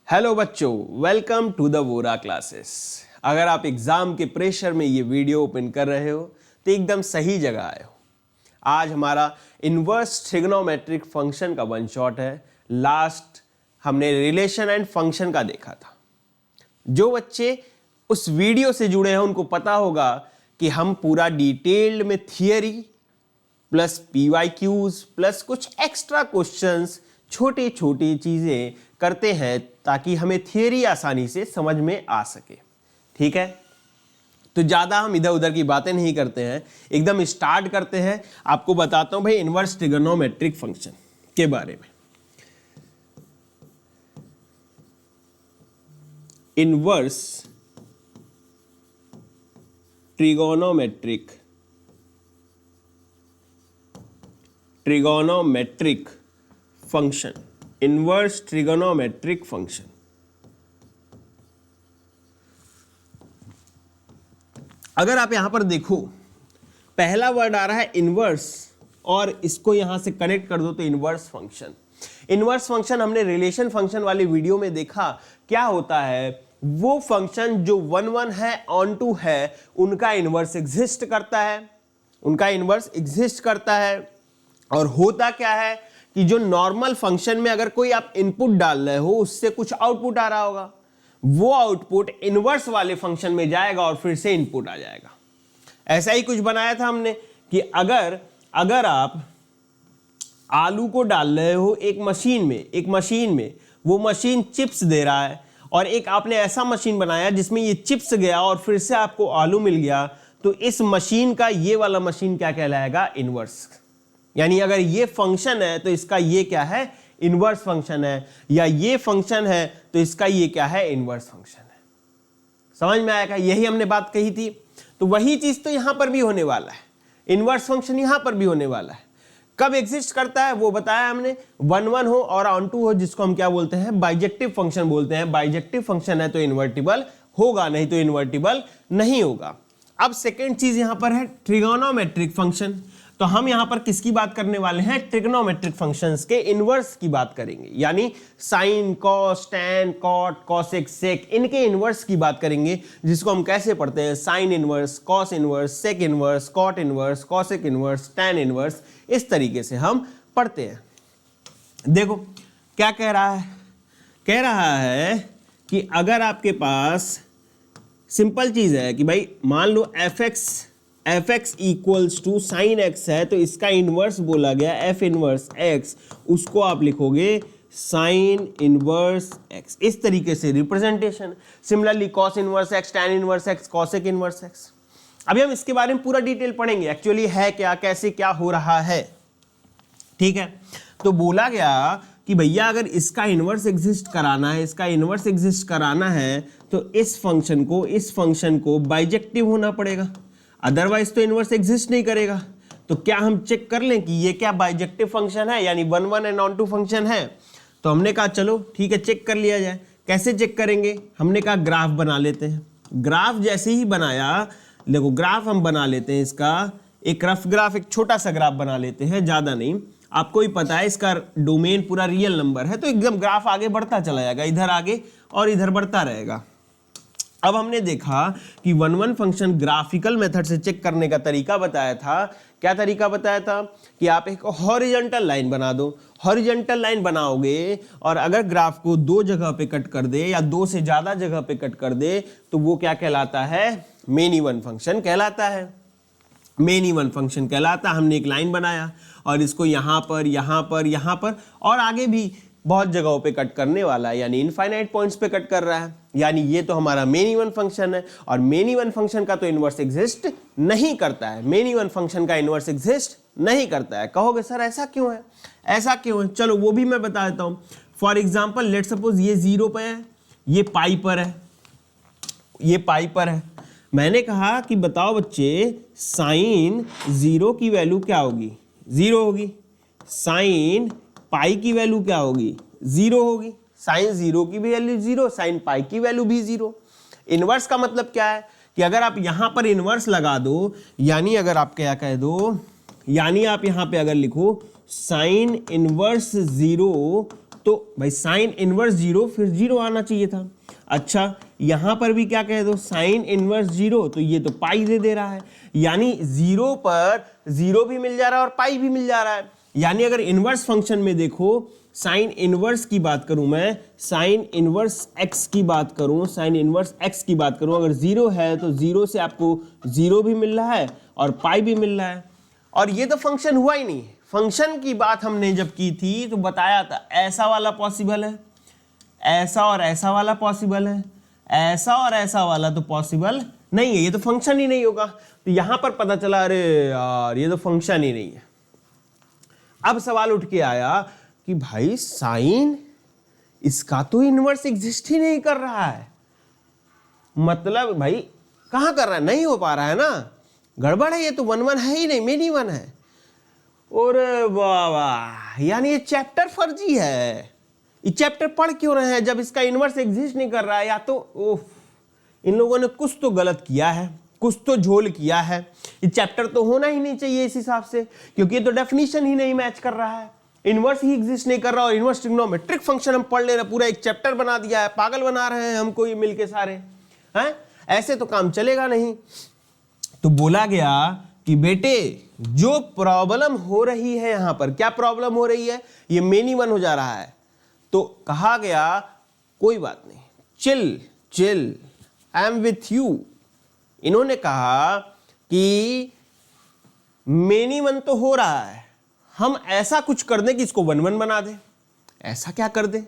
Hello बच्चों, welcome to the Vora classes. अगर आप एग्जाम के प्रेशर में ये वीडियो ओपन कर रहे हो तो एकदम सही जगह आए हो। आज हमारा इनवर्स ट्रिग्नोमेट्रिक फंक्शन का वन शॉट है। लास्ट हमने रिलेशन एंड फंक्शन का देखा था। जो बच्चे उस वीडियो से जुड़े हैं उनको पता होगा कि हम पूरा डिटेल्ड में थियरी प्लस PYQs प्लस कुछ एक्स्ट्रा क्वेश्चंस, छोटी छोटी चीजें करते हैं ताकि हमें थियरी आसानी से समझ में आ सके। ठीक है, तो ज्यादा हम इधर उधर की बातें नहीं करते हैं, एकदम स्टार्ट करते हैं। आपको बताता हूं भाई इनवर्स ट्रिगोनोमेट्रिक फंक्शन के बारे में। Inverse trigonometric function, inverse trigonometric function. अगर आप यहां पर देखो, पहला वर्ड आ रहा है इनवर्स और इसको यहां से कनेक्ट कर दो तो इनवर्स फंक्शन। इनवर्स फंक्शन हमने रिलेशन फंक्शन वाली वीडियो में देखा। क्या होता है, वो फंक्शन जो 1 1 है ऑन टू है उनका इनवर्स एग्जिस्ट करता है, उनका इनवर्स एग्जिस्ट करता है। और होता क्या है कि जो नॉर्मल फंक्शन में अगर कोई आप इनपुट डाल रहे हो उससे कुछ आउटपुट आ रहा होगा, वो आउटपुट इनवर्स वाले फंक्शन में जाएगा और फिर से इनपुट आ जाएगा। ऐसा ही कुछ बनाया था हमने कि अगर आप आलू को डाल रहे हो एक मशीन में वो मशीन चिप्स दे रहा है, और एक आपने ऐसा मशीन बनाया जिसमें ये चिप्स गया और फिर से आपको आलू मिल गया, तो इस मशीन का ये वाला मशीन क्या कहलाएगा, इनवर्स। यानी अगर ये फंक्शन है तो इसका ये क्या है, इनवर्स फंक्शन है, या ये फंक्शन है तो इसका ये क्या है, इनवर्स फंक्शन है। समझ में आएगा, यही हमने बात कही थी। तो वही चीज तो यहां पर भी होने वाला है, इनवर्स फंक्शन यहां पर भी होने वाला है। कब एग्जिस्ट करता है वो बताया हमने, 1 1 हो और ऑन टू हो, जिसको हम क्या बोलते हैं, बाइजेक्टिव फंक्शन बोलते हैं। बाइजेक्टिव फंक्शन है तो इन्वर्टिबल होगा, नहीं तो इन्वर्टिबल नहीं होगा। अब सेकेंड चीज यहां पर है ट्रिगोनोमेट्रिक फंक्शन। तो हम यहां पर किसकी बात करने वाले हैं, ट्रिग्नोमेट्रिक फंक्शंस के इनवर्स की बात करेंगे। यानी sine, cos, tan, cot, cosec, sec, इनके इनवर्स की बात करेंगे, जिसको हम कैसे पढ़ते हैं, sine inverse, cos inverse, sec inverse, cot inverse, cosec inverse, tan inverse, इस तरीके से हम पढ़ते हैं। देखो क्या कह रहा है कि अगर आपके पास सिंपल चीज है कि भाई मान लो f x equals to sine x है, तो इसका इनवर्स बोला गया एफ इनवर्स एक्स, उसको आप लिखोगे साइन इनवर्स एक्स। इस तरीके से representation. Similarly cos inverse x, tan inverse x, cosec inverse x. अभी हम इसके बारे में पूरा डिटेल पढ़ेंगे, एक्चुअली है क्या, कैसे क्या हो रहा है। ठीक है, तो बोला गया कि भैया अगर इसका इनवर्स एग्जिस्ट कराना है तो इस फंक्शन को बाइजेक्टिव होना पड़ेगा, अदरवाइज तो इनवर्स एग्जिस्ट नहीं करेगा। तो क्या हम चेक कर लें कि ये क्या बाइजेक्टिव फंक्शन है, यानी 1 1 एंड ऑन टू फंक्शन है। तो हमने कहा चलो ठीक है, चेक कर लिया जाए। कैसे चेक करेंगे, हमने कहा ग्राफ बना लेते हैं। ग्राफ जैसे ही बनाया, देखो ग्राफ हम बना लेते हैं, इसका एक रफ ग्राफ, एक छोटा सा ग्राफ बना लेते हैं, ज्यादा नहीं। आपको ही पता है इसका डोमेन पूरा रियल नंबर है, तो एकदम ग्राफ आगे बढ़ता चला जाएगा, इधर आगे और इधर बढ़ता रहेगा। अब हमने देखा कि 1 1 फंक्शन ग्राफिकल मेथड से चेक करने का तरीका बताया था। क्या तरीका बताया था कि आप एक हॉरिजॉन्टल लाइन बना दो। हॉरिजॉन्टल लाइन बनाओगे और अगर ग्राफ को 2 जगह पे कट कर दे या 2 से ज्यादा जगह पे कट कर दे तो वो क्या कहलाता है, मेन इवन फंक्शन कहलाता है। मेन इवन फंक्शन कहलाता है। हमने एक लाइन बनाया और इसको यहां पर और आगे भी बहुत जगहों पे कट करने वाला है, यानी इनफाइनाइट पॉइंट्स पे कट कर रहा है। यानी ये तो हमारा मेन इवन फंक्शन है, और मेन इवन फंक्शन का तो इनवर्स एग्जिस्ट नहीं करता है। मेन इवन फंक्शन का इनवर्स एग्जिस्ट नहीं करता है। कहोगे सर ऐसा क्यों है, चलो वो भी मैं बता देता हूं। फॉर एग्जाम्पल लेट सपोज ये 0 पे है, ये पाई पर है, मैंने कहा कि बताओ बच्चे साइन 0 की वैल्यू क्या होगी, 0 होगी। साइन पाई की वैल्यू क्या होगी, 0 होगी। साइन 0 की भी वैल्यू 0, साइन पाई की वैल्यू भी 0। इनवर्स का मतलब क्या है कि अगर आप यहां पर इनवर्स लगा दो, यानी अगर आप क्या कह दो, यानी आप यहां पे अगर लिखो साइन इनवर्स 0, तो भाई साइन इनवर्स 0 फिर 0 आना चाहिए था। अच्छा यहां पर भी क्या कह दो, साइन इनवर्स 0, तो ये तो पाई दे रहा है, यानी 0 पर 0 भी मिल जा रहा है और पाई भी मिल जा रहा है। यानी अगर इनवर्स फंक्शन में देखो, साइन इनवर्स की बात करूं मैं, साइन इनवर्स x की बात करूं, साइन इनवर्स x की बात करूं, अगर 0 है तो 0 से आपको 0 भी मिल रहा है और पाई भी मिल रहा है। और ये तो फंक्शन हुआ ही नहीं। फंक्शन की बात हमने जब की थी तो बताया था ऐसा वाला पॉसिबल है, ऐसा और ऐसा वाला पॉसिबल है, ऐसा और ऐसा वाला तो पॉसिबल नहीं है, ये तो फंक्शन ही नहीं होगा। तो यहां पर पता चला अरे यार ये तो फंक्शन ही नहीं है। अब सवाल उठ के आया कि भाई साइन इसका तो इनवर्स एग्जिस्ट ही नहीं कर रहा है, मतलब भाई कहां कर रहा है, नहीं हो पा रहा है ना, गड़बड़ है, ये तो 1 1 है ही नहीं, मेनी 1 है। और वाह वाह, यानी ये चैप्टर फर्जी है। ये चैप्टर पढ़ क्यों रहे हैं जब इसका इनवर्स एग्जिस्ट नहीं कर रहा है? या तो ओह, इन लोगों ने कुछ तो गलत किया है, कुछ तो झोल किया है। ये चैप्टर तो होना ही नहीं चाहिए इस हिसाब से, क्योंकि ये तो डेफिनेशन ही नहीं मैच कर रहा है, इनवर्स ही एग्जिस्ट नहीं कर रहा। और इनवर्स ट्रिग्नोमेट्रिक फंक्शन हम पढ़ ले रहे, पूरा एक चैप्टर बना दिया है, पागल बना रहे हैं हमको ये मिलके सारे हैं। ऐसे तो काम चलेगा नहीं। तो बोला गया कि बेटे जो प्रॉब्लम हो रही है यहां पर, क्या प्रॉब्लम हो रही है, ये मेनी 1 हो जा रहा है। तो कहा गया कोई बात नहीं, chill chill, I am with you. इन्होंने कहा कि मेनी 1 तो हो रहा है, हम ऐसा कुछ कर दें कि इसको 1 1 बना दें। ऐसा क्या कर दें?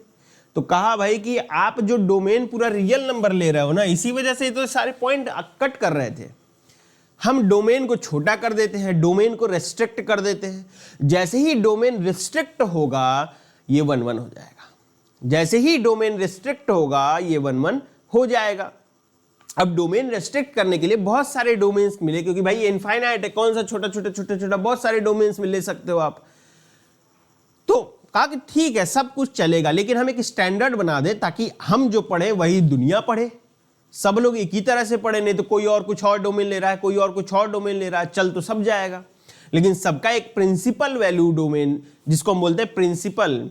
तो कहा भाई कि आप जो डोमेन पूरा रियल नंबर ले रहे हो ना, इसी वजह से तो सारे पॉइंट कट कर रहे थे। हम डोमेन को छोटा कर देते हैं, डोमेन को रेस्ट्रिक्ट कर देते हैं। जैसे ही डोमेन रिस्ट्रिक्ट होगा ये 1 1 हो जाएगा, जैसे ही डोमेन रिस्ट्रिक्ट होगा ये 1 1 हो जाएगा। अब डोमेन रेस्ट्रिक्ट करने के लिए बहुत सारे डोमेन्स मिले, क्योंकि भाई इनफाइनाइट है, कौन सा छोटा छोटा छोटा छोटा, बहुत सारे डोमेन्स मिल ले सकते हो आप। तो कहा कि ठीक है सब कुछ चलेगा, लेकिन हम एक स्टैंडर्ड बना दे ताकि हम जो पढ़े वही दुनिया पढ़े, सब लोग एक ही तरह से पढ़े। नहीं तो कोई और कुछ और डोमेन ले रहा है, कोई और कुछ और डोमेन ले रहा है, चल तो सब जाएगा, लेकिन सबका एक प्रिंसिपल वैल्यू डोमेन, जिसको हम बोलते हैं प्रिंसिपल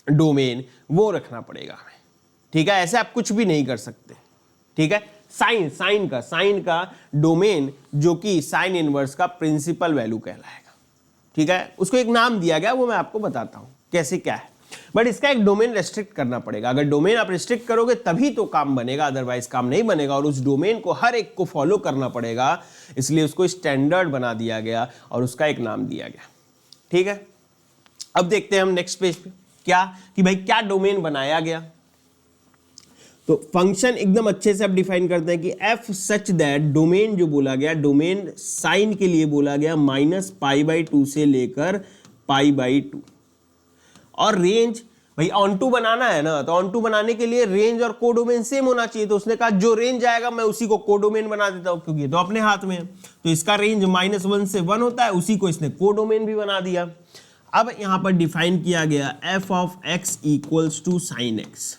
डोमेन, वो रखना पड़ेगा हमें। ठीक है, ऐसे आप कुछ भी नहीं कर सकते। ठीक है, साइन का डोमेन जो कि साइन इनवर्स का प्रिंसिपल वैल्यू कहलाएगा। ठीक है, उसको एक नाम दिया गया, वो मैं आपको बताता हूं कैसे क्या है, बट इसका एक डोमेन रेस्ट्रिक्ट करना पड़ेगा। अगर डोमेन आप रेस्ट्रिक्ट करोगे तभी तो काम बनेगा, अदरवाइज काम नहीं बनेगा। और उस डोमेन को हर एक को फॉलो करना पड़ेगा, इसलिए उसको स्टैंडर्ड बना दिया गया और उसका एक नाम दिया गया। ठीक है, अब देखते हैं हम नेक्स्ट पेज पे क्या कि भाई क्या डोमेन बनाया गया। तो फंक्शन एकदम अच्छे से अब डिफाइन करते हैं कि f सच दैट, डोमेन जो बोला गया, डोमेन साइन के लिए बोला गया -π/2 से लेकर π/2, और रेंज भाई ऑन टू बनाना है ना, तो ऑन टू बनाने के लिए रेंज और कोडोमेन सेम होना चाहिए। तो उसने कहा जो रेंज आएगा मैं उसी को कोडोमेन बना देता हूं, क्योंकि ये तो अपने हाथ में है। तो इसका रेंज -1 से 1 होता है, उसी को इसने कोडोमेन भी बना दिया। अब यहां पर डिफाइन किया गया f of x equals to sine x।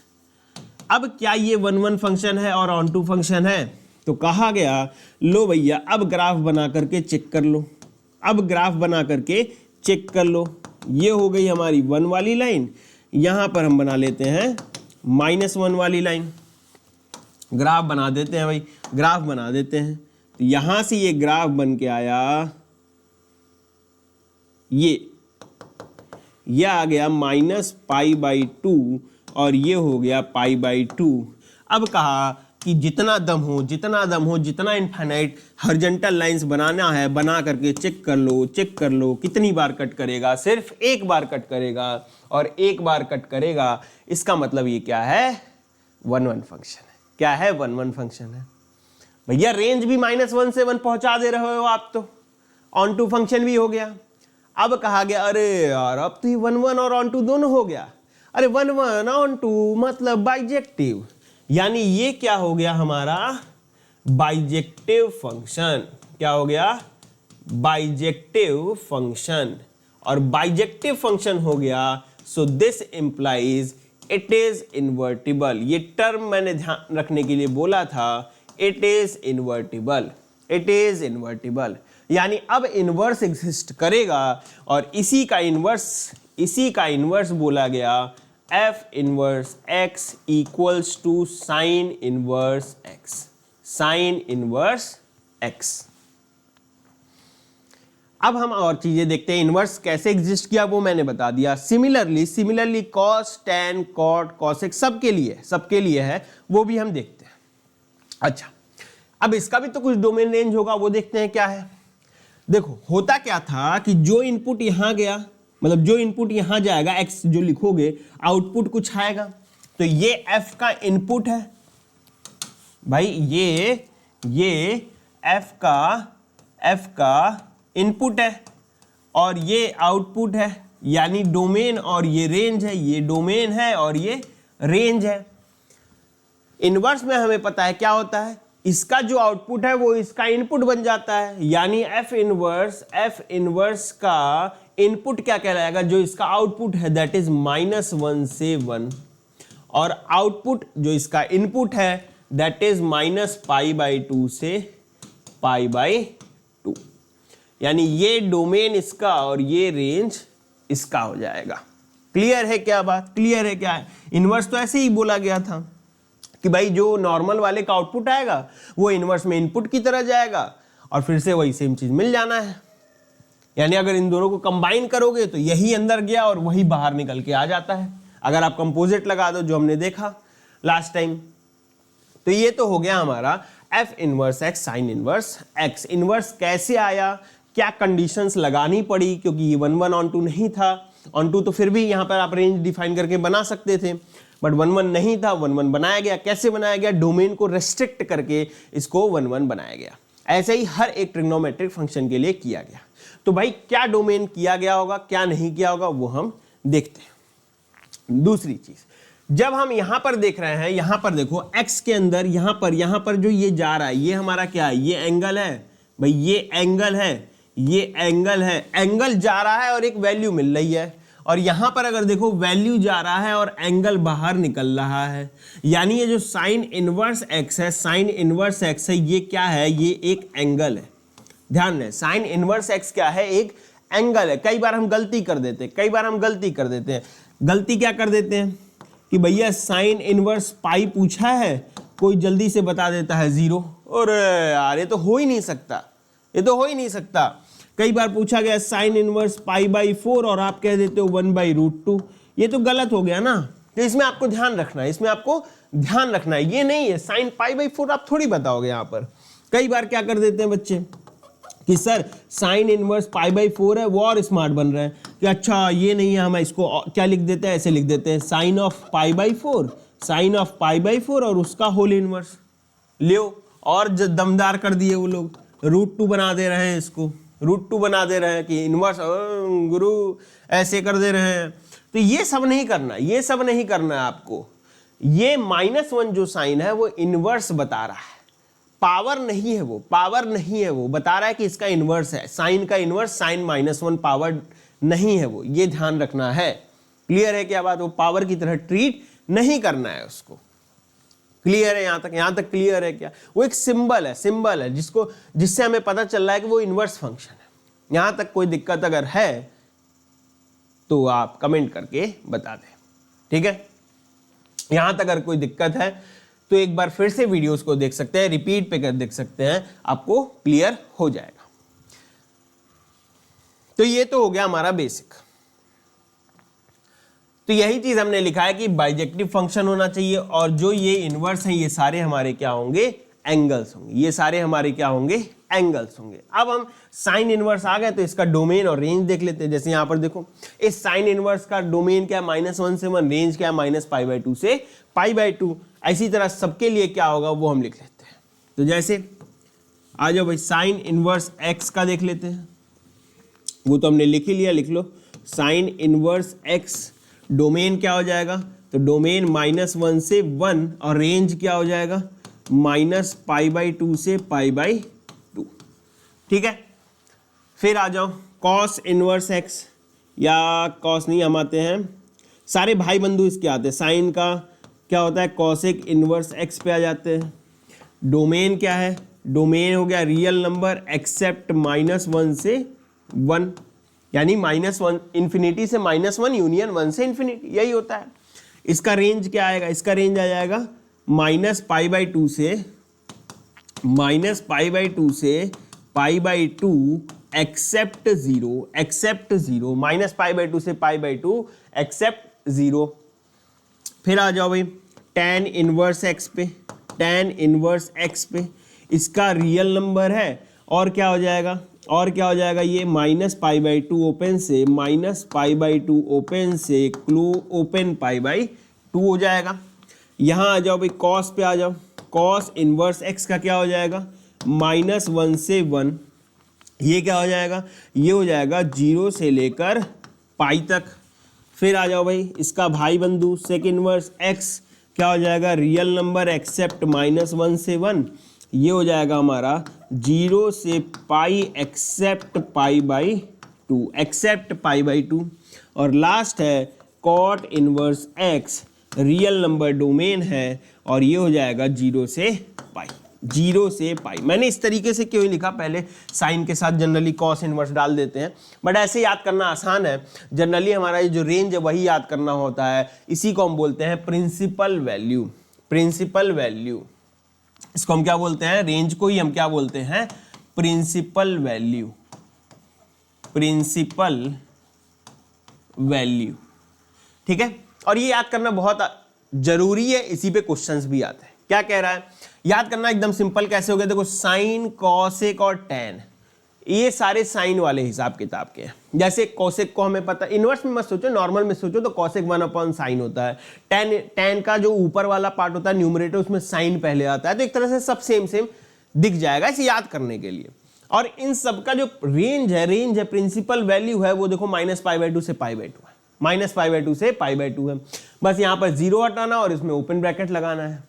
अब क्या ये 1 1 फंक्शन है और ऑन टू फंक्शन है? तो कहा गया लो भैया अब ग्राफ बना करके चेक कर लो, अब ग्राफ बना करके चेक कर लो। ये हो गई हमारी 1 वाली लाइन, यहां पर हम बना लेते हैं -1 वाली लाइन। ग्राफ बना देते हैं भाई, ग्राफ बना देते हैं। तो यहां से ये ग्राफ बन के आया, ये आ गया -π/2 और ये हो गया π/2। अब कहा कि जितना दम हो, जितना इनफाइनाइट हॉरिजॉन्टल लाइंस बनाना है बना करके चेक कर लो। कितनी बार कट करेगा? सिर्फ एक बार कट करेगा, और एक बार कट करेगा इसका मतलब ये क्या है? 1 1 फंक्शन है। क्या है? 1 1 फंक्शन है। भैया रेंज भी -1 से 1 पहुंचा दे रहे हो आप, तो ऑन टू फंक्शन भी हो गया। अब कहा गया अरे यार अब तो ये 1 1 और ऑन टू दोनों हो गया। अरे 1 1 ऑन टू मतलब बाइजेक्टिव, यानी ये क्या हो गया हमारा? Bijective function. क्या हो गया? Bijective function. और बाइजेक्टिव फंक्शन हो गया, सो this implies it is invertible. ये टर्म मैंने ध्यान रखने के लिए बोला था, it is invertible, it is invertible. यानी अब इन्वर्स एग्जिस्ट करेगा, और इसी का इन्वर्स बोला गया F inverse X equals to sine inverse X, sine inverse X. अब हम और चीजें देखते हैं, इनवर्स कैसे एग्जिस्ट किया वो मैंने बता दिया। Similarly cos, tan, cot, cosec सबके लिए है, वो भी हम देखते हैं। अच्छा, अब इसका भी तो कुछ डोमेन रेंज होगा, वो देखते हैं क्या है। देखो होता क्या था कि जो इनपुट यहां गया, मतलब जो इनपुट यहां जाएगा, एक्स जो लिखोगे, आउटपुट कुछ आएगा। तो ये एफ का इनपुट है भाई, ये एफ का इनपुट है और ये आउटपुट है, यानी डोमेन और ये रेंज है, ये डोमेन है और ये रेंज है। इनवर्स में हमें पता है क्या होता है, इसका जो आउटपुट है वो इसका इनपुट बन जाता है, यानी एफ इनवर्स का इनपुट क्या कहलाएगा, जो इसका आउटपुट है दैट इज -1 से 1, और आउटपुट जो इसका इनपुट है दैट इज -π/2 से π/2, यानी ये डोमेन इसका और ये रेंज इसका हो जाएगा। क्लियर है क्या बात, क्लियर है क्या है। इनवर्स तो ऐसे ही बोला गया था कि भाई जो नॉर्मल वाले का आउटपुट आएगा वो इनवर्स में इनपुट की तरह जाएगा और फिर से वही सेम चीज मिल जाना है, यानी अगर इन दोनों को कंबाइन करोगे तो यही अंदर गया और वही बाहर निकल के आ जाता है, अगर आप कंपोजिट लगा दो जो हमने देखा लास्ट टाइम। तो ये तो हो गया हमारा F inverse X sine inverse x. Inverse कैसे आया, क्या कंडीशंस लगानी पड़ी, क्योंकि ये 1 1 ऑन 2 नहीं था, ऑन 2 तो फिर भी यहाँ पर आप रेंज डिफाइन करके बना सकते थे, बट 1 1 नहीं था, 1 1 बनाया गया। कैसे बनाया गया, डोमेन को रेस्ट्रिक्ट करके इसको 1 1 बनाया गया। ऐसे ही हर एक ट्रिग्नोमेट्रिक फंक्शन के लिए किया गया। तो भाई क्या डोमेन किया गया होगा, क्या नहीं किया होगा, वो हम देखते हैं। दूसरी चीज, जब हम यहां पर देख रहे हैं, यहां पर देखो x के अंदर यहां पर जो ये जा रहा है, ये हमारा क्या है, ये एंगल है भाई, ये एंगल है, एंगल जा रहा है और एक वैल्यू मिल रही है, और यहां पर अगर देखो वैल्यू जा रहा है और एंगल बाहर निकल रहा है, यानी ये जो साइन इनवर्स एक्स है, ये क्या है, ये एक एंगल है। ध्यान रहे, साइन इनवर्स एक्स क्या है, एक एंगल है। कई बार हम गलती कर देते हैं, गलती क्या कर देते हैं कि भैया साइन इनवर्स पाई पूछा है, कोई जल्दी से बता देता है 0, और यार ये तो हो ही नहीं सकता, कई बार पूछा गया साइन इनवर्स π/4 और आप कह देते हो 1/√2, ये तो गलत हो गया ना। तो इसमें आपको ध्यान रखना है, ये नहीं है साइन π/4 आप थोड़ी बताओगे। यहाँ पर कई बार क्या कर देते हैं बच्चे कि सर साइन इनवर्स π/4 है, वो और स्मार्ट बन रहे हैं कि अच्छा ये नहीं है, हम इसको क्या लिख देते हैं, ऐसे लिख देते हैं साइन ऑफ π/4 और उसका होल इनवर्स लियो, और दमदार कर दिए वो लोग, √2 बना दे रहे हैं, इसको √2 बना दे रहे हैं कि इनवर्स गुरु ऐसे कर दे रहे हैं। तो ये सब नहीं करना है आपको। ये -1 जो साइन है वो इनवर्स बता रहा है, पावर नहीं है वो बता रहा है कि इसका इनवर्स है, साइन का इनवर्स साइन -1 पावर नहीं है वो, ये ध्यान रखना है। क्लियर है क्या बात, वो पावर की तरह ट्रीट नहीं करना है उसको। क्लियर है यहां तक क्लियर है क्या। वो एक सिंबल है जिससे हमें पता चल रहा है कि वो इनवर्स फंक्शन है। यहां तक कोई दिक्कत अगर है तो आप कमेंट करके बता दें, ठीक है। यहां तक अगर कोई दिक्कत है तो एक बार फिर से वीडियोस को देख सकते हैं, रिपीट पे कर देख सकते हैं, आपको क्लियर हो जाएगा। तो ये तो हो गया हमारा बेसिक। तो यही चीज हमने लिखा है कि बाइजेक्टिव फंक्शन होना चाहिए, और जो ये इनवर्स हैं ये सारे हमारे क्या होंगे, एंगल्स होंगे, अब हम साइन इनवर्स आ गए तो इसका डोमेन और रेंज देख लेते हैं। जैसे यहां पर देखो इस साइन इनवर्स का डोमेन क्या है, -1 से 1, रेंज क्या है -π/2 से π/2। इसी तरह सबके लिए क्या होगा वो हम लिख लेते हैं। तो जैसे आ जाओ भाई, साइन इनवर्स एक्स का देख लेते हैं, वो तो हमने लिख ही लिया, लिख लो साइन इनवर्स एक्स, डोमेन क्या हो जाएगा, तो डोमेन -1 से 1 और रेंज क्या हो जाएगा -π/2 से π/2, ठीक है। फिर आ जाओ कॉस इनवर्स एक्स, या कॉस नहीं, हम आते हैं सारे भाई बंधु इसके आते हैं, साइन का क्या होता है कॉसेक इनवर्स एक्स पे आ जाते हैं। डोमेन क्या है, डोमेन हो गया रियल नंबर एक्सेप्ट -1 से 1, यानी -1 इन्फिनिटी से -1 यूनियन 1 से इन्फिनिटी, यही होता है। इसका रेंज क्या आएगा, इसका रेंज आ जाएगा -π/2 से -π/2 से π/2 एक्सेप्ट 0 -π/2 से π/2 एक्सेप्ट 0। फिर आ जाओ भाई tan इनवर्स x पे, tan इनवर्स x पे इसका रियल नंबर है और क्या हो जाएगा, और क्या हो जाएगा, ये -π/2 ओपन से -π/2 ओपन से ओपन π/2 हो जाएगा। यहाँ आ जाओ भाई cos पे आ जाओ, cos इनवर्स x का क्या हो जाएगा, -1 से 1, ये क्या हो जाएगा, ये हो जाएगा 0 से लेकर पाई तक। फिर आ जाओ भाई इसका भाई बंधु सेक इनवर्स x क्या हो जाएगा, रियल नंबर एक्सेप्ट -1 से 1, ये हो जाएगा हमारा 0 से पाई एक्सेप्ट π/2 एक्सेप्ट π/2। और लास्ट है cot inverse x real number domain है और ये हो जाएगा 0 से पाई, 0 से पाई। मैंने इस तरीके से क्यों लिखा, पहले साइन के साथ जनरली कॉस इनवर्स डाल देते हैं, बट ऐसे याद करना आसान है। जनरली हमारा ये जो रेंज है वही याद करना होता है, इसी को हम बोलते हैं प्रिंसिपल वैल्यू। प्रिंसिपल वैल्यू इसको हम क्या बोलते हैं, रेंज को ही हम क्या बोलते हैं, प्रिंसिपल वैल्यू। प्रिंसिपल वैल्यू, ठीक है। और ये याद करना बहुत जरूरी है, इसी पे क्वेश्चंस भी आते हैं। क्या कह रहा है, याद करना एकदम सिंपल कैसे हो गया, देखो साइन कॉसेक और टैन ये सारे साइन वाले हिसाब किताब के हैं। जैसे कॉसेक को हमें पता, इनवर्स में मत सोचो, नॉर्मल में सोचो तो कॉसेक 1/sin होता है। टैन का जो ऊपर वाला पार्ट होता है न्यूमरेटर, उसमें साइन पहले आता है, तो एक तरह से सब सेम सेम दिख जाएगा इसे याद करने के लिए। और इन सब का जो रेंज है प्रिंसिपल वैल्यू है वो देखो -π/2 से π/2 है, -π/2 से π/2 है। बस यहाँ पर 0 हटाना और इसमें ओपन ब्रैकेट लगाना है।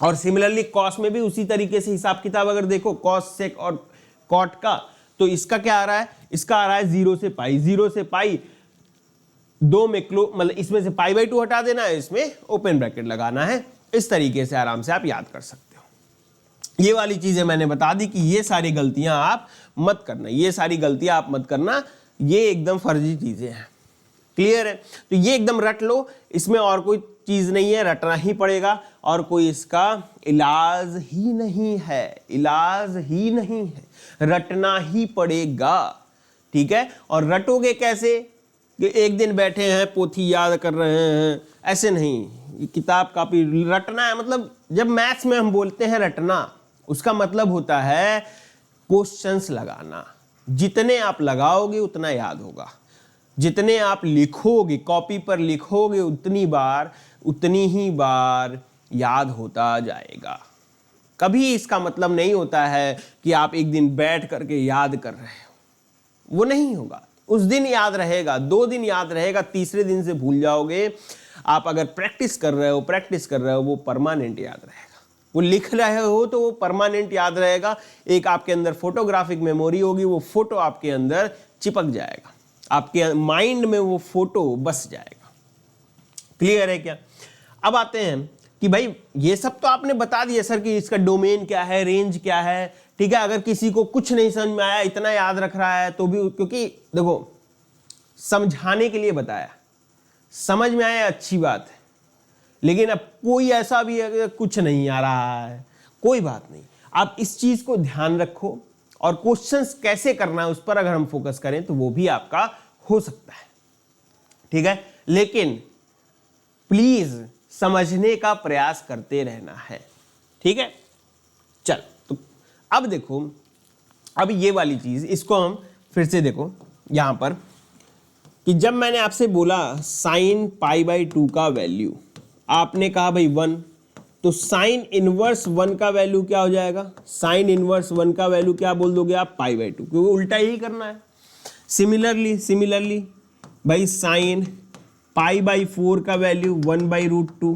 और सिमिलरली कॉस में भी उसी तरीके से हिसाब किताब अगर देखो कॉस सेक और कॉट का, तो इसका क्या आ रहा है, इसका आ रहा है 0 से पाई, 0 से पाई दो में मतलब इसमें से π/2 हटा देना है, इसमें ओपन ब्रैकेट लगाना है। इस तरीके से आराम से आप याद कर सकते हो। ये वाली चीजें मैंने बता दी कि ये सारी गलतियां आप मत करना, ये सारी गलतियां आप मत करना, ये एकदम फर्जी चीजें हैं। क्लियर है, तो ये एकदम रट लो, इसमें और कोई चीज नहीं है, रटना ही पड़ेगा और कोई इसका इलाज ही नहीं है, इलाज ही नहीं है, रटना ही पड़ेगा, ठीक है। और रटोगे कैसे कि एक दिन बैठे हैं पोथी याद कर रहे हैं, ऐसे नहीं, ये किताब कापी रटना है। मतलब जब मैथ्स में हम बोलते हैं रटना, उसका मतलब होता है क्वेश्चंस लगाना। जितने आप लगाओगे उतना याद होगा, जितने आप लिखोगे कॉपी पर लिखोगे उतनी ही बार याद होता जाएगा। कभी इसका मतलब नहीं होता है कि आप एक दिन बैठ करके याद कर रहे हो, वो नहीं होगा। उस दिन याद रहेगा, 2 दिन याद रहेगा, तीसरे दिन से भूल जाओगे। आप अगर प्रैक्टिस कर रहे हो वो परमानेंट याद रहेगा। वो लिख रहे हो तो वो परमानेंट याद रहेगा। एक आपके अंदर फोटोग्राफिक मेमोरी होगी, वो फोटो आपके अंदर चिपक जाएगा, आपके माइंड में वो फोटो बस जाएगा। क्लियर है क्या। अब आते हैं कि भाई ये सब तो आपने बता दिया सर कि इसका डोमेन क्या है, रेंज क्या है, ठीक है। अगर किसी को कुछ नहीं समझ में आया, इतना याद रख रहा है तो भी, क्योंकि देखो समझाने के लिए बताया, समझ में आया अच्छी बात है, लेकिन अब कोई ऐसा भी है कुछ नहीं आ रहा है, कोई बात नहीं, आप इस चीज को ध्यान रखो और क्वेश्चंस कैसे करना है उस पर अगर हम फोकस करें तो वो भी आपका हो सकता है, ठीक है। लेकिन प्लीज समझने का प्रयास करते रहना है, ठीक है। चल तो अब देखो, अब ये वाली चीज इसको हम फिर से देखो यहां पर कि जब मैंने आपसे बोला साइन π/2 का वैल्यू, आपने कहा भाई 1, तो साइन इनवर्स 1 का वैल्यू क्या हो जाएगा, साइन इनवर्स 1 का वैल्यू क्या बोल दोगे आप, π/2, क्योंकि उल्टा ही करना है। सिमिलरली भाई साइन π/4 का वैल्यू 1/√2,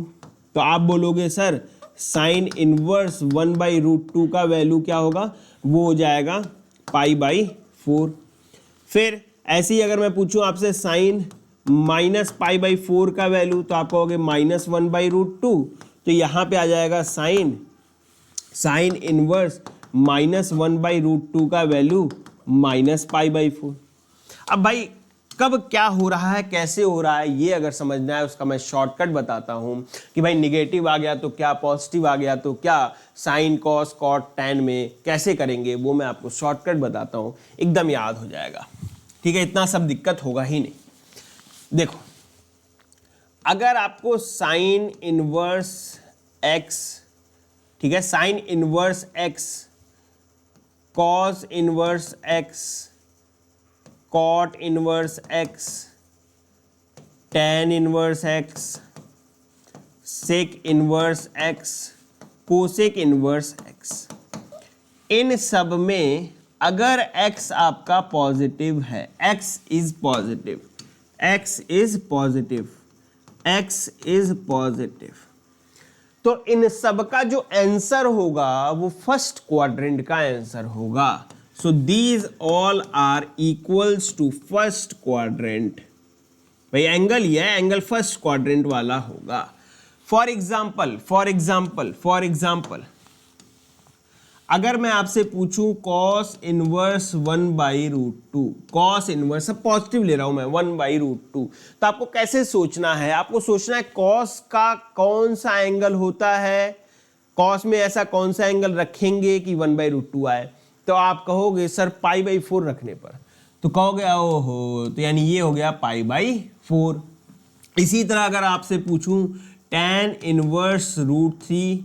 तो आप बोलोगे सर साइन इनवर्स 1/√2 का वैल्यू क्या होगा, वो हो जाएगा π/4। फिर ऐसे ही अगर मैं पूछूं आपसे साइन -π/4 का वैल्यू, तो आप कहोगे -1/√2, तो यहां पे आ जाएगा साइन इनवर्स -1/√2 का वैल्यू -π/4। अब भाई कब क्या हो रहा है, कैसे हो रहा है, ये अगर समझना है उसका मैं शॉर्टकट बताता हूं कि भाई निगेटिव आ गया तो क्या, पॉजिटिव आ गया तो क्या, साइन कॉस कॉट टैन में कैसे करेंगे वो मैं आपको शॉर्टकट बताता हूं, एकदम याद हो जाएगा। ठीक है, इतना सब दिक्कत होगा ही नहीं। देखो, अगर आपको साइन इनवर्स एक्स, ठीक है, sine inverse x, cos inverse x, cot inverse x, tan inverse x, sec inverse x, cosec inverse x, इन सब में अगर x आपका पॉजिटिव है, x is positive, x is positive, x is positive, तो इन सब का जो आंसर होगा वो फर्स्ट क्वाड्रेंट का आंसर होगा। So these all are equals to first quadrant. भाई एंगल ये है, एंगल फर्स्ट क्वाड्रेंट वाला होगा। फॉर एग्जाम्पल अगर मैं आपसे पूछूं कॉस इनवर्स 1/√2, कॉस इनवर्स, सब पॉजिटिव ले रहा हूं मैं, 1/√2, तो आपको कैसे सोचना है? आपको सोचना है कॉस का कौन सा एंगल होता है, कॉस में ऐसा कौन सा एंगल रखेंगे कि 1/√2 आए। तो आप कहोगे सर π/4 रखने पर, तो कहोगे ओहो, तो यानी ये हो गया π/4। इसी तरह अगर आपसे पूछूं tan इनवर्स √3,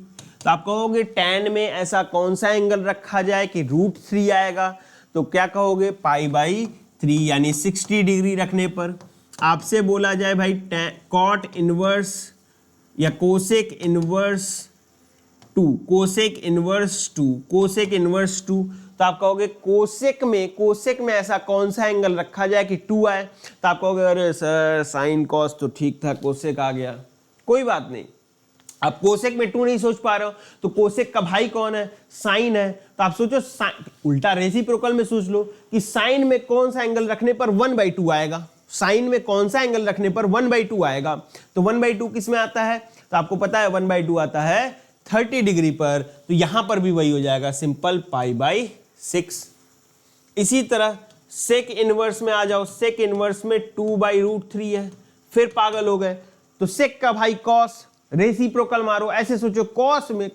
तो आप कहोगे tan में ऐसा कौन सा एंगल रखा जाए कि √3 आएगा, तो क्या कहोगे π/3, यानी 60 डिग्री रखने पर। आपसे बोला जाए भाई कॉट इनवर्स या cosec inverse 2, cosec inverse 2, cosec inverse 2, तो आप कहोगे कोसेक में ऐसा कौन सा एंगल रखा जाए कि 2 आए, तो आप कहोगे अरे सर साइन कॉस तो ठीक था, कोसेक आ गया। कोई बात नहीं, आप कोसेक में 2 नहीं सोच पा रहे हो तो कोसेक का भाई कौन है, साइन है, तो आप सोचो उल्टा रेसिप्रोकल में सोच लो कि साइन में कौन सा एंगल रखने पर 1/2 आएगा, साइन में कौन सा एंगल रखने पर 1/2 आएगा। तो 1/2 किस में आता है, तो आपको पता है 1/2 आता है 30 डिग्री पर, तो यहां पर भी वही हो जाएगा सिंपल π/6। इसी तरह सेक इनवर्स में आ जाओ, सेक इनवर्स में 2/√3 है, फिर पागल हो गए, तो सेक का भाई कॉस, रेसिप्रोकल मारो, ऐसे सोचो कॉस में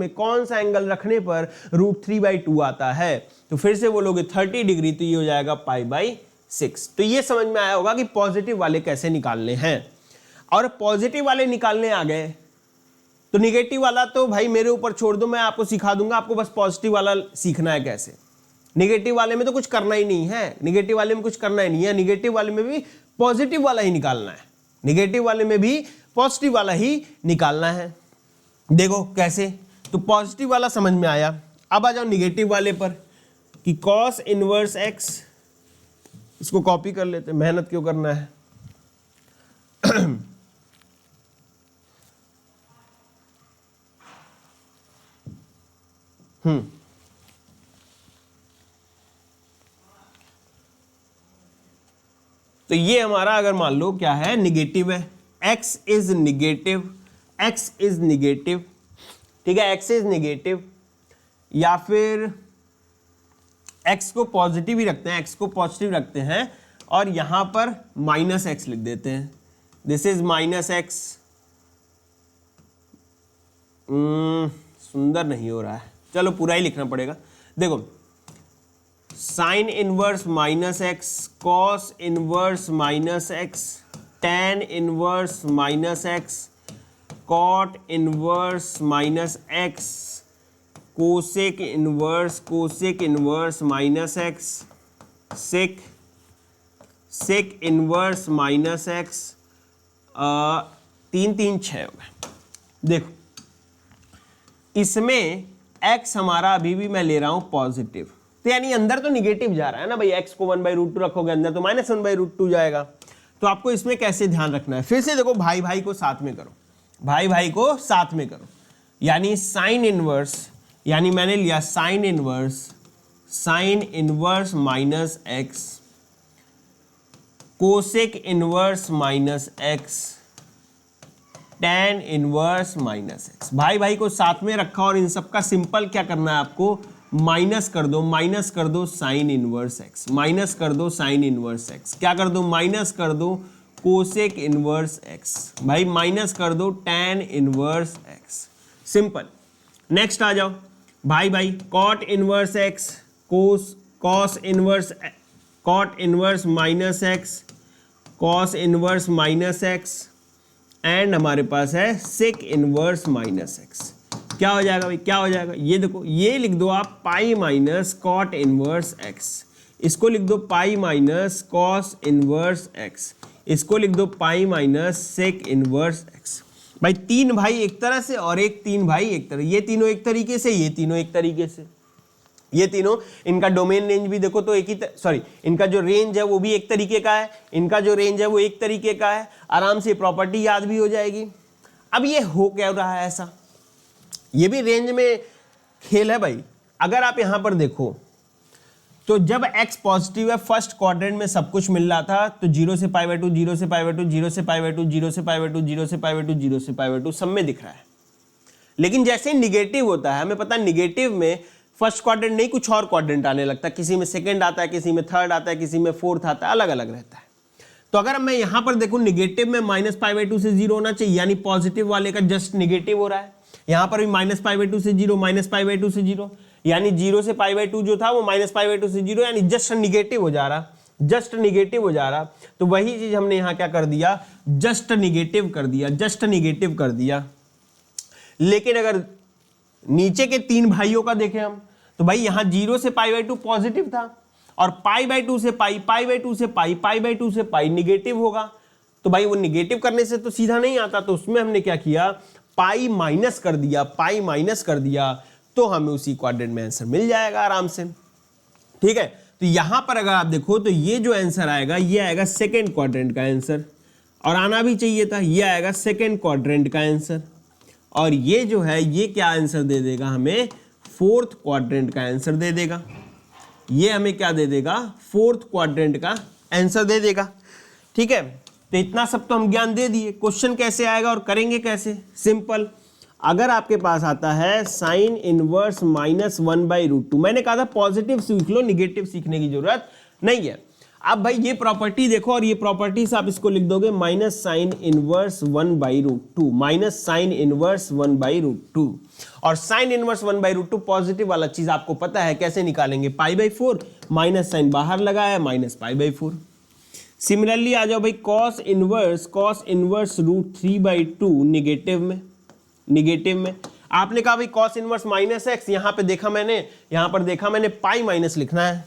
कौन सा एंगल रखने पर √3/2 आता है, तो फिर से बोलोगे 30 डिग्री, तो ये हो जाएगा π/6। तो ये समझ में आया होगा कि पॉजिटिव वाले कैसे निकालने हैं। और पॉजिटिव वाले निकालने आ गए तो निगेटिव वाला तो भाई मेरे ऊपर छोड़ दो, मैं आपको सिखा दूंगा, आपको बस पॉजिटिव वाला सीखना है कैसे। निगेटिव वाले में तो कुछ करना ही नहीं है, निगेटिव वाले में कुछ करना ही नहीं है, निगेटिव वाले में भी पॉजिटिव वाला ही निकालना है, निगेटिव वाले में भी पॉजिटिव वाला ही निकालना है। देखो कैसे, तो पॉजिटिव वाला समझ में आया, अब आ जाओ निगेटिव वाले पर कि कॉस इनवर्स एक्स, इसको कॉपी कर लेते, मेहनत क्यों करना है। तो ये हमारा अगर मान लो क्या है, निगेटिव है, x is negative, x is negative, ठीक है, x इज निगेटिव, या फिर x को पॉजिटिव ही रखते हैं, x को पॉजिटिव रखते हैं और यहां पर -x लिख देते हैं, दिस इज -x। सुंदर नहीं हो रहा है, चलो पूरा ही लिखना पड़ेगा। देखो sine inverse -x, cos inverse -x, tan inverse -x, cot inverse -x, cosec inverse -x, sec inverse -x, 3 3 6 हो गए। देखो इसमें x हमारा अभी भी मैं ले रहा हूं पॉजिटिव, तो यानी अंदर तो निगेटिव जा रहा है ना भाई, x को 1/√2 रखोगे अंदर तो -1/√2 जाएगा। तो आपको इसमें कैसे ध्यान रखना है, फिर से देखो भाई भाई को साथ में करो, भाई भाई को साथ में करो, यानी साइन इनवर्स, यानी मैंने लिया sign inverse -x, cosec inverse -x, tan inverse -x, भाई भाई को साथ में रखा और इन सब का सिंपल क्या करना है आपको, माइनस कर दो साइन इनवर्स एक्स, माइनस कर दो साइन इनवर्स एक्स, क्या कर दो माइनस कर दो कोसेक इनवर्स एक्स, भाई माइनस कर दो tan inverse x, simple. Next आ जाओ भाई cot inverse x, cos inverse minus x, cos inverse minus x, and हमारे पास है सेक इनवर्स माइनस एक्स। क्या हो जाएगा भाई, क्या हो जाएगा, ये देखो, ये लिख दो आप pi minus cot inverse X, इसको लिख दो pi minus cos inverse X, इसको लिख दो pi minus sec inverse x. भाई तीन भाई एक तरह से और एक तीन भाई एक तरह, ये तीनों एक तरीके से, ये तीनों एक तरीके से, ये तीनों, इनका डोमेन रेंज भी देखो तो एक ही सॉरी इनका जो रेंज है वो भी एक तरीके का है, इनका जो रेंज है वो एक तरीके का है, आराम से प्रॉपर्टी याद भी हो जाएगी। अब ये हो क्या रहा है ऐसा, ये भी रेंज में खेल है भाई। अगर आप यहां पर देखो तो जब x पॉजिटिव है, फर्स्ट क्वाड्रेंट में सब कुछ मिल रहा था, तो 0 से पाई बाय 2, 0 से पाई बाय 2, 0 से पाई बाय 2, 0 से पाई बाय 2, 0 से पाई बाय 2, 0 से पाई बाय 2 सब में दिख रहा है। लेकिन जैसे ही निगेटिव होता है, हमें पता है निगेटिव में फर्स्ट क्वाड्रेंट नहीं कुछ और क्वाड्रेंट आने लगता है, किसी में सेकंड आता है, किसी में थर्ड आता है, किसी में फोर्थ आता है, अलग अलग रहता है। तो अगर मैं यहां पर देखूं निगेटिव में माइनस पाई बाय 2 से 0 होना चाहिए, यानी पॉजिटिव वाले का जस्ट निगेटिव हो रहा है। यहां पर भी माइनस पाई बाय 2 से 0, माइनस पाई बाय 2 से 0, यानी 0 से पाई बाय 2 जो था वो माइनस पाई बाय 2 से 0, यानी जस्ट निगेटिव हो जा रहा, जस्ट निगेटिव हो जा रहा। तो वही चीज हमने यहां क्या कर दिया, जस्ट निगेटिव कर दिया, जस्ट निगेटिव कर दिया। लेकिन अगर नीचे के तीन भाइयों का देखें हम, तो भाई यहां 0 से पाई बाय 2 पॉजिटिव था, और पाई बाय 2 से पाई, पाई बाय 2 से पाई, पाई बाय 2 से पाई निगेटिव होगा। तो भाई वो निगेटिव करने से तो सीधा नहीं आता, तो उसमें हमने क्या किया, पाई माइनस कर दिया, पाई माइनस कर दिया, तो हमें उसी क्वाड्रेंट में आंसर मिल जाएगा आराम से। ठीक है, तो यहां पर अगर आप देखो तो ये जो आंसर आएगा, ये आएगा सेकेंड क्वाड्रेंट का आंसर, और आना भी चाहिए था, ये आएगा सेकेंड क्वाड्रेंट का आंसर, और ये जो है ये क्या आंसर दे देगा हमें, फोर्थ क्वाड्रेंट का आंसर दे देगा। ये हमें क्या दे देगा, फोर्थ क्वाड्रेंट का आंसर दे देगा। ठीक है, तो इतना सब तो हम ज्ञान दे दिए। क्वेश्चन कैसे आएगा और करेंगे कैसे, सिंपल। अगर आपके पास आता है साइन इनवर्स माइनस 1/√2, मैंने कहा था पॉजिटिव सीख लो, निगेटिव सीखने की जरूरत नहीं है। अब भाई ये प्रॉपर्टी देखो, और ये प्रॉपर्टी से आप इसको लिख दोगे minus sine inverse 1/√2, minus sine inverse 1/√2, और साइन इनवर्स 1/√2 पॉजिटिव वाला चीज आपको पता है कैसे निकालेंगे, पाई बाई 4, माइनस साइन बाहर लगाया, माइनस पाई बाई 4। सिमिलरली आ जाओ भाई कॉस इनवर्स √3/2 निगेटिव में आपने कहा भाई कॉस इनवर्स माइनस एक्स, यहां पे देखा मैंने, यहां पर देखा मैंने पाई माइनस लिखना है,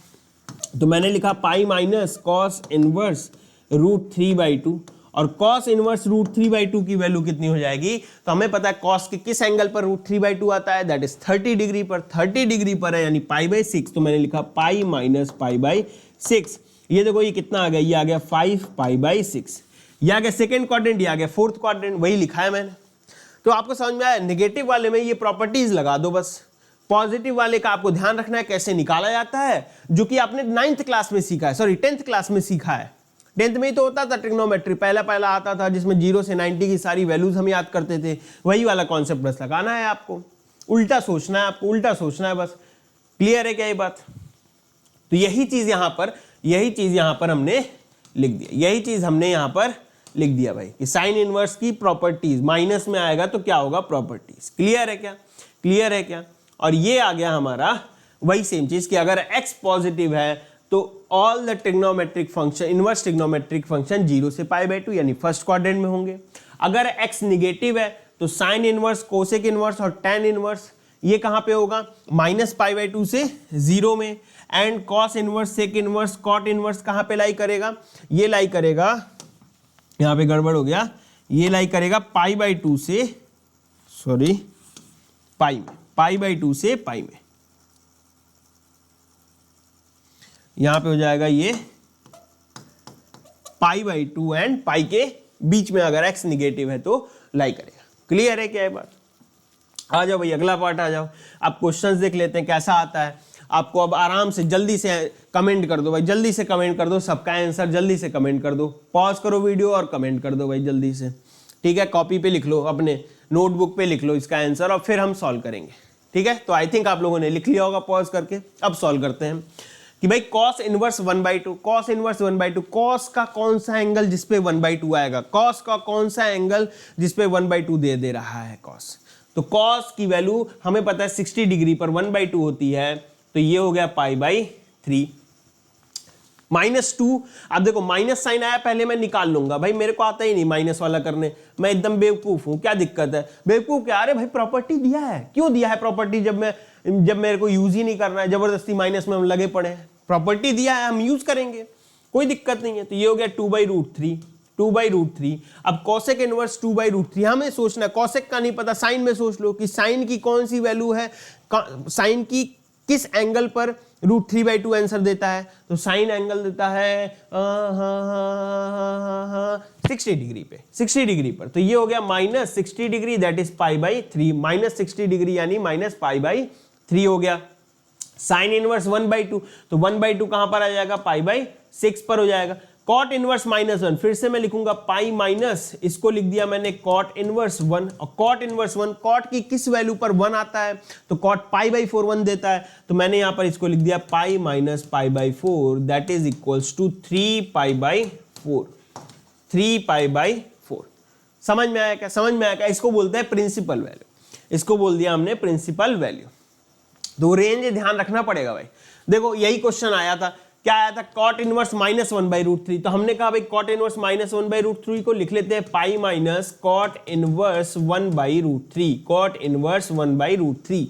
तो मैंने लिखा पाई माइनस कॉस इनवर्स √3/2, और कॉस इनवर्स √3/2 की वैल्यू कितनी हो जाएगी, तो हमें पता है कॉस के किस एंगल पर √3/2 आता है, दैट इज 30 डिग्री पर, 30 डिग्री पर है, यानी पाई/6, तो मैंने लिखा पाई माइनस पाई/6। ये देखो ये कितना आ गया, ये आ गया 5 पाई/6, ये आ गया सेकेंड क्वाड्रेंट, ये आ गया फोर्थ क्वाड्रेंट, वही लिखा है मैंने। तो आपको समझ में आया, नेगेटिव वाले में ये प्रॉपर्टीज लगा दो बस, पॉजिटिव वाले का आपको ध्यान रखना है कैसे निकाला जाता है, जो कि आपने 9th क्लास में सीखा है, सॉरी 10th क्लास में सीखा है। 10th में ही तो होता था ट्रिग्नोमेट्री, पहला आता था जिसमें 0 से 90 की सारी वैल्यूज हम याद करते थे, वही वाला कॉन्सेप्ट बस लगाना है आपको, उल्टा सोचना है आपको, उल्टा सोचना है बस। क्लियर है क्या ये बात? तो यही चीज यहां पर हमने लिख दिया, यही चीज हमने यहां पर लिख दिया भाई कि साइन इनवर्स की प्रॉपर्टीज, माइनस में आएगा तो क्या होगा, प्रॉपर्टीज। क्लियर है क्या, क्लियर है क्या? और ये आ गया हमारा वही सेम चीज कि अगर x पॉजिटिव है तो all the trigonometric function, inverse trigonometric function 0 से पाई/2 यानी फर्स्ट क्वाड्रेंट में होंगे। अगर x निगेटिव है तो साइन इनवर्स, कोसेक इनवर्स और tan इनवर्स ये कहां पे होगा, माइनस पाई/2 से 0 में। And cos inverse, sec inverse, cot inverse कहां पे लाई करेगा, ये लाई करेगा, यहां पे गड़बड़ हो गया, ये लाई करेगा पाई/2 से, सॉरी पाई में, पाई/2 से पाई में, यहां पे हो जाएगा ये पाई/2 एंड पाई के बीच में अगर x निगेटिव है तो लाई करेगा। क्लियर है क्या ये बात? आ जाओ भाई अगला पार्ट आ जाओ, अब क्वेश्चंस देख लेते हैं कैसा आता है आपको। अब आराम से जल्दी से कमेंट कर दो भाई, जल्दी से कमेंट कर दो, सबका आंसर जल्दी से कमेंट कर दो, पॉज करो वीडियो और कमेंट कर दो भाई जल्दी से। ठीक है, कॉपी पे लिख लो, अपने नोटबुक पे लिख लो इसका आंसर, और फिर हम सॉल्व करेंगे। ठीक है, तो आई थिंक आप लोगों ने लिख लिया होगा पॉज करके। अब सॉल्व करते हैं कि भाई cos inverse 1/2, cos inverse 1/2, cos का कौन सा एंगल जिसपे 1/2 आएगा, cos का कौन सा एंगल जिसपे 1/2 दे रहा है cos। तो cos की वैल्यू हमें पता है 60 डिग्री पर 1/2 होती है, तो ये हो गया π/3। -2, अब देखो माइनस साइन आया, पहले मैं निकाल लूंगा, भाई मेरे को आता ही नहीं माइनस वाला करने, मैं एकदम बेवकूफ हूं, क्या दिक्कत है, बेवकूफ क्या, अरे भाई प्रॉपर्टी दिया है, क्यों दिया है प्रॉपर्टी, जब मेरे को यूज ही नहीं करना है, जबरदस्ती माइनस में हम लगे पड़े हैं, प्रॉपर्टी दिया है हम यूज करेंगे, कोई दिक्कत नहीं है। तो ये हो गया 2/√3, 2/√3। अब कॉसेक इनवर्स 2/√3, हमें सोचना, कॉसेक का नहीं पता, साइन में सोच लो कि साइन की कौन सी वैल्यू है, साइन की किस एंगल पर √3/2 आंसर देता है, तो साइन एंगल देता है 60 डिग्री पे, 60 डिग्री पर, तो ये हो गया -60 डिग्री, दैट इज π/3, -60 डिग्री यानी -π/3 हो गया। साइन इनवर्स 1/2, तो 1/2 कहां पर आ जाएगा, π/6 पर हो जाएगा। कॉट इनवर्स -1, फिर से मैं लिखूंगा पाई माइनस, इसको लिख दिया मैंने कॉट इनवर्स 1, और कॉट इनवर्स 1 कॉट की किस वैल्यू पर 1 आता है, तो कॉट π/4 1 देता है, तो मैंने यहां पर इसको लिख दिया pi minus π/4, that is equals to 3π/4, 3π/4। समझ में आया क्या, समझ में आया क्या, इसको बोलते हैं प्रिंसिपल वैल्यू, इसको बोल दिया हमने प्रिंसिपल वैल्यू। तो रेंज ध्यान रखना पड़ेगा भाई। देखो यही क्वेश्चन आया था, क्या आया था, कॉट इनवर्स -1/√3, तो हमने कहा भाई कॉट इनवर्स -1/√3 को लिख लेते हैं pi minus cot inverse 1/√3, cot inverse 1/√3।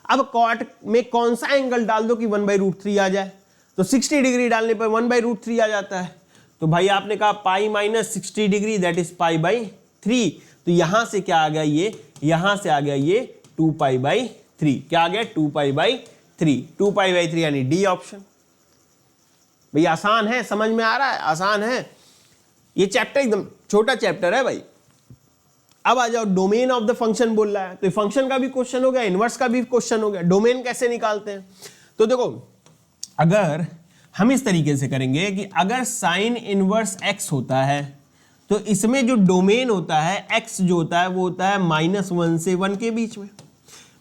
अब कॉट में कौन सा एंगल डाल दो कि 1/√3 आ जाए, तो 60 डिग्री डालने पर 1/√3 आ जाता है, तो भाई आपने कहा pi minus 60 degree, that is π/3, तो यहां से क्या आ गया, ये यहां से आ गया ये 2π/3, क्या आ गया 2π/3, 2π/3 यानी डी ऑप्शन। भाई आसान है, समझ में आ रहा है, आसान है, ये चैप्टर एकदम छोटा चैप्टर है भाई। अब आ जाओ, डोमेन ऑफ द फंक्शन बोल रहा है, तो फंक्शन का भी क्वेश्चन हो गया, इनवर्स का भी क्वेश्चन हो गया, डोमेन कैसे निकालते हैं। तो देखो अगर हम इस तरीके से करेंगे कि अगर साइन इनवर्स x होता है, तो इसमें जो डोमेन होता है x जो होता है वो होता है -1 से 1 के बीच में।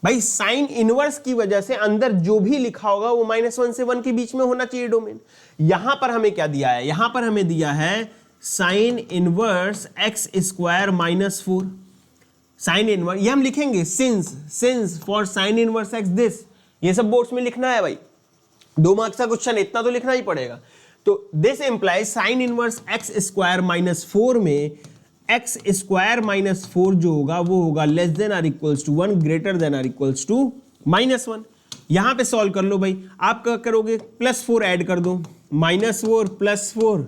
भाई साइन इनवर्स की वजह से अंदर जो भी लिखा होगा वो -1 से 1 के बीच में होना चाहिए डोमेन। यहां पर हमें क्या दिया है, यहां पर हमें दिया है sine inverse x² -4, sign inverse, ये हम लिखेंगे since for sign inverse x this, ये सब बोर्ड्स में लिखना है भाई, 2 मार्क्स का क्वेश्चन, इतना तो लिखना ही पड़ेगा। तो this implies sine inverse x² -4 में x² -4 जो होगा वो होगा less than or equals to 1, greater than or equals to -1। यहां पे सॉल्व कर लो भाई, आप क्या करोगे, +4 ऐड कर दो, -4 +4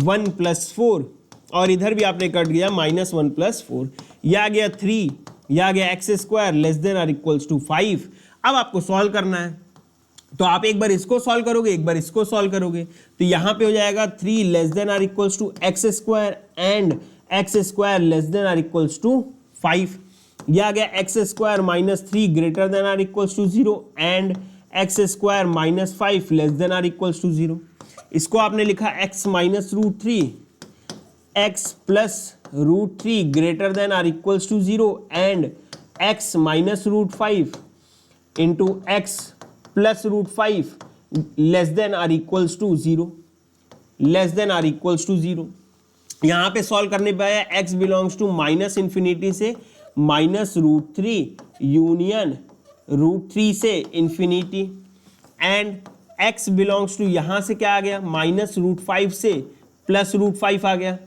1 +4, और इधर भी आपने कट गया -1 +4, यह आ गया 3, यह आ गया x² less than or equals to 5। अब आपको सॉल्व करना है, तो आप एक बार इसको सॉल्व करोगे, एक बार इसको सॉल्व करोगे, तो यहां पे हो जाएगा 3 less than or equals to x² and x² less than or equals to 5, यह आ गया x² -3 greater than or equals to 0 and x² -5 less than or equals to 0। इसको आपने लिखा x -√3 x +√3 greater than or equals to 0 and x -√5 into x +√5 less than or equals to 0, less than or equals to 0। यहां पे solve करने पे आया x belongs to -∞ से -√3 union √3 से infinity, and x belongs to यहां से क्या आ गया, -√5 से +√5 आ गया।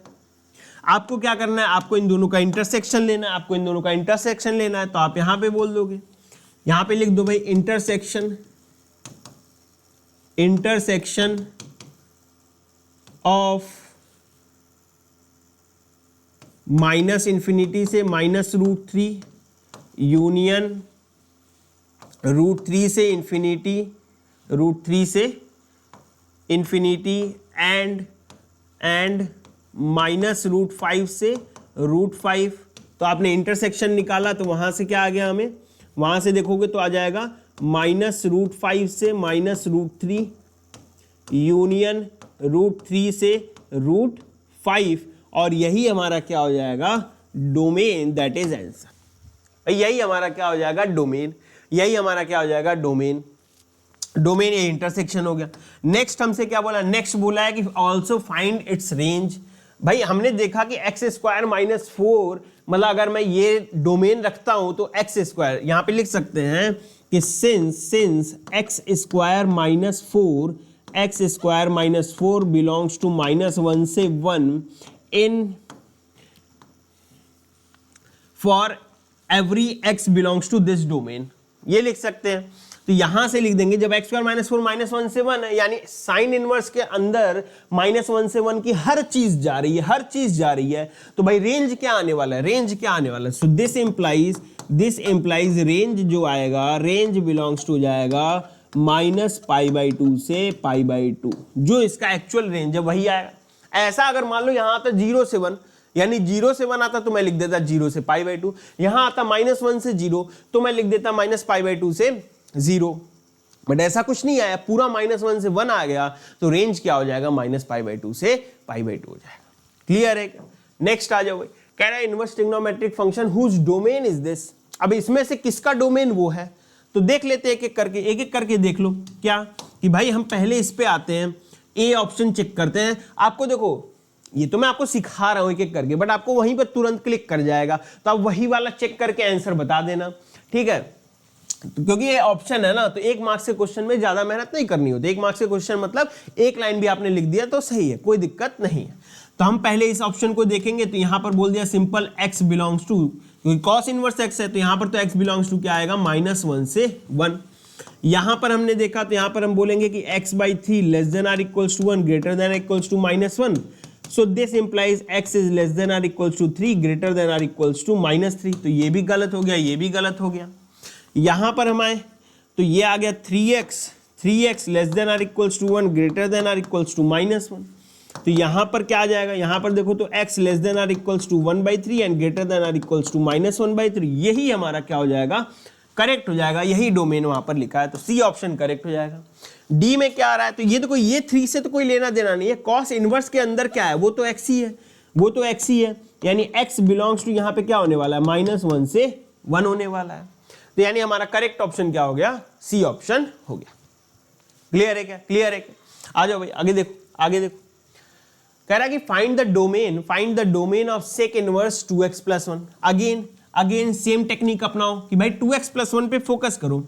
आपको क्या करना है, आपको इन दोनों का इंटरसेक्शन लेना है, आपको इन दोनों का इंटरसेक्शन लेना है, तो आप यहां पे बोल दोगे, यहां पे लिख दो भाई इंटरसेक्शन ऑफ -∞ से -√3 यूनियन √3 से इंफिनिटी, √3 से इंफिनिटी एंड -√5 से √5। तो आपने इंटरसेक्शन निकाला, तो वहां से क्या आ गया, हमें वहां से देखोगे तो आ जाएगा -√5 से -√3 यूनियन √3 से √5, और यही हमारा क्या हो जाएगा, डोमेन, दैट इज आंसर। यही हमारा क्या हो जाएगा, डोमेन। यही हमारा क्या हो जाएगा, डोमेन। डोमेन ये इंटरसेक्शन हो गया। नेक्स्ट हमसे क्या बोला, नेक्स्ट बोला है कि ऑल्सो फाइंड इट्स रेंज। भाई हमने देखा कि एक्स स्क्वायर माइनस 4, मतलब अगर मैं ये डोमेन रखता हूं तो एक्स स्क्वायर यहां पे लिख सकते हैं कि since x square minus 4, x square minus 4 belongs to -1 से 1 in for every x belongs to this domain, ये लिख सकते हैं। तो यहां से लिख देंगे जब एक्स स्क्वायर माइनस 4 -1 से 1 है, यानी साइन इनवर्स के अंदर -1 से 1 की हर चीज जा रही है, हर चीज जा रही है, तो भाई रेंज क्या आने वाला है, रेंज क्या आने वाला है। सो दिस इंप्लाइज रेंज जो आएगा, रेंज बिलोंग्स टू जाएगा -π/2 से π/2, जो इसका एक्चुअल रेंज है वही आएगा। ऐसा अगर मान लो यहां आता 0 से 1, यानी 0 से 1 आता तो मैं लिख देता 0 से π/2, यहां आता -1 से 0 तो मैं लिख देता -π/2 से 0, बट ऐसा कुछ नहीं आया, पूरा -1 से 1 आ गया, तो रेंज क्या हो जाएगा, -π/2 से π/2 हो जाएगा। क्लियर है? नेक्स्ट आ जाओ भाई, कह रहा है inverse trigonometric function whose domain is this. अब इसमें से किसका डोमेन वो है, तो देख लेते हैं एक एक करके देख लो। क्या कि भाई हम पहले इस पे आते हैं, ए ऑप्शन चेक करते हैं। आपको देखो, ये तो मैं आपको सिखा रहा हूं एक एक करके, बट आपको वहीं पर तुरंत क्लिक कर जाएगा, तो आप वही वाला चेक करके आंसर बता देना, ठीक है। क्योंकि ये ऑप्शन है ना, तो 1 मार्क्स के क्वेश्चन में ज्यादा मेहनत नहीं करनी होती। 1 मार्क्स के क्वेश्चन मतलब एक लाइन भी आपने लिख दिया तो सही है, कोई दिक्कत नहीं है। तो हम पहले इस ऑप्शन को देखेंगे, तो यहां पर बोल दिया सिंपल x बिलोंग्स टू, क्योंकि कॉस इनवर्स x है, तो यहां पर तो x बिलोंग्स टू क्या आएगा, -1 से 1। यहां पर हमने देखा, तो यहां पर हम बोलेंगे कि x/3 less than or equals to 1 greater than equals to -1। So this implies x is less than or equals to 3 greater than or equals to -3। तो ये भी गलत हो गया, ये भी गलत हो गया। यहां पर हम आए तो ये आ गया 3x less than or equals to 1 greater than or equals to -1। तो यहां पर क्या आ जाएगा, यहां पर देखो तो x less than or equals to 1/3 and greater than or equals to -1/3, यही हमारा क्या हो जाएगा, करेक्ट हो जाएगा। यही डोमेन वहां पर लिखा है, तो सी ऑप्शन करेक्ट हो जाएगा। डी में क्या आ रहा है, तो ये देखो, ये 3 से तो कोई लेना देना नहीं है। कॉस इनवर्स के अंदर क्या है, वो तो x ही है, वो तो x ही है, यानी x बिलोंग्स टू यहां पे क्या होने वाला है, -1 से 1 होने वाला है। तो यानी हमारा करेक्ट ऑप्शन क्या हो गया, सी ऑप्शन हो गया। क्लियर है क्या, क्लियर है क्या? आ जाओ भाई, आगे देखो, आगे देखो। कह रहा है कि find the domain of sec inverse 2x + 1। Again same technique अपनाओ कि भाई 2x + 1 पे फोकस करो।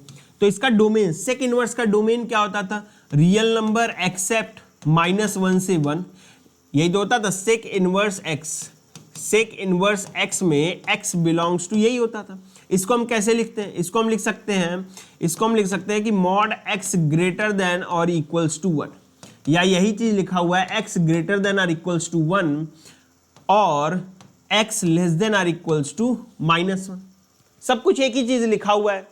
तो इसका डोमेन, सेक इनवर्स का डोमेन क्या होता था, रियल नंबर एक्सेप्ट -1 से 1, यही तो होता था sec inverse x। Sec inverse x में x बिलोंग्स टू, यही होता था। इसको हम कैसे लिखते हैं, इसको हम लिख सकते हैं कि mod x greater than or equals to 1, या यही चीज लिखा हुआ है x greater than or equals to 1 और x less than or equals to -1, सब कुछ एक ही चीज लिखा हुआ है।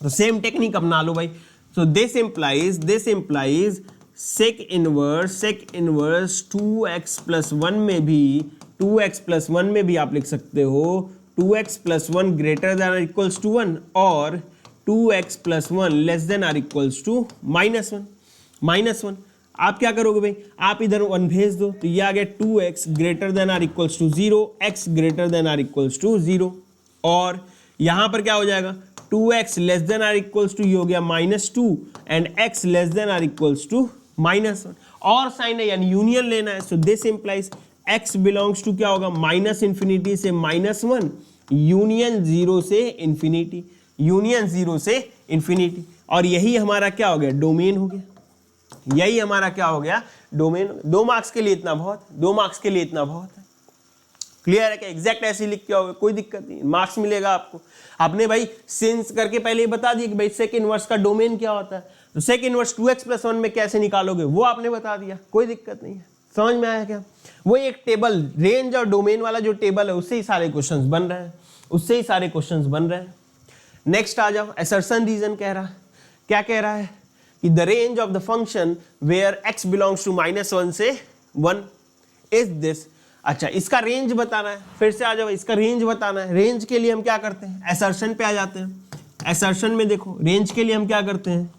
तो सेम टेक्निक अपना लो भाई। So this implies sec inverse 2x + 1 में भी, 2x + 1 में भी आप लिख सकते हो 2x + 1 greater than or equals to 1 और 2x + 1 less than or equals to -1। आप क्या करोगे भाई, आप इधर 1 भेज दो, तो ये आ गया 2x greater than or equals to 0, x greater than or equals to 0, और यहां पर क्या हो जाएगा 2x less than or equals to, ये हो गया -2 and x less than or equals to -1, और साइन है यानी यूनियन लेना है। So this implies x belongs to क्या होगा, -∞ से -1 यूनियन 0 से इंफिनिटी, यूनियन 0 से इंफिनिटी, और यही हमारा क्या हो गया, डोमेन हो गया। यही हमारा क्या हो गया, डोमेन। 2 मार्क्स के लिए इतना बहुत, 2 मार्क्स के लिए इतना बहुत है। क्लियर है क्या? एग्जैक्ट ऐसे लिख के आओगे, कोई दिक्कत नहीं, मार्क्स मिलेगा आपको। आपने भाई सिंस करके पहले ही बता दिया कि भाई सेक इनवर्स का डोमेन क्या होता है, तो सेक इनवर्स 2x + 1 में कैसे निकालोगे वो आपने बता दिया, कोई दिक्कत नहीं है। समझ में आया क्या? वो एक टेबल, रेंज और डोमेन वाला जो टेबल है, उससे ही सारे क्वेश्चंस बन रहे हैं, उससे ही सारे क्वेश्चंस बन रहे हैं। नेक्स्ट आ जाओ, असर्शन रीजन कह रहा है, क्या कह रहा है कि the range of the function where x belongs to -1 से 1 इज दिस। अच्छा, इसका रेंज बताना है, फिर से आ जाओ, इसका रेंज बताना है। रेंज के लिए हम क्या करते हैं, असर्शन पे आ जाते हैं। असर्शन में देखो, रेंज के लिए हम क्या करते हैं,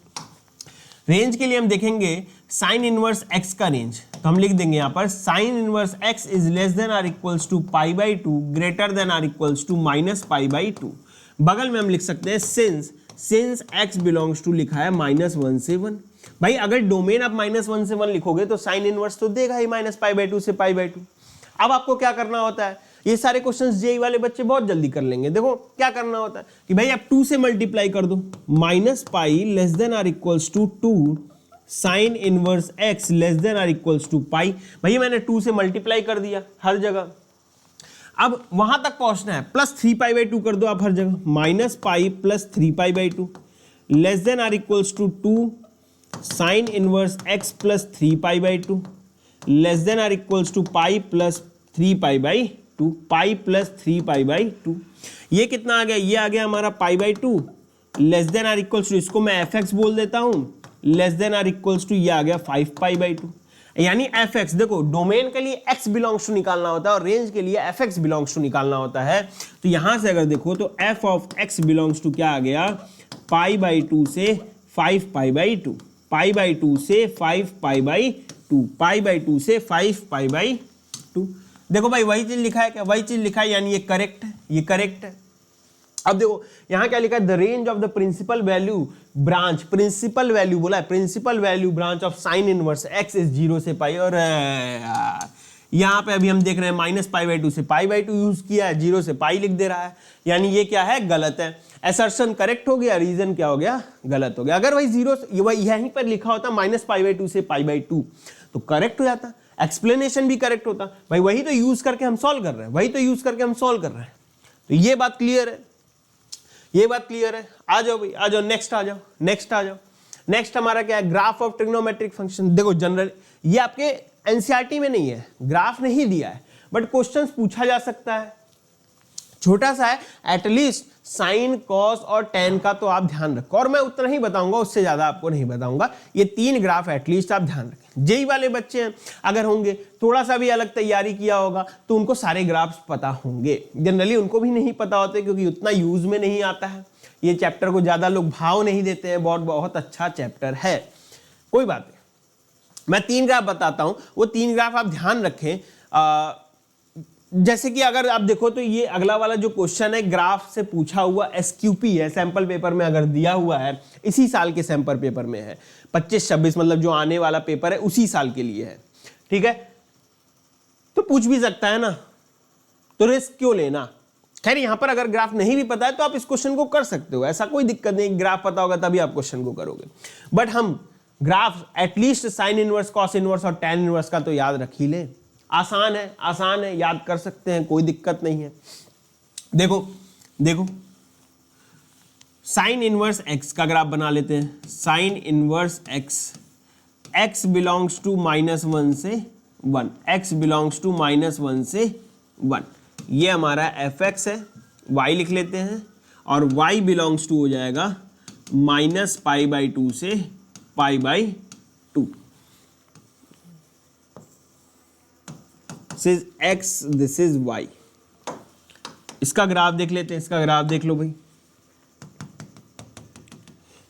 रेंज के लिए हम देखेंगे साइन इनवर्स x का रेंज, तो हम लिख देंगे यहां पर sine inverse x is less than or equals to π/2 greater than or equals to -π/2। बगल में हम लिख सकते हैं since since x belongs to लिखा है -1 से 1। भाई अगर डोमेन आप -1 से 1 लिखोगे तो साइन इनवर्स तो देगा ही -π/2 से π/2। अब आपको क्या करना होता है, ये सारे क्वेश्चंस जेई वाले बच्चे बहुत जल्दी कर लेंगे। देखो क्या करना होता है कि भाई आप 2 से मल्टीप्लाई कर दो, -π less than or equals to 2 sine inverse x less than or equals to pi. भैया मैंने 2 से मल्टीप्लाई कर दिया हर जगह, अब वहां तक पहुंचना है, +3π/2 कर दो आप हर जगह, -π + 3π/2 less than or equals to 2 sine inverse x + 3π/2 less than or equals to pi + 3π/2, pi + 3π/2। ये कितना आ गया, ये आ गया हमारा π/2 less than or equals to, इसको मैं fx बोल देता हूं, less than or equals to ये आ गया 5π/2। यानी fx, देखो डोमेन के लिए x बिलोंग्स टू निकालना होता है और रेंज के लिए fx बिलोंग्स टू निकालना होता है। तो यहां से अगर देखो तो f of x belongs to क्या आ गया, π/2 से 5π/2, π/2 से 5π/2, π/2 से 5π/2। देखो भाई वही चीज लिखा है क्या, वही चीज लिखा है, यानी ये करेक्ट है, ये करेक्ट है। अब देखो यहां क्या लिखा है, the range of the principal value branch, principal value बोला है, principal value branch of sine inverse x is 0 से पाई। और यहां पे अभी हम देख रहे हैं -π/2 से π/2 यूज किया है, 0 से पाई लिख दे रहा है, यानी ये क्या है, गलत है। असर्शन करेक्ट हो गया, रीजन क्या हो गया, गलत हो गया। अगर वही 0 यहीं पर लिखा होता -π/2 से π/2 तो करेक्ट हो जाता, एक्सप्लेनेशन भी करेक्ट होता। भाई वही तो यूज करके हम सॉल्व कर रहे हैं, वही तो यूज करके हम सॉल्व कर रहे हैं। तो ये बात क्लियर है, ये बात क्लियर है। आ जाओ भाई, आ जाओ, नेक्स्ट आ जाओ, नेक्स्ट आ जाओ। नेक्स्ट हमारा क्या है, ग्राफ ऑफ ट्रिग्नोमेट्रिक फंक्शन। देखो जनरल ये आपके एनसीईआरटी में नहीं है, ग्राफ नहीं दिया है, बट क्वेश्चंस पूछा जा सकता है, छोटा सा है, एटलीस्ट साइन कॉस और टेन का तो आप ध्यान रखो, और मैं उतना ही बताऊंगा, उससे ज्यादा आपको नहीं बताऊंगा। ये 3 ग्राफ एटलीस्ट आप ध्यान रखें। जेई वाले बच्चे हैं अगर होंगे, थोड़ा सा भी अलग तैयारी किया होगा तो उनको सारे ग्राफ्स पता होंगे। जनरली उनको भी नहीं पता होते क्योंकि उतना यूज में नहीं आता है, ये चैप्टर को ज्यादा लोग भाव नहीं देते हैं। बहुत अच्छा चैप्टर है, कोई बात नहीं। मैं 3 ग्राफ बताता हूं, वो 3 ग्राफ आप ध्यान रखें। जैसे कि अगर आप देखो तो ये अगला वाला जो क्वेश्चन है ग्राफ से पूछा हुआ एसक्यूपी है, सैंपल पेपर में अगर दिया हुआ है, इसी साल के सैंपल पेपर में है, 25-26 मतलब जो आने वाला पेपर है उसी साल के लिए है, ठीक है। तो पूछ भी सकता है ना, तो रिस्क क्यों लेना। खैर यहां पर अगर ग्राफ नहीं भी पता है तो आप इस क्वेश्चन को कर सकते हो, ऐसा कोई दिक्कत नहीं, ग्राफ पता होगा तभी आप क्वेश्चन को करोगे। बट हम graph at least sign inverse, cos inverse और टेन इनवर्स का तो याद रख ही ले। आसान है, आसान है, याद कर सकते हैं, कोई दिक्कत नहीं है। देखो देखो साइन इनवर्स एक्स का ग्राफ बना लेते हैं। Sine inverse x, x belongs to -1 से 1, एक्स बिलोंग्स टू -1 से 1, ये हमारा एफ एक्स है, वाई लिख लेते हैं, और वाई बिलोंग्स टू हो जाएगा -π/2 से π/2। This is x, this is y। इसका ग्राफ देख लेते हैं, इसका ग्राफ देख लो भाई।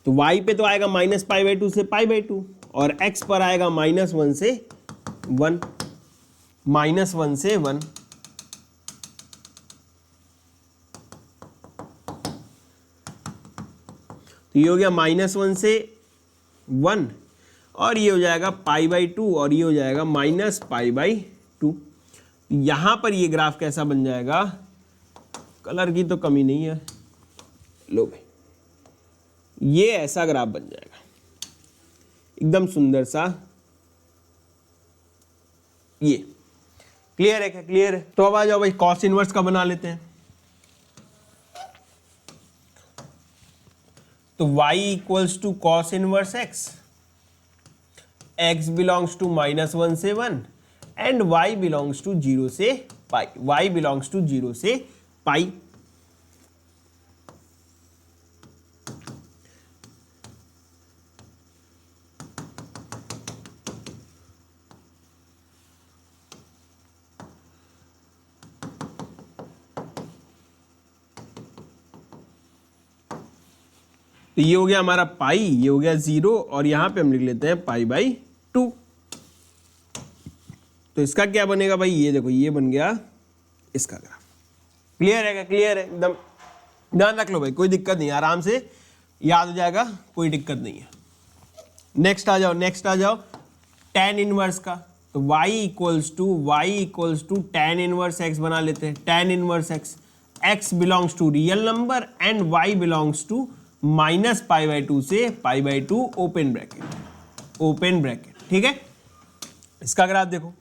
तो y पे तो आएगा -π/2 से π/2 और x पर आएगा -1 से 1, -1 से 1। तो ये हो गया -1 से 1 और ये हो जाएगा π/2 और ये हो जाएगा -π/2। यहां पर ये ग्राफ कैसा बन जाएगा, कलर की तो कमी नहीं है, लो भाई ये ऐसा ग्राफ बन जाएगा, एकदम सुंदर सा। ये क्लियर है क्या, क्लियर है। तो अब आ जाओ भाई कॉस इनवर्स का बना लेते हैं। तो y equals to cos inverse x, x belongs to -1 से 1 एंड y बिलोंग्स टू 0 से पाई, y बिलोंग्स टू 0 से पाई। तो ये हो गया हमारा पाई, ये हो गया 0 और यहां पे हम लिख लेते हैं π/2। तो इसका क्या बनेगा भाई, ये देखो ये बन गया इसका ग्राफ। क्लियर है क्या, क्लियर है एकदम, ध्यान रख लो भाई, कोई दिक्कत नहीं, आराम से याद हो जाएगा, कोई दिक्कत नहीं है। नेक्स्ट आ जाओ tan इनवर्स का। तो y equals to tan inverse x बना लेते हैं। tan inverse x belongs to real number and y belongs to -π/2 से π/2 ओपन ब्रैकेट। ठीक है, इसका ग्राफ देखो,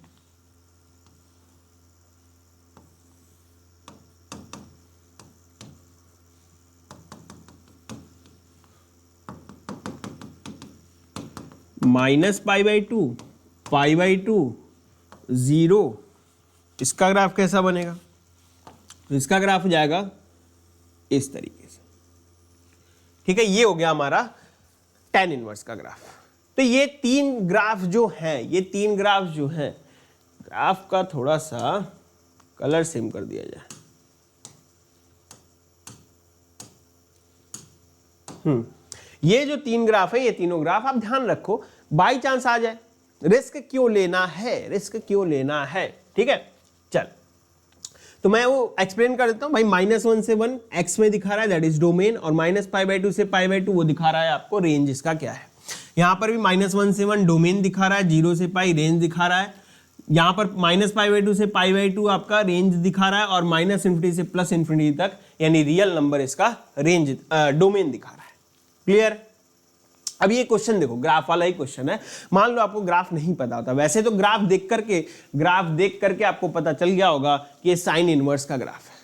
-π/2 π/2 0, इसका ग्राफ कैसा बनेगा? तो इसका ग्राफ हो जाएगा इस तरीके से। ठीक है, ये हो गया हमारा tan इनवर्स का ग्राफ। तो ये तीन ग्राफ जो हैं, ग्राफ का थोड़ा सा कलर सेम कर दिया जाए। ये जो तीन ग्राफ है, ये तीनों ग्राफ आप ध्यान रखो, बाई चांस आ जाए, रिस्क क्यों लेना है। ठीक है, चल तो मैं वो एक्सप्लेन कर देता हूं भाई। -1 से 1 x में दिखा रहा है, दैट इज डोमेन, और -π/2 से π/2 वो दिखा रहा है आपको रेंज इसका क्या है। यहां पर भी -1 से 1 डोमेन दिखा रहा है, 0 से π रेंज दिखा रहा है। यहां पर -π/2 से π/2 आपका रेंज दिखा रहा है, और -∞ से +∞ तक यानी रियल नंबर इसका रेंज डोमेन दिखा रहा है। क्लियर? अब ये क्वेश्चन देखो, ग्राफ वाला ही क्वेश्चन है। मान लो आपको ग्राफ नहीं पता होता, वैसे तो ग्राफ देख करके आपको पता चल गया होगा कि ये साइन इनवर्स का ग्राफ है।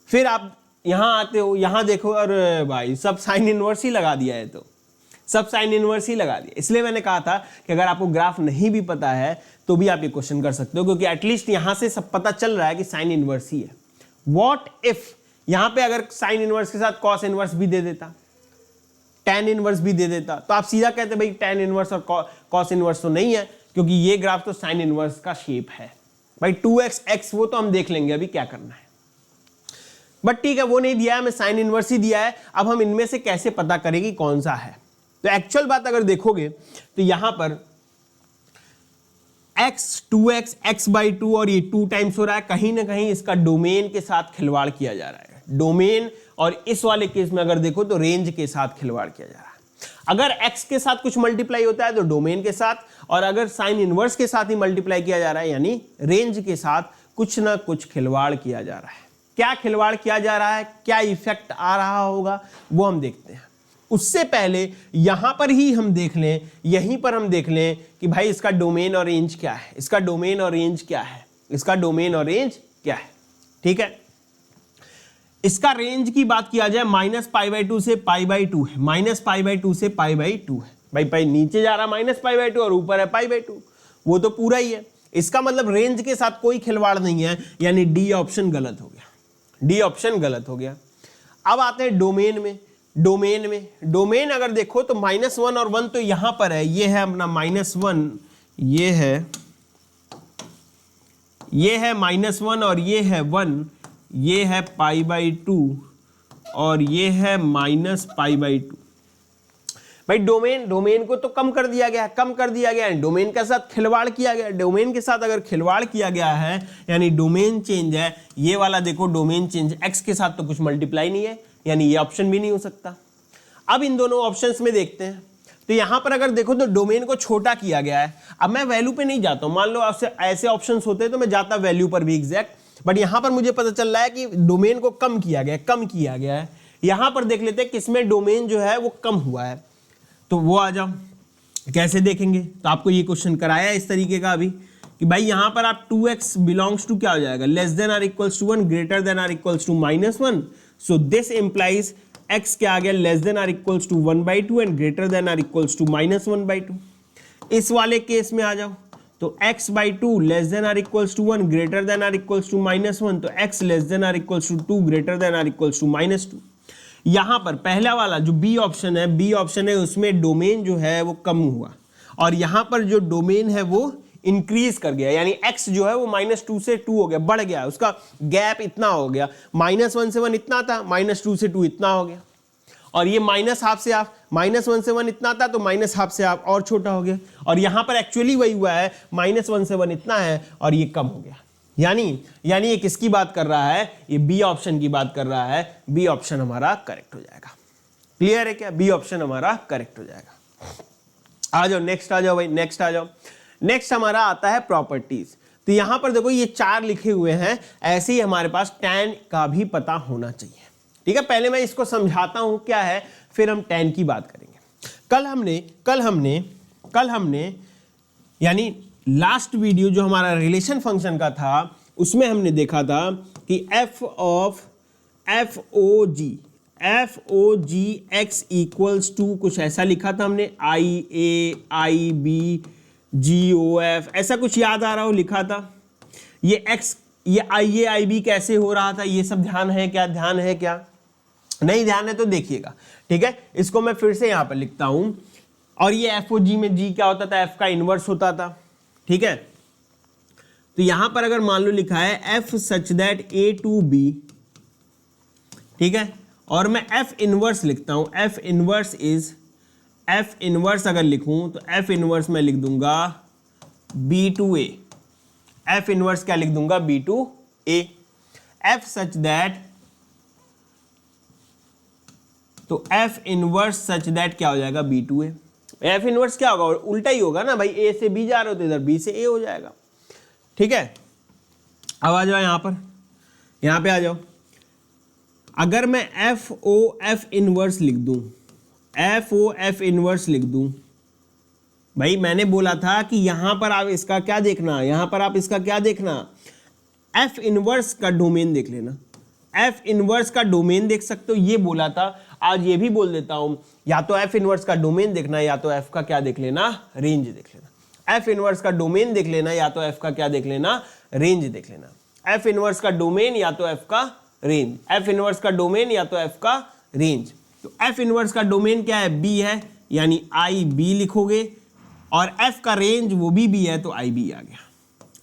फिर आप यहां आते हो, यहां देखो, अरे भाई सब साइन इनवर्स ही लगा दिया है, तो सब साइन इनवर्स ही लगा दिया। इसलिए मैंने कहा था कि अगर आपको ग्राफ नहीं भी पता है तो भी आप ये क्वेश्चन कर सकते हो, क्योंकि एटलीस्ट यहां से सब पता चल रहा है कि साइन इनवर्स ही है। व्हाट इफ यहां पे अगर साइन इनवर्स के साथ कॉस इनवर्स भी दे देता, tan इनवर्स भी दे देता, तो आप सीधा कहते भाई tan इनवर्स और cos इनवर्स तो नहीं है, क्योंकि ये ग्राफ तो sin इनवर्स का शेप है। भाई 2x x वो तो हम देख लेंगे अभी क्या करना है, बट ठीक है वो नहीं दिया है, हमें sin इनवर्स ही दिया है। अब हम इनमें से कैसे पता करें कि कौन सा है? तो एक्चुअल बात अगर देखोगे तो यहां पर x 2x x/2 और ये 2 टाइम्स हो रहा है, कहीं ना कहीं इसका डोमेन के साथ खिलवाड़ किया जा रहा है। डोमेन, और इस वाले केस में अगर देखो तो रेंज के साथ खिलवाड़ किया जा रहा है। अगर x के साथ कुछ मल्टीप्लाई होता है तो डोमेन के साथ, और अगर साइन इनवर्स के साथ ही मल्टीप्लाई किया जा रहा है यानी रेंज के साथ कुछ ना कुछ खिलवाड़ किया जा रहा है। क्या खिलवाड़ किया जा रहा है, क्या इफेक्ट आ रहा होगा, वो हम देखते हैं। उससे पहले यहां पर ही हम देख लें, यहीं पर हम देख लें कि भाई इसका डोमेन और रेंज क्या है, इसका डोमेन और रेंज क्या है, इसका डोमेन और रेंज क्या है। ठीक है, इसका रेंज की बात किया जाए -π/2 से π/2 है, -π/2 से π/2 है। भाई भाई नीचे जा रहा -π/2 और ऊपर है π/2, वो तो पूरा ही है। इसका मतलब रेंज के साथ कोई खिलवाड़ नहीं है, यानी डी ऑप्शन गलत हो गया, डी ऑप्शन गलत हो गया। अब आते हैं डोमेन में। डोमेन अगर देखो तो -1 और 1 तो यहां पर है, ये है अपना -1, ये है -1 और ये है 1, ये है π/2 और ये है -π/2। भाई डोमेन को तो कम कर दिया गया है, डोमेन के साथ खिलवाड़ किया गया। डोमेन के साथ अगर खिलवाड़ किया गया है यानी डोमेन चेंज है, ये वाला देखो डोमेन चेंज, x के साथ तो कुछ मल्टीप्लाई नहीं है, यानी ये ऑप्शन भी नहीं हो सकता। अब इन दोनों ऑप्शंस में देखते हैं, तो यहां पर अगर देखो तो डोमेन को छोटा किया गया है। अब मैं वैल्यू पे नहीं जाता हूं, मान लो ऐसे ऑप्शंस होते तो मैं जाता वैल्यू पर भी एग्जैक्ट, बट यहां पर मुझे पता चल रहा है कि डोमेन को कम किया गया है। यहां पर देख लेते हैं किसमें डोमेन जो है वो कम हुआ है, तो वो आ जाओ, कैसे देखेंगे। तो आपको ये क्वेश्चन कराया इस तरीके का अभी कि भाई यहां पर आप 2x बिलोंग्स टू क्या हो जाएगा, less than or equals to 1, greater than or equals to -1। So this implies x क्या आ गया, less than or equals to 1/2 and greater than or equals to -1/2। इस वाले केस में आ जाओ तो x/2 less than or equals to 1, greater than or equals to -1, तो x less than or equals to 2, greater than or equals to -2। यहां पर पहला वाला जो बी ऑप्शन है उसमें डोमेन जो है वो कम हुआ, और यहां पर जो डोमेन है वो इंक्रीज कर गया, यानी x जो है वो -2 से 2 हो गया, बढ़ गया, उसका गैप इतना हो गया। -1 से 1 इतना था, -2 से 2 इतना हो गया, और ये -हाफ से हाफ, -1 से 1 इतना था तो -हाफ से हाफ और छोटा हो गया, और यहां पर एक्चुअली वही हुआ है, -1 से 1 इतना है और ये कम हो गया। यानी ये किसकी बात कर रहा है, ये बी ऑप्शन की बात कर रहा है। बी ऑप्शन हमारा करेक्ट हो जाएगा। क्लियर है क्या? बी ऑप्शन हमारा करेक्ट हो जाएगा। आ जाओ नेक्स्ट, आ जाओ भाई नेक्स्ट आ जाओ। नेक्स्ट हमारा आता है प्रॉपर्टीज। तो यहां पर देखो ये 4 लिखे हुए हैं, ऐसे ही हमारे पास tan का भी पता होना चाहिए। ठीक है, पहले मैं इसको समझाता हूं क्या है, फिर हम tan की बात करेंगे। कल हमने यानी लास्ट वीडियो जो हमारा रिलेशन फंक्शन का था उसमें हमने देखा था कि f o g x equals to कुछ ऐसा लिखा था हमने, आई ए आई बी जी ओ एफ, ऐसा कुछ याद आ रहा हो लिखा था। ये एक्स ये आई ए आई बी कैसे हो रहा था, ये सब ध्यान है क्या? ध्यान है क्या? नहीं ध्यान है तो देखिएगा। ठीक है, इसको मैं फिर से यहां पर लिखता हूं। और ये एफ ओ जी में जी क्या होता था? एफ का इनवर्स होता था। ठीक है, तो यहां पर अगर मान लो लिखा है f such that a to b, ठीक है, और मैं एफ इनवर्स लिखता हूं, एफ इनवर्स अगर लिखूं तो एफ इनवर्स मैं लिख दूंगा b to a. F inverse क्या लिख दूंगा? B to a. F such that, तो एफ इनवर्स सच दैट क्या हो जाएगा? B to a. F inverse क्या होगा? उल्टा ही होगा ना भाई, ए से बी जा रहे हो तो इधर बी से ए हो जाएगा। ठीक है, अब आ जाओ यहां पे आ जाओ। अगर मैं एफ ओ एफ इनवर्स लिख दूं, भाई मैंने बोला था कि यहां पर आप इसका क्या देखना, एफ इनवर्स का डोमेन देख लेना। एफ इनवर्स का डोमेन देख सकते हो, ये बोला था। आज ये भी बोल देता हूं, या तो एफ इनवर्स का डोमेन देखना, या तो एफ का क्या देख लेना? रेंज देख लेना। एफ इनवर्स का डोमेन देख लेना, या तो एफ का क्या देख लेना? रेंज देख लेना। एफ इनवर्स का डोमेन या तो एफ का रेंज, एफ इनवर्स का डोमेन या तो एफ का रेंज। तो एफ इनवर्स का डोमेन क्या है? बी है, यानी आई बी लिखोगे, और एफ का रेंज वो भी बी है तो आई बी आ गया।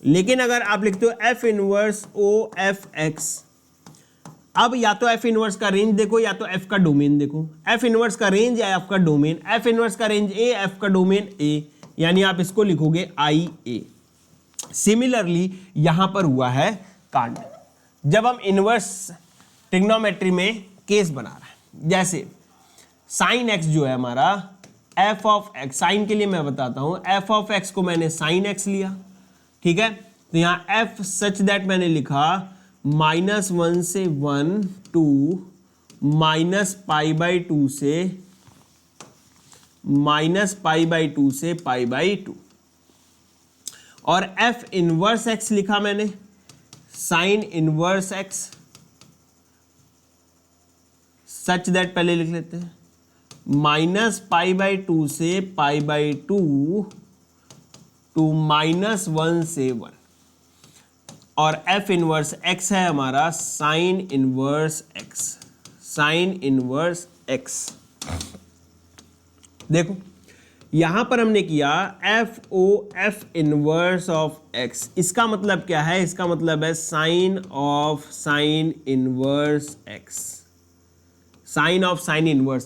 लेकिन अगर आप लिखते हो f inverse o f x, अब या तो एफ इनवर्स का रेंज देखो या तो एफ का डोमेन देखो। एफ इनवर्स का रेंज या एफ का डोमेन, एफ इनवर्स का रेंज ए, एफ का डोमेन ए, यानी आप इसको लिखोगे आई ए। सिमिलरली यहां पर हुआ है कांड, जब हम इनवर्स ट्रिग्नोमेट्री में केस बना रहे हैं, जैसे साइन एक्स जो है हमारा, एफ ऑफ एक्स, साइन के लिए मैं बताता हूं, एफ ऑफ एक्स को मैंने साइन एक्स लिया। ठीक है, तो यहां एफ सच दैट मैंने लिखा -1 से 1 टू -π/2 से π/2 और एफ इनवर्स एक्स लिखा मैंने sign inverse x such that, पहले लिख लेते हैं, -π/2 से π/2 टू -1 से 1, और एफ इनवर्स एक्स है हमारा साइन इनवर्स एक्स। देखो यहां पर हमने किया f o f inverse of x, इसका मतलब क्या है? इसका मतलब है sine of sine inverse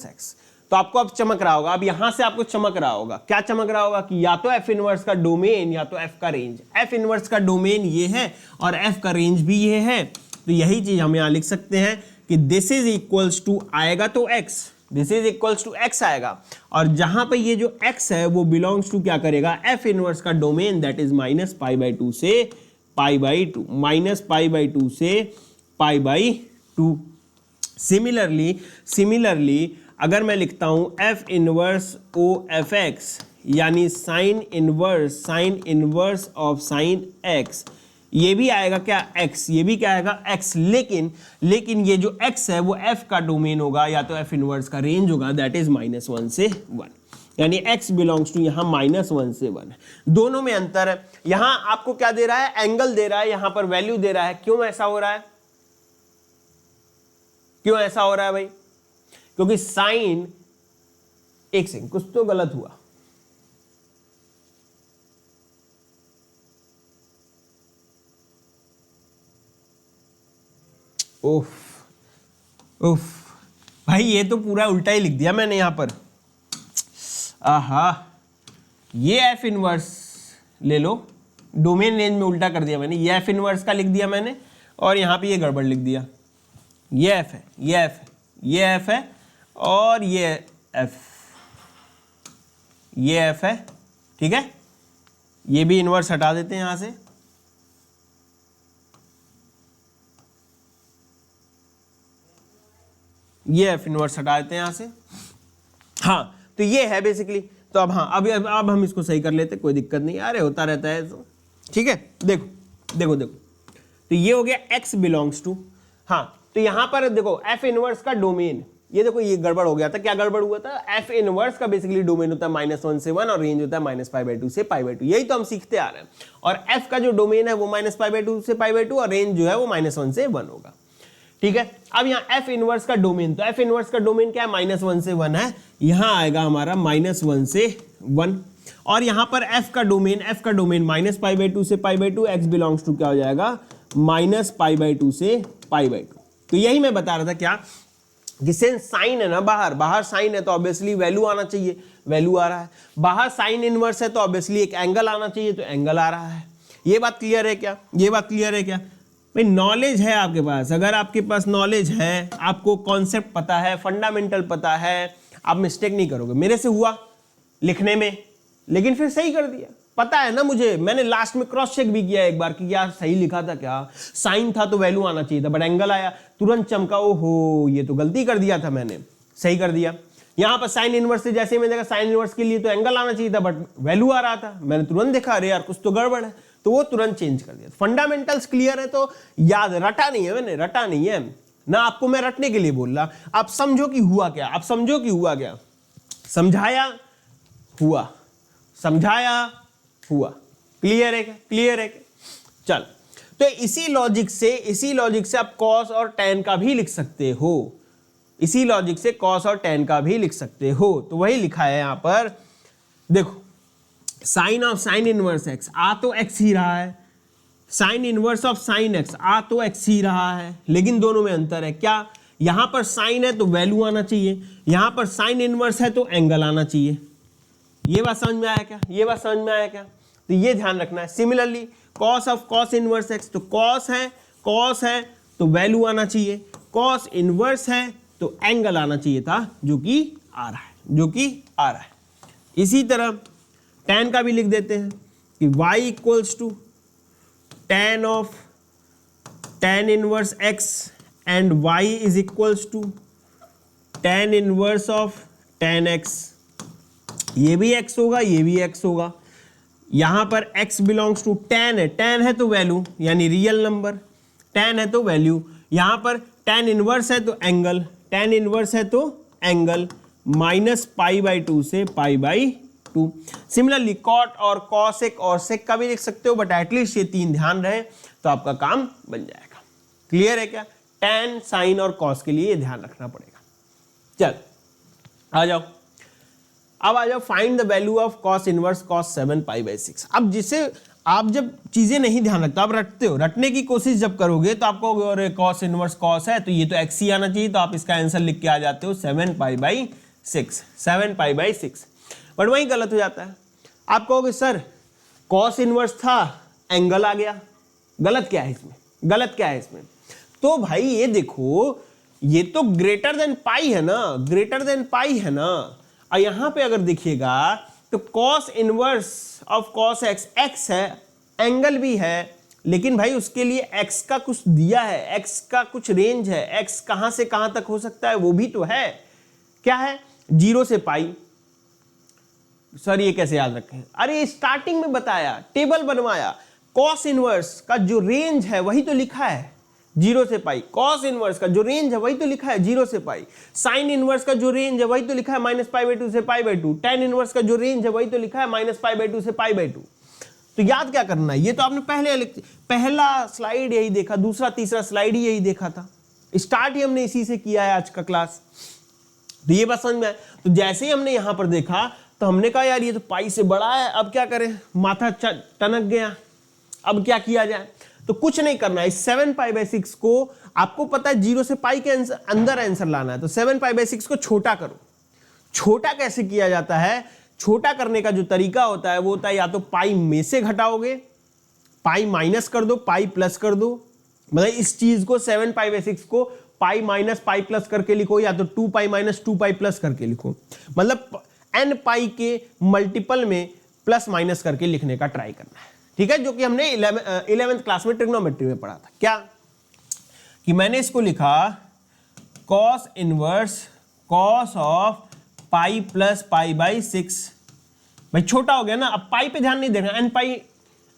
x. तो आपको अब चमक रहा होगा, अब यहां से आपको चमक रहा होगा, क्या चमक रहा होगा? कि या तो एफ इनवर्स का डोमेन या तो एफ का रेंज। एफ इनवर्स का डोमेन ये है और एफ का रेंज भी ये है, तो यही चीज हम यहां लिख सकते हैं कि दिस इज इक्वल्स टू आएगा तो x, this is equals to x आएगा, और जहां पे ये जो एक्स है वो बिलोंग्स टू क्या करेगा? एफ इनवर्स का डोमेन, दैट इज -π/2 से π/2, -π/2 से π/2। सिमिलरली अगर मैं लिखता हूं f inverse o f x, यानी sine inverse of sine x, ये भी आएगा क्या? एक्स, ये भी क्या आएगा? एक्स। लेकिन ये जो एक्स है वो एफ का डोमेन होगा या तो एफ इनवर्स का रेंज होगा, दैट इज -1 से 1, यानी एक्स बिलोंग्स टू यहां -1 से 1 है। दोनों में अंतर है। यहां आपको क्या दे रहा है? एंगल दे रहा है, यहां पर वैल्यू दे रहा है। क्यों ऐसा हो रहा है? क्यों ऐसा हो रहा है भाई? क्योंकि साइन, एक सेकंड, कुछ तो गलत हुआ। उफ भाई, ये तो पूरा उल्टा ही लिख दिया मैंने यहां पर। आहा, ये एफ इनवर्स ले लो, डोमेन रेंज में उल्टा कर दिया मैंने। ये एफ इनवर्स का लिख दिया मैंने, और यहां पे ये गड़बड़ लिख दिया। ये एफ है, ये एफ है, ये एफ है, और ये f, ये f है, ठीक है। ये भी इनवर्स हटा देते हैं यहां से, ये f इनवर्स हटा देते हैं यहां से। हाँ, तो ये है बेसिकली। तो अब हाँ, अब हम इसको सही कर लेते, कोई दिक्कत नहीं, अरे होता रहता है तो, ठीक है। देखो देखो देखो, तो ये हो गया x बिलोंग्स टू, हाँ, तो यहां पर देखो f इनवर्स का डोमेन, ये देखो ये गड़बड़ हो गया था। क्या गड़बड़ हुआ था? f इनवर्स का बेसिकली डोमेन होता है -1 से 1 और रेंज होता है -π/2 से π/2, यही तो हम सीखते आ रहे हैं। और f का जो डोमेन है वो -π/2 से π/2 और रेंज जो है वो -1 से 1 होगा, ठीक है। अब यहाँ f इनवर्स का डोमेन, तो f इनवर्स का डोमेन क्या है? -1 से 1 है, यहाँ आएगा हमारा -1 से 1। और यहाँ पर f का डोमेन -π/2 से π/2, x बिलोंग्स टू क्या हो जाएगा? -π/2 से π/2। तो यही मैं बता रहा था क्या, कि सिंस साइन है ना, बाहर साइन है तो ऑब्वियसली वैल्यू आना चाहिए, वैल्यू आ रहा है। बाहर साइन इनवर्स है तो ऑब्वियसली एक एंगल आना चाहिए, तो एंगल आ रहा है। ये बात क्लियर है क्या? ये बात क्लियर है क्या भाई? नॉलेज है आपके पास, अगर आपके पास नॉलेज है, आपको कॉन्सेप्ट पता है, फंडामेंटल पता है, आप मिस्टेक नहीं करोगे। मेरे से हुआ लिखने में, लेकिन फिर सही कर दिया, पता है ना मुझे, मैंने लास्ट में क्रॉस चेक भी किया एक बार कि यार सही लिखा था क्या, साइन था तो वैल्यू आना चाहिए था, बट एंगल आया, तुरंत चमका, ओहो ये तो गलती कर दिया था मैंने, सही कर दिया। यहाँ पर साइन इनवर्स से जैसे मैंने देखा साइन इनवर्स के लिए तो एंगल आना चाहिए था, बट वैल्यू आ रहा था, मैंने तुरंत देखा अरे यार कुछ तो गड़बड़ है, तो वो तुरंत चेंज कर दिया। फंडामेंटल्स क्लियर है तो याद, रटा नहीं है मैंने, रटा नहीं है ना, आपको मैं रटने के लिए बोल रहा। आप समझो कि हुआ क्या, आप समझो कि हुआ क्या, समझाया हुआ, समझाया हुआ, क्लियर है क्या? क्लियर है क्या? चल, तो इसी लॉजिक से आप कॉस और tan का भी लिख सकते हो, इसी लॉजिक से कॉस और tan का भी लिख सकते हो। तो वही लिखा है यहां पर, देखो sine of sine inverse x, आ तो x ही रहा है, sine inverse of sine x, आ तो x ही रहा है, लेकिन दोनों में अंतर है क्या? यहां पर साइन है तो वैल्यू आना चाहिए, यहां पर साइन इनवर्स है तो एंगल आना चाहिए। ये बात समझ में आया क्या? ये बात समझ में आया क्या? तो ये ध्यान रखना है। Similarly cos of cos inverse x, तो कॉस है तो वैल्यू आना चाहिए, कॉस इनवर्स है तो एंगल आना चाहिए था, जो कि आ रहा है, इसी तरह tan का भी लिख देते हैं कि y equals to tan of tan inverse x and y is equals to tan inverse of tan x। ये भी x होगा, ये भी x होगा। यहां पर x बिलोंग्स टू tan है तो वैल्यू यानी रियल नंबर, tan है तो वैल्यू, यहां पर tan इनवर्स है तो एंगल, tan इनवर्स है तो एंगल, -π/2 से π/2। सिमिलरली कॉट और कॉसेक और सेक का भी लिख सकते हो, बट एटलीस्ट ये 3 ध्यान रहे तो आपका काम बन जाएगा। क्लियर है क्या? tan, साइन और कॉस के लिए ये ध्यान रखना पड़ेगा। चल आ जाओ, अब आ जाओ, find the value of cos inverse cos 7π/6। अब जिसे आप जब चीजें नहीं ध्यान रखते, आप रटते हो, रटने की कोशिश जब करोगे तो आपको अरे कॉस इनवर्स कॉस है तो ये तो x ही आना चाहिए, तो आप इसका आंसर लिख के आ जाते हो 7π/6। बट वही गलत हो जाता है। आप कहोगे सर कॉस इनवर्स था, एंगल आ गया, गलत क्या है इसमें, गलत क्या है इसमें? तो भाई ये देखो, ये तो ग्रेटर देन पाई है ना, ग्रेटर देन पाई है ना। और यहां पे अगर देखिएगा तो cos inverse of cos x, x है, एंगल भी है, लेकिन भाई उसके लिए एक्स का कुछ दिया है, एक्स का कुछ रेंज है, एक्स कहां से कहां तक हो सकता है वो भी तो है। क्या है? 0 से पाई। सर ये कैसे याद रखें? अरे स्टार्टिंग में बताया, टेबल बनवाया, कॉस इनवर्स का जो रेंज है वही तो लिखा है 0 से पाई, कॉस इनवर्स का जो रेंज है वही तो लिखा है 0 से पाई, साइन इनवर्स का जो रेंज है वही तो लिखा है -π/2 से π/2, tan इनवर्स का जो रेंज है वही तो लिखा है -π/2 से π/2। तो याद क्या करना है? ये तो आपने पहला स्लाइड यही देखा, दूसरा तीसरा स्लाइड ही यही देखा था, स्टार्ट ही हमने इसी से किया है आज का क्लास। तो ये बात समझ में आए। तो जैसे ही हमने यहां पर देखा तो हमने कहा यार ये तो पाई से बड़ा है, अब क्या करें, माथा टनक गया, अब क्या किया जाए? तो कुछ नहीं करना है, 7π/6 को आपको पता है 0 से पाई के अंदर आंसर लाना है, तो 7π/6 को छोटा करो। छोटा कैसे किया जाता है? छोटा करने का जो तरीका होता है वो होता है या तो पाई में से घटाओगे, पाई माइनस कर दो, पाई प्लस कर दो, मतलब इस चीज को 7π/6 को पाई माइनस पाई प्लस करके लिखो या तो 2 पाई माइनस 2 पाई प्लस करके लिखो, मतलब n पाई के मल्टीपल में प्लस माइनस करके लिखने का ट्राई करना है, ठीक है, जो कि हमने 11th क्लास में ट्रिग्नोमेट्री में पढ़ा था। क्या कि मैंने इसको लिखा cos inverse cos of pi plus pi by 6। भाई छोटा हो गया ना, अब पाई पे ध्यान नहीं देना,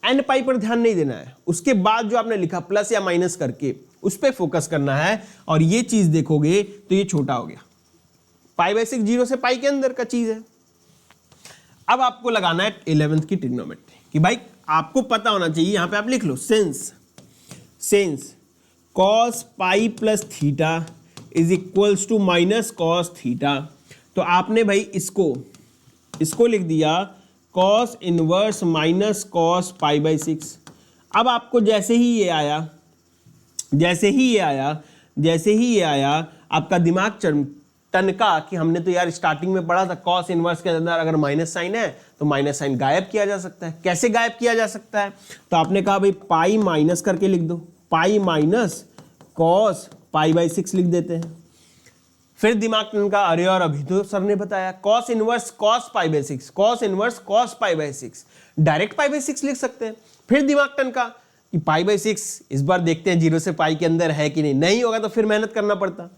एन पाई पर ध्यान नहीं देना है, उसके बाद जो आपने लिखा प्लस या माइनस करके उस पर फोकस करना है, और ये चीज देखोगे तो ये छोटा हो गया। पाई बाई 6 0 से पाई के अंदर का चीज है। अब आपको लगाना है 11th की ट्रिग्नोमेट्री कि भाई आपको पता होना चाहिए, यहां पे आप लिख लो since cos pi plus theta is equals to minus cos theta. तो आपने भाई इसको लिख दिया cos inverse minus cos pi by 6। अब आपको जैसे ही ये आया आपका दिमाग टनका कि हमने तो यार स्टार्टिंग में पढ़ा था कॉस इनवर्स के अंदर अगर माइनस साइन है तो माइनस साइन गायब किया जा सकता है। कैसे गायब किया जा सकता है? तो आपने कहा भाई पाई माइनस करके लिख दो, pi minus cos pi by 6 लिख देते हैं। फिर दिमाग टनका, अरे और अभी तो सर ने बताया cos inverse cos pi by 6, cos inverse cos pi by 6, direct pi by 6 लिख सकते हैं। फिर दिमाग टनका कि पाई बाई 6 इस बार देखते हैं 0 से पाई के अंदर है कि नहीं होगा तो फिर मेहनत करना पड़ता।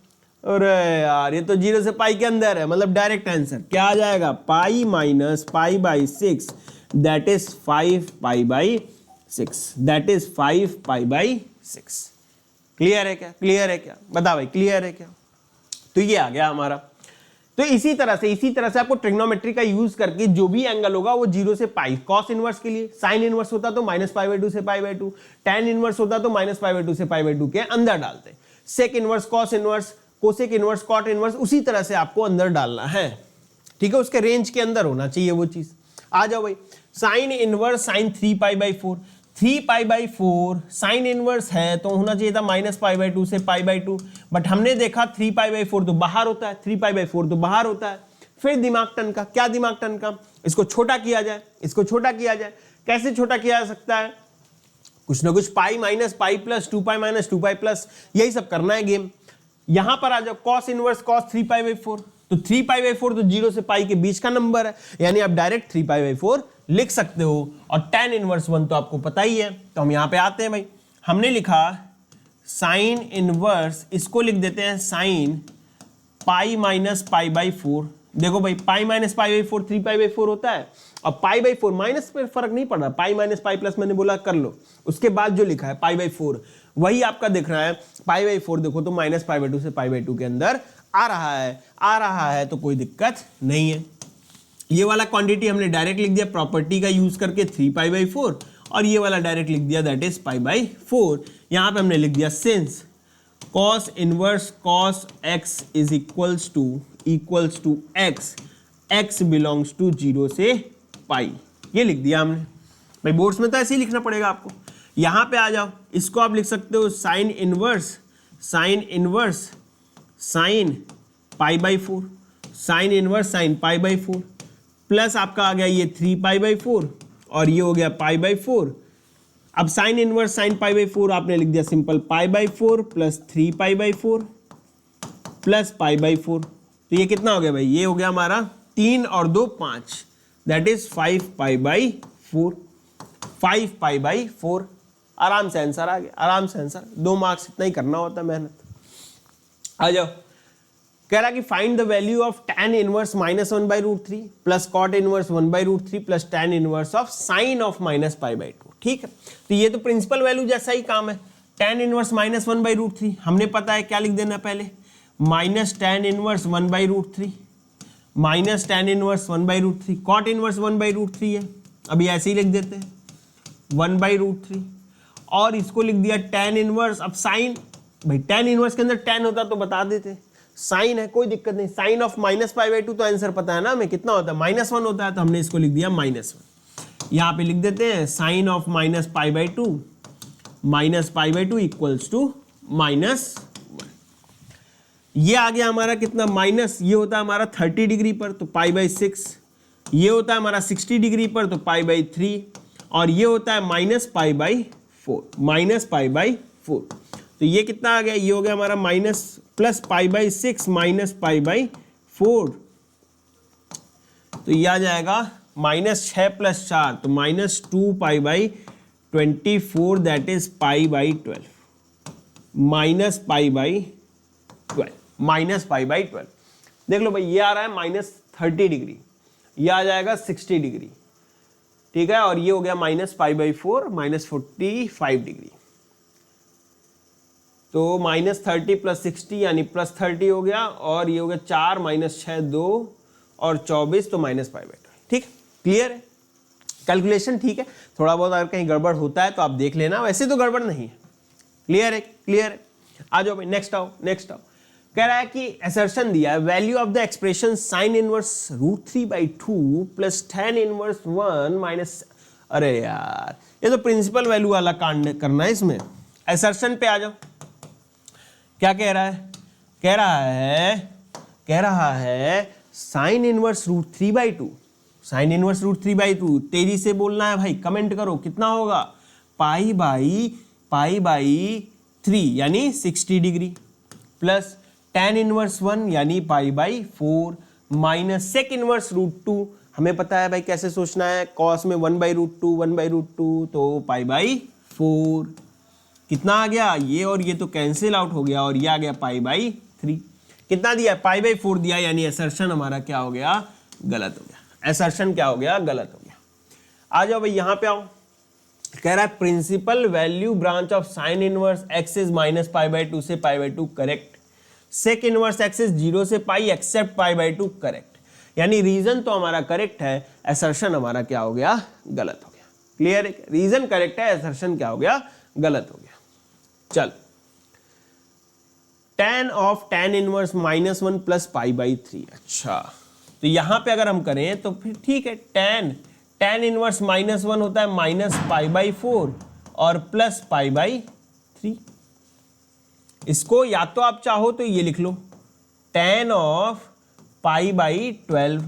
अरे यार ये तो 0 से पाई के अंदर है, मतलब डायरेक्ट आंसर क्या आ जाएगा, pi minus pi by 6 that is 5 pi by 6, that is 5 pi by 6। Clear है क्या? बता भाई क्लियर है क्या? तो ये आ गया हमारा। तो इसी तरह से आपको ट्रिग्नोमेट्री का यूज करके जो भी एंगल होगा वो 0 से पाई, कॉस इनवर्स के लिए साइन इनवर्स होता तो माइनस पाई बाई 2 से पाई बाई 2, टैन इनवर्स होता तो माइनस पाई बाई 2 से पाई बाई 2 के अंदर डालते, sec inverse cos inverse cosec inverse cot inverse उसी तरह से आपको अंदर डालना है, ठीक है, उसके रेंज के अंदर होना चाहिए वो चीज। आ जाओ भाई, sign inverse sign 3 pi by 4, 3 pi by 4 sine inverse है तो होना चाहिए था माइनस पाई बाई 2 से पाई बाई 2, बट हमने देखा 3 पाई बाई 4 तो बाहर होता है, 3 पाई बाई 4 तो बाहर होता है। फिर दिमाग टनका, क्या दिमाग टनका, इसको छोटा किया जाए, कैसे छोटा किया जा सकता है, कुछ ना कुछ pi minus pi plus 2 pi minus 2 pi plus, यही सब करना है गेम। यहां पर आ जाओ, cos inverse cos 3 pi by 4, तो 3 पाई बाई 4 तो 0 से पाई के बीच का नंबर है, यानी आप डायरेक्ट 3 पाई बाई 4 लिख सकते हो। और tan इनवर्स 1 तो आपको पता ही है, तो हम यहां पे आते हैं भाई, हमने लिखा साइन इनवर्स, इसको लिख देते हैं sine pi minus pi by 4। देखो भाई pi minus pi by 4 3 pi by 4 होता है, और पाई बाई 4 माइनस पे फर्क नहीं पड़ रहा, पाई माइनस पाई प्लस मैंने बोला कर लो, उसके बाद जो लिखा है पाई बाई 4 वही आपका दिख रहा है। पाई बाई 4 देखो तो माइनस पाई बाई 2 से पाई बाई 2 के अंदर आ रहा है तो कोई दिक्कत नहीं है। ये वाला क्वांटिटी हमने डायरेक्ट लिख दिया प्रॉपर्टी का यूज करके 3 पाई बाई 4, और ये वाला डायरेक्ट लिख दिया दैट इज पाई बाई 4। यहां पे हमने लिख दिया since cos inverse cos x is equals to x belongs to 0 से पाई, ये लिख दिया हमने। भाई बोर्ड्स में तो ऐसे ही लिखना पड़ेगा आपको। यहां पे आ जाओ, इसको आप लिख सकते हो sign inverse sine pi by 4, sign inverse sine pi by 4, plus आपका आ गया ये 3 पाई बाई 4 और ये हो गया पाई बाई 4। अब sign inverse sine pi by 4 आपने लिख दिया simple pi by 4 plus 3 pi by 4 plus pi by 4। तो ये कितना हो गया भाई, ये हो गया हमारा 3 और 2 5, that is 5 pi by 4, 5 pi by 4। आराम से आंसर आ गया, आराम से आंसर, 2 मार्क्स इतना ही करना होता है मेहनत। आ जाओ, कह रहा कि find the value of tan inverse minus 1 by root 3 plus cot inverse 1 by root 3 plus tan inverse of sine of minus pi by 2। ठीक है, तो ये तो प्रिंसिपल वैल्यू जैसा ही काम है। tan inverse minus 1 by root 3 हमने पता है क्या लिख देना पहले, minus tan inverse 1 by root 3 minus tan inverse 1 by root 3, cot inverse 1 by root 3 है, अभी ऐसे ही लिख देते हैं 1 बाई रूट 3, और इसको लिख दिया tan इनवर्स। अब साइन, भाई tan इनवर्स के अंदर tan होता तो बता देते, साइन है कोई दिक्कत नहीं, sine of minus pi by 2 तो आंसर पता है ना हमें कितना होता है, -1 होता है, तो हमने इसको लिख दिया -1। यहाँ पे लिख देते हैं sine of minus pi by 2 equals to -1। ये आ गया हमारा कितना, माइनस, ये होता है हमारा 30 डिग्री पर तो पाई बाई 6, ये होता है हमारा 60 डिग्री पर तो पाई बाई 3, और ये होता है माइनस पाई बाई 4। तो ये कितना आ गया, ये हो गया हमारा minus plus pi by 6 minus pi by 4, तो ये आ जाएगा -6 + 4, तो -2 pi by 24, that is pi by 12, minus pi by 12। देख लो भाई, ये आ रहा है -30 डिग्री, ये आ जाएगा 60 डिग्री, ठीक है, और ये हो गया -π/4 -45 डिग्री। तो -30 + 60 यानी +30 हो गया, और ये हो गया 4 -6 2 और 24, तो -π/12। ठीक, क्लियर है, कैलकुलेशन ठीक है। थोड़ा बहुत अगर कहीं गड़बड़ होता है तो आप देख लेना, वैसे तो गड़बड़ नहीं है। क्लियर है, क्लियर है। आ जाओ भाई, नेक्स्ट आओ। कह रहा है कि असर्शन दिया है, value of the expression sin inverse √3/2 + tan inverse 1 minus, अरे यार ये तो प्रिंसिपल वैल्यू वाला कांड करना है इसमें। असर्शन पे आ जाओ, क्या कह रहा है, कह रहा है sin इनवर्स √3/2, sin इनवर्स √3/2, तेजी से बोलना है भाई, कमेंट करो कितना होगा, π/3 यानी 60 डिग्री, प्लस tan इनवर्स 1 यानी π/4 माइनस सेक इनवर्स √2, हमें पता है भाई कैसे सोचना है, cos में 1/√2, तो π/4, कितना आ गया, ये और ये तो कैंसिल आउट हो गया, और ये आ गया π/3, कितना दिया, π/4 दिया, यानी असर्शन हमारा क्या हो गया, गलत हो गया। असर्शन क्या हो गया, गलत हो गया। आ जाओ भाई, यहां पे आओ, कह रहा है principal value branch of sine inverse x is -π/2 से π/2 correct, sec inverse x is 0 से पाई एक्सेप्ट π/2 करेक्ट, यानी रीजन तो हमारा करेक्ट है, असर्शन हमारा क्या हो गया, गलत हो गया। क्लियर है, रीजन करेक्ट है, असर्शन क्या हो गया, गलत हो गया। चल, tan ऑफ tan इनवर्स -1 + π/3, अच्छा, तो यहां पे अगर हम करें तो फिर ठीक है, tan इनवर्स -1 होता है -π/4 और प्लस π/3, इसको या तो आप चाहो तो ये लिख लो tan ऑफ π/12,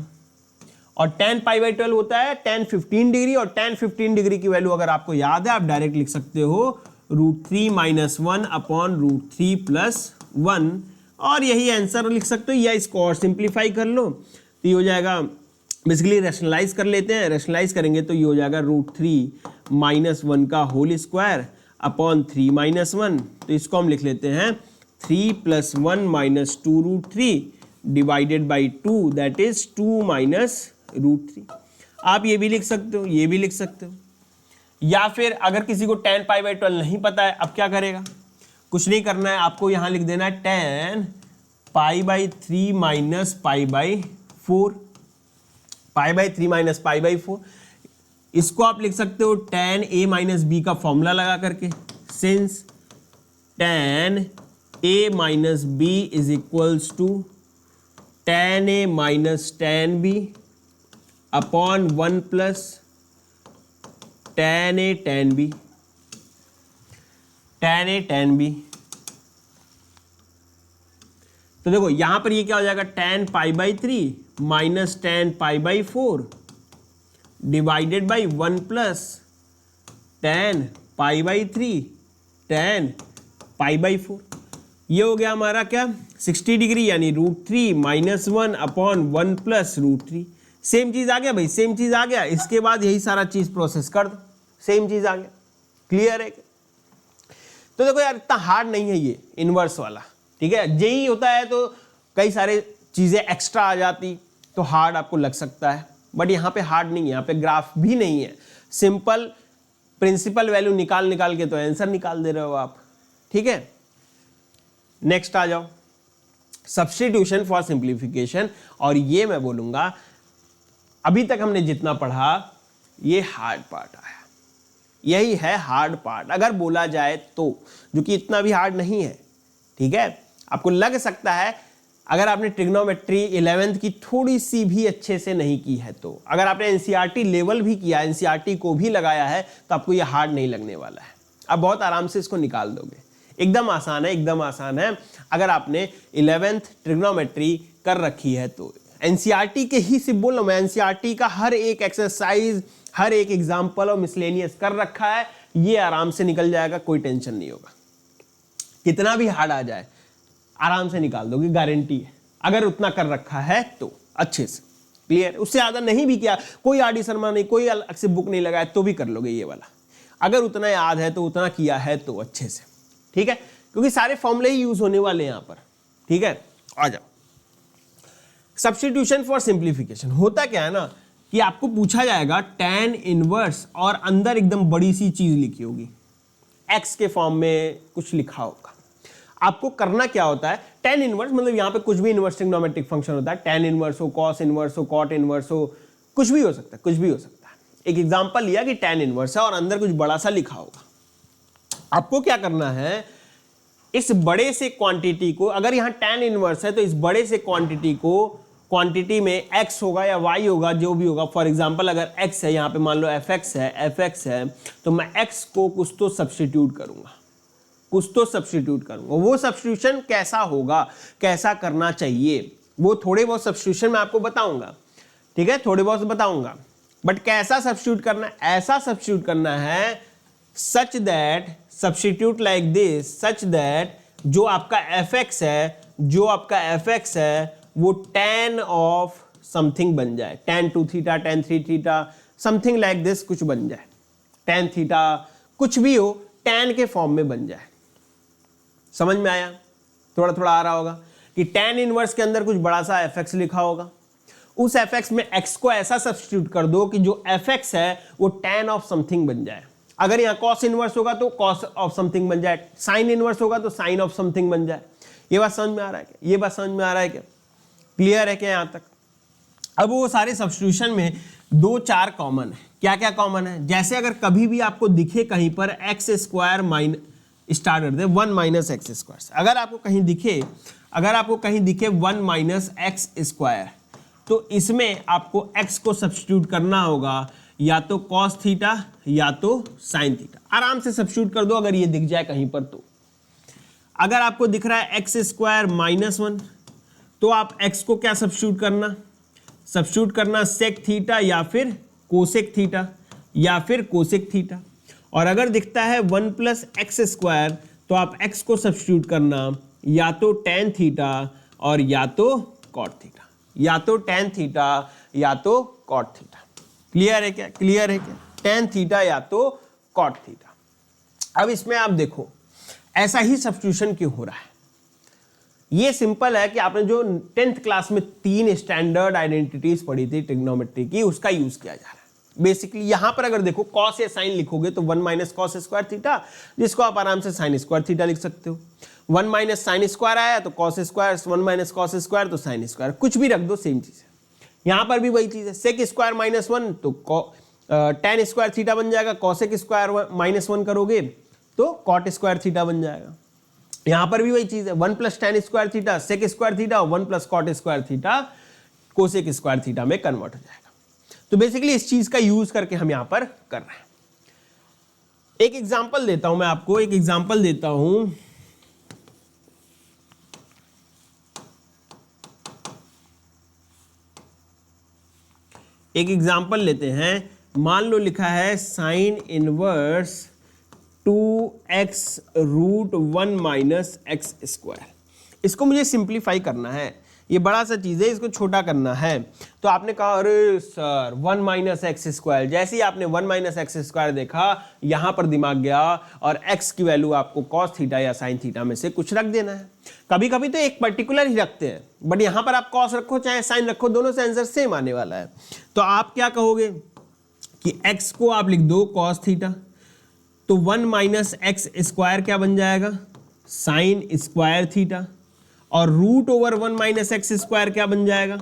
और tan π/12 होता है tan 15 डिग्री, और tan 15 डिग्री की वैल्यू अगर आपको याद है आप डायरेक्ट लिख सकते हो √3 - 1 अपॉन √3 + 1, और यही आंसर लिख सकते हो, या इसको और सिंप्लीफाई कर लो तो ये हो जाएगा, बेसिकली रैशनलाइज कर लेते हैं, रैशनलाइज करेंगे तो ये हो जाएगा √3 - 1 का होल स्क्वायर अपॉन 3 - 1, तो इसको हम लिख लेते हैं 3 + 1 - 2√3 डिवाइडेड बाई 2, दैट इज 2 - √3। आप ये भी लिख सकते हो, ये भी लिख सकते हो, या फिर अगर किसी को tan π/12 नहीं पता है, अब क्या करेगा, कुछ नहीं करना है, आपको यहां लिख देना है tan π/3 - π/4, π/3 - π/4, इसको आप लिख सकते हो tan a - b का फॉर्मूला लगा करके, since tan a - b is equals to tan a - tan b upon 1 plus tan a tan b, tan a tan b। तो देखो यहां पर ये क्या हो जाएगा, tan π/3 minus tan π/4 divided by 1 plus tan π/3 tan π/4, ये हो गया हमारा क्या, 60 डिग्री, यानी √3 - 1 अपॉन 1 प्लस √3। सेम चीज आ गया भाई, सेम चीज आ गया, इसके बाद यही सारा चीज प्रोसेस कर दो, सेम चीज आ गया। क्लियर है, तो देखो यार इतना हार्ड नहीं है ये इनवर्स वाला, ठीक है, यही होता है तो कई सारे चीजें एक्स्ट्रा आ जाती तो हार्ड आपको लग सकता है, बट यहाँ पे हार्ड नहीं है, यहाँ पे ग्राफ भी नहीं है, सिंपल प्रिंसिपल वैल्यू निकाल के तो आंसर निकाल दे रहे हो आप। ठीक है, नेक्स्ट आ जाओ, सब्स्टिट्यूशन फॉर सिंप्लीफिकेशन, और ये मैं बोलूंगा अभी तक हमने जितना पढ़ा ये हार्ड पार्ट आया, यही है हार्ड पार्ट अगर बोला जाए तो, जो कि इतना भी हार्ड नहीं है। ठीक है, आपको लग सकता है अगर आपने ट्रिग्नोमेट्री 11th की थोड़ी सी भी अच्छे से नहीं की है तो, अगर आपने एनसीईआरटी लेवल भी किया, एनसीईआरटी को भी लगाया है, तो आपको ये हार्ड नहीं लगने वाला है, आप बहुत आराम से इसको निकाल दोगे, एकदम आसान है, एकदम आसान है। अगर आपने 11th ट्रिग्नोमेट्री कर रखी है तो एनसीईआरटी के ही सिर्फ बोल रहा हूं मैं, एनसीईआरटी का हर एक एक्सरसाइज, हर एक एग्जाम्पल और मिसलेनियस कर रखा है, ये आराम से निकल जाएगा, कोई टेंशन नहीं होगा। कितना भी हार्ड आ जाए आराम से निकाल दोगे, गारंटी है, अगर उतना कर रखा है तो अच्छे से। क्लियर? उससे ज्यादा नहीं भी किया, कोई आर डी शर्मा नहीं, कोई अलग से बुक नहीं लगाया तो भी कर लोगे ये वाला, अगर उतना याद है तो, उतना किया है तो अच्छे से। ठीक है, क्योंकि सारे फॉर्मूले ही यूज होने वाले हैं यहां पर। ठीक है, आ जाओ। सब्स्टिट्यूशन फॉर सिंप्लीफिकेशन होता क्या है ना कि आपको पूछा जाएगा tan इनवर्स और अंदर एकदम बड़ी सी चीज लिखी होगी, x के फॉर्म में कुछ लिखा होगा। आपको करना क्या होता है, tan इनवर्स मतलब यहां पे कुछ भी इनवर्स ट्रिग्नोमेट्रिक फंक्शन होता है, tan इनवर्स हो, cos इनवर्स हो, cot इनवर्स हो, कुछ भी हो सकता है, कुछ भी हो सकता है। एक एग्जांपल लिया कि tan इनवर्स है और अंदर कुछ बड़ा सा लिखा होगा। आपको क्या करना है, इस बड़े से क्वांटिटी को, अगर यहां tan इनवर्स है तो इस बड़े से क्वांटिटी को, क्वांटिटी में x होगा या y होगा, जो भी होगा, फॉर एग्जांपल अगर x है, यहां पे मान लो fx है, तो मैं x को कुछ तो सब्स्टिट्यूट करूंगा, कुछ तो सब्स्टिट्यूट करूंगा। वो सब्स्टिट्यूशन कैसा होगा, कैसा करना चाहिए, वो थोड़े बहुत सब्स्टिट्यूशन मैं आपको बताऊंगा। ठीक है, थोड़े बहुत बताऊंगा, बट कैसा सब्स्टिट्यूट करना, ऐसा सब्स्टिट्यूट करना है such that, substitute like this, such that जो आपका fx है, जो आपका fx है वो tan ऑफ समथिंग बन जाए, tan 2 theta, tan 3 theta, something like this कुछ बन जाए, tan थीटा कुछ भी हो, tan के फॉर्म में बन जाए। समझ में आया? थोड़ा थोड़ा आ रहा होगा कि tan इनवर्स के अंदर कुछ बड़ा सा fx लिखा होगा, उस fx में x को ऐसा सब्स्टिट्यूट कर दो कि जो fx है वो tan ऑफ समथिंग बन जाए। अगर यहाँ cos इनवर्स होगा तो cos ऑफ समथिंग बन जाए, sin इनवर्स होगा तो sin ऑफ समथिंग बन जाए। ये बात समझ में आ रहा है क्या? ये बात समझ में आ रहा है क्या? क्लियर है क्या यहाँ तक? अब वो सारे सब्स्टिट्यूशन में 2-4 कॉमन है। क्या क्या कॉमन है? जैसे अगर कभी भी आपको दिखे कहीं पर एक्स स्क्वायर स्टार्ट कर दे 1 माइनस एक्स स्क्वायर, अगर आपको कहीं दिखे, अगर आपको कहीं दिखे 1 माइनस एक्स स्क्वायर, तो इसमें आपको x को सब्स्टिट्यूट करना होगा, या तो cos थीटा या तो sin थीटा। आराम से सब्स्टिट्यूट कर दो अगर ये दिख जाए कहीं पर तो। अगर आपको दिख रहा है एक्स स्क्वायर माइनस 1, तो आप x को क्या सब्स्टिट्यूट करना, सब्स्टिट्यूट करना सेक थीटा या फिर कोसेक थीटा या फिर कोसेक थीटा। और अगर दिखता है 1 प्लस एक्स स्क्वायर, तो आप x को सब्स्टिट्यूट करना या तो tan थीटा और या तो cot थीटा, या तो tan थीटा या तो cot थीटा। क्लियर है क्या? क्लियर है क्या? tan थीटा या तो cot थीटा। अब इसमें आप देखो ऐसा ही सब्स्टिट्यूशन क्यों हो रहा है। ये सिंपल है कि आपने जो 10th क्लास में 3 स्टैंडर्ड आइडेंटिटीज पढ़ी थी ट्रिग्नोमेट्री की, उसका यूज किया जा रहा है। बेसिकली यहां पर अगर देखो cos या sin लिखोगे तो 1 माइनस कॉस स्क्वायर थीटा, जिसको आप आराम से sin स्क्वायर थीटा लिख सकते हो। 1 माइनस साइन स्क्वायर आया तो cos square, 1 minus cos square तो sin स्क्वायर, कुछ भी रख दो सेम चीज है। यहां पर भी वही चीज है, सेक स्क्वायर माइनस 1 तो tan स्क्वायर थीटा बन जाएगा, कॉसेक स्क्वायर माइनस 1 करोगे तो कॉट स्क्वायर थीटा बन जाएगा। यहां पर भी वही चीज है, 1 plus tan square theta sec square theta, 1 plus cot square theta cosec square theta में कन्वर्ट हो जाएगा। तो बेसिकली इस चीज का यूज करके हम यहां पर कर रहे हैं। एक एग्जांपल देता हूं मैं आपको, एक एग्जांपल देता हूं। एक एग्जांपल लेते हैं, मान लो लिखा है sine inverse 2x root 1 minus x square. इसको मुझे सिंप्लीफाई करना है, ये बड़ा सा चीज है, इसको छोटा करना है। तो आपने कहा अरे सर 1 माइनस एक्स स्क्वायर, जैसे ही आपने 1 माइनस एक्स स्क्वायर देखा यहां पर दिमाग गया और x की वैल्यू आपको cos थीटा या sin थीटा में से कुछ रख देना है। कभी कभी तो एक पर्टिकुलर ही रखते हैं, बट यहां पर आप cos रखो चाहे sin रखो, दोनों से आंसर सेम आने वाला है। तो आप क्या कहोगे कि x को आप लिख दो cos थीटा, तो 1 माइनस एक्स स्क्वायर क्या बन जाएगा, साइन स्क्वायर थीटा, और root over 1 minus x square क्या बन जाएगा,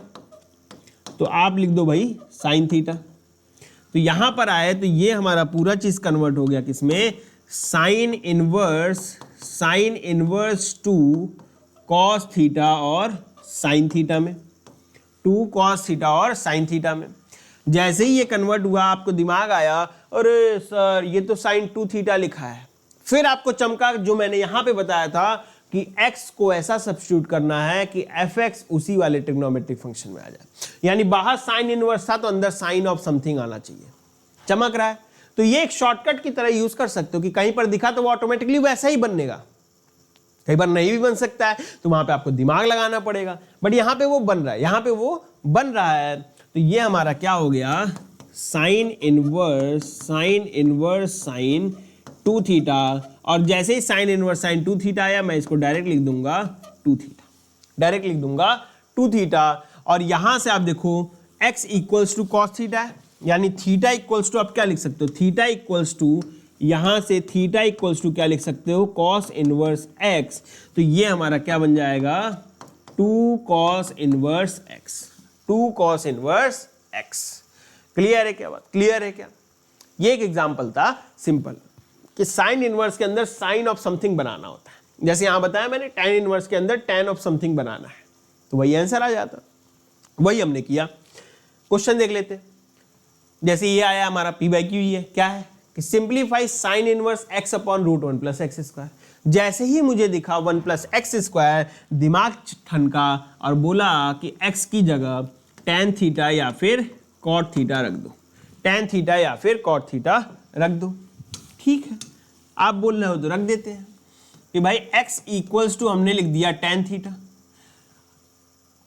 तो आप लिख दो भाई साइन थीटा। तो यहां पर आए तो ये हमारा पूरा चीज कन्वर्ट हो गया किसमें, साइन इनवर्स 2 कॉस थीटा और साइन थीटा में, 2 कॉस थीटा और साइन थीटा में। जैसे ही ये कन्वर्ट हुआ आपको दिमाग आया अरे सर ये तो साइन 2 थीटा लिखा है। फिर आपको चमका जो मैंने यहां पे बताया था कि x को ऐसा सब्स्टिट्यूट करना है कि fx उसी वाले ट्रिग्नोमेट्रिक फंक्शन में आ जाए, यानी बाहर साइन इनवर्स था तो अंदर साइन ऑफ समथिंग आना चाहिए। चमक रहा है? तो ये एक शॉर्टकट की तरह यूज कर सकते हो कि कहीं पर दिखा तो वो ऑटोमेटिकली वैसा ही बनेगा। कई बार नहीं भी बन सकता है, तो वहां पे आपको दिमाग लगाना पड़ेगा, बट यहाँ पे वो बन रहा है, यहाँ पे वो बन रहा है। तो ये हमारा क्या हो गया, साइन इनवर्स साइन 2 थीटा, और जैसे ही साइन इनवर्स साइन 2 थीटा आया, मैं इसको डायरेक्ट लिख दूंगा 2 थीटा, डायरेक्ट लिख दूंगा 2 थीटा। और यहां से आप देखो x equals to cos theta है, यानी थीटा इक्वल्स टू, आप क्या लिख सकते हो, थीटा इक्वल्स टू, यहां से थीटा इक्वल्स टू क्या लिख सकते हो, कॉस इनवर्स x। तो ये हमारा क्या बन जाएगा, 2 cos inverse x, 2 cos inverse x। Clear है क्या बात, क्लियर है क्या? ये एक एग्जांपल था सिंपल, कि साइन इनवर्स के अंदर साइन ऑफ समथिंग बनाना होता है। जैसे यहां बताया मैंने, tan इनवर्स के अंदर tan ऑफ समथिंग बनाना है, तो वही आंसर आ जाता, वही हमने किया। क्वेश्चन देख लेते हैं। जैसे ये आया हमारा p/q, ये क्या है कि simplify sine inverse x upon root 1 plus x square. जैसे ही मुझे दिखा 1 प्लस एक्स स्क्वायर, दिमाग ठनका और बोला कि x की जगह tan थीटा या फिर cot थीटा रख दो, tan थीटा या फिर cot थीटा रख दो। ठीक है, आप बोल रहे हो तो रख देते हैं कि भाई x इक्वल्स टू, हमने लिख दिया tan theta,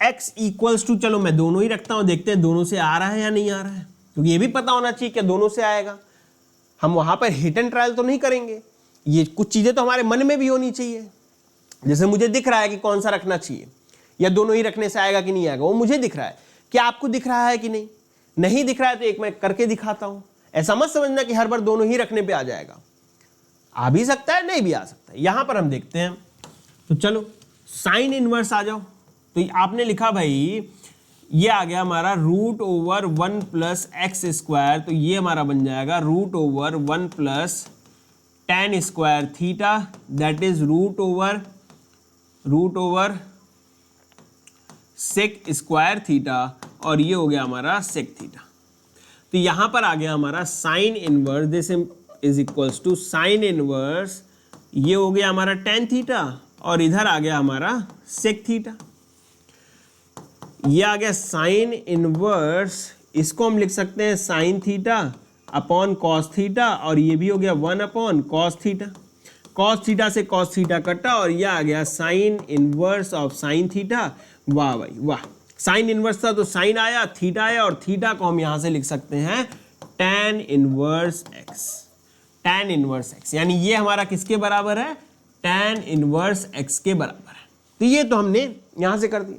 x equals to, चलो मैं दोनों ही रखता हूं, देखते हैं दोनों से आ रहा है या नहीं आ रहा है, क्योंकि ये भी पता होना चाहिए कि दोनों से आएगा। हम वहां पर हिट एंड ट्रायल तो नहीं करेंगे, ये कुछ चीजें तो हमारे मन में भी होनी चाहिए। जैसे मुझे दिख रहा है कि कौन सा रखना चाहिए, या दोनों ही रखने से आएगा कि नहीं आएगा, वो मुझे दिख रहा है। क्या आपको दिख रहा है कि नहीं? नहीं दिख रहा है तो एक मैं करके दिखाता हूं। ऐसा मत समझना कि हर बार दोनों ही रखने पे आ जाएगा, आ भी सकता है, नहीं भी आ सकता है। यहां पर हम देखते हैं, तो चलो साइन इनवर्स आ जाओ। तो आपने लिखा भाई, ये आ गया हमारा root over 1 plus x square, तो ये हमारा बन जाएगा root over 1 plus tan square theta, that is root over sec square theta, और ये हो गया हमारा सेक थीटा। तो यहां पर आ गया हमारा sine inverse, this is equals to sine inverse, ये हो गया हमारा tan थीटा, और इधर आ गया हमारा सेक थीटा। ये आ गया साइन इनवर्स, इसको हम लिख सकते हैं sine theta upon cos theta, और ये भी हो गया 1 upon cos theta. Cos theta से कॉस थीटा कटा, और ये आ गया sine inverse of sine theta. वाह भाई वाह, साइन इनवर्स था तो साइन आया, थीटा आया, और थीटा को हम यहां से लिख सकते हैं tan inverse x, tan inverse x, यानी ये हमारा किसके बराबर है, tan इनवर्स x के बराबर है। तो ये तो हमने यहां से कर दिया।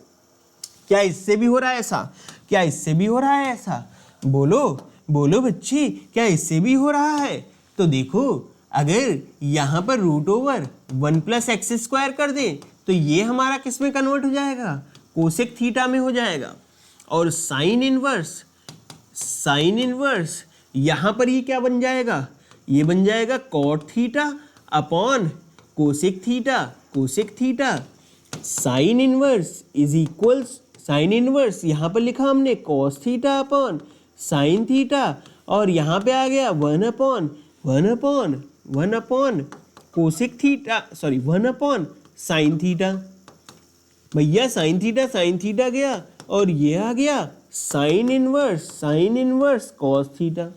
क्या इससे भी हो रहा है ऐसा? क्या इससे भी हो रहा है ऐसा? बोलो बोलो बच्ची, क्या इससे भी हो रहा है? तो देखो, अगर यहां पर root over 1 plus x square कर दे, तो ये हमारा किस में कन्वर्ट हो जाएगा, कोसेक थीटा में हो जाएगा। और साइन इनवर्स यहां पर ये क्या बन जाएगा, ये बन जाएगा cot theta upon cosec theta. Sine inverse is equals, sine inverse यहां पर लिखा हमने cos theta upon sine theta, और यहां पे आ गया 1 upon cosec theta, sorry 1 upon sine theta. भैया साइन थीटा गया, और ये आ गया sine inverse cos theta,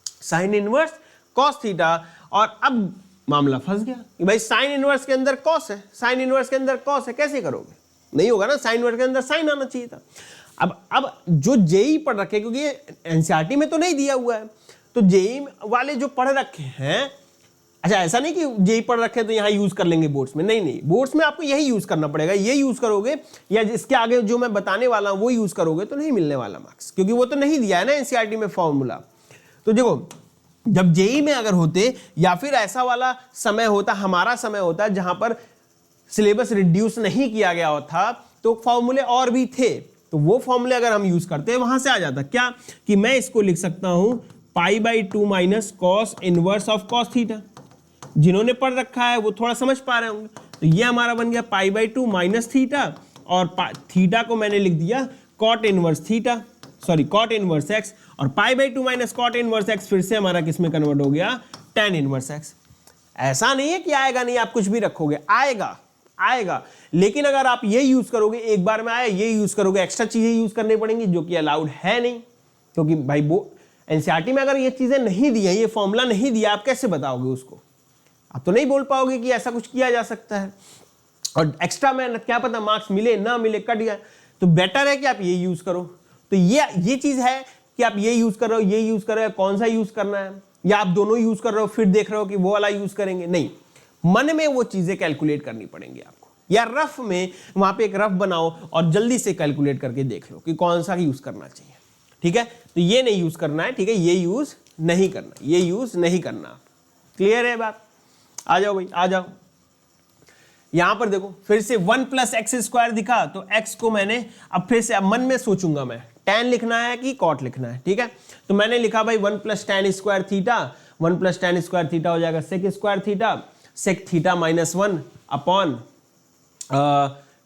sine inverse cos theta. और अब मामला फंस गया कि भाई साइन इनवर्स के अंदर कॉस है, साइन इनवर्स के अंदर कॉस है, कैसे करोगे? नहीं होगा ना, साइन इनवर्स के अंदर साइन आना चाहिए था। अब जो जेई पढ़ रखे, क्योंकि ये एनसीईआरटी में तो नहीं दिया हुआ है, तो जेई वाले जो पढ़ रखे हैं, अच्छा ऐसा नहीं कि जेई पढ़ रखे तो यहाँ यूज कर लेंगे बोर्ड्स में, नहीं, बोर्ड्स में आपको यही यूज करना पड़ेगा। ये यूज करोगे या इसके आगे जो मैं बताने वाला हूं वो यूज करोगे तो नहीं मिलने वाला मार्क्स, क्योंकि वो तो नहीं दिया है ना एनसीईआरटी में फॉर्मूला। तो देखो, जब जेई में अगर होते या फिर ऐसा वाला समय होता, हमारा समय होता जहां पर सिलेबस रिड्यूस नहीं किया गया था, तो फॉर्मूले और भी थे, तो वो फॉर्मूले अगर हम यूज करते हैं वहां से आ जाता क्या, कि मैं इसको लिख सकता हूं π/2 minus cos inverse of cos theta. जिन्होंने पढ़ रखा है वो थोड़ा समझ पा रहे होंगे। तो ये हमारा बन गया π/2 माइनस थीटा, और थीटा को मैंने लिख दिया cot inverse theta, sorry cot inverse x, और π/2 माइनस कॉट इनवर्स एक्स फिर से हमारा किस में कन्वर्ट हो गया, tan इनवर्स एक्स। ऐसा नहीं है कि आएगा नहीं, आप कुछ भी रखोगे आएगा, लेकिन अगर आप ये यूज करोगे, एक बार में आया, ये यूज करोगे, एक्स्ट्रा चीजें यूज करनी पड़ेंगी जो कि अलाउड है नहीं, क्योंकि भाई वो एनसीईआरटी में अगर ये चीजें नहीं दी है, ये फॉर्मूला नहीं दिया, आप कैसे बताओगे उसको? आप तो नहीं बोल पाओगे कि ऐसा कुछ किया जा सकता है। और एक्स्ट्रा मेहनत, क्या पता मार्क्स मिले ना मिले, कट गया, तो बेटर है कि आप ये यूज करो। तो ये चीज है कि आप ये यूज कर रहे हो, ये यूज कर रहे हो, कौन सा यूज करना है, या आप दोनों यूज कर रहे हो फिर देख रहे हो कि वो वाला यूज करेंगे, नहीं, मन में वो चीजें कैलकुलेट करनी पड़ेंगी आपको, या रफ में वहां पे एक रफ बनाओ और जल्दी से कैलकुलेट करके देख लो कि कौन सा यूज करना चाहिए। ठीक है, तो ये नहीं यूज करना है, ठीक है, ये यूज नहीं करना, ये यूज नहीं करना। क्लियर है बात? आ जाओ भाई, आ जाओ। यहां पर देखो फिर से 1 + x² दिखा, तो x को मैंने अब फिर से, अब मन में सोचूंगा मैं tan लिखना है कि cot लिखना है। ठीक है, तो मैंने लिखा भाई 1 + tan² थीटा, 1 + tan² थीटा हो जाएगा sec² theta, sec theta -1 upon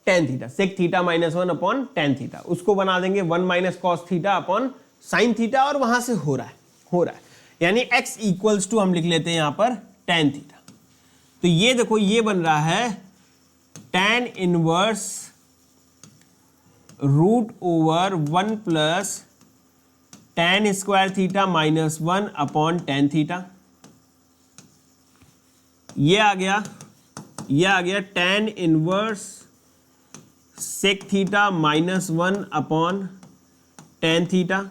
tan theta, sec theta -1 upon tan theta, उसको बना देंगे 1 - cos theta upon sin theta, और वहां से हो रहा है, यानी x = हम लिख लेते हैं यहां पर tan थीटा। तो ये देखो ये बन रहा है tan inverse √1 + tan² theta -1 upon tan theta. ये आ गया tan inverse sec theta -1 upon tan theta,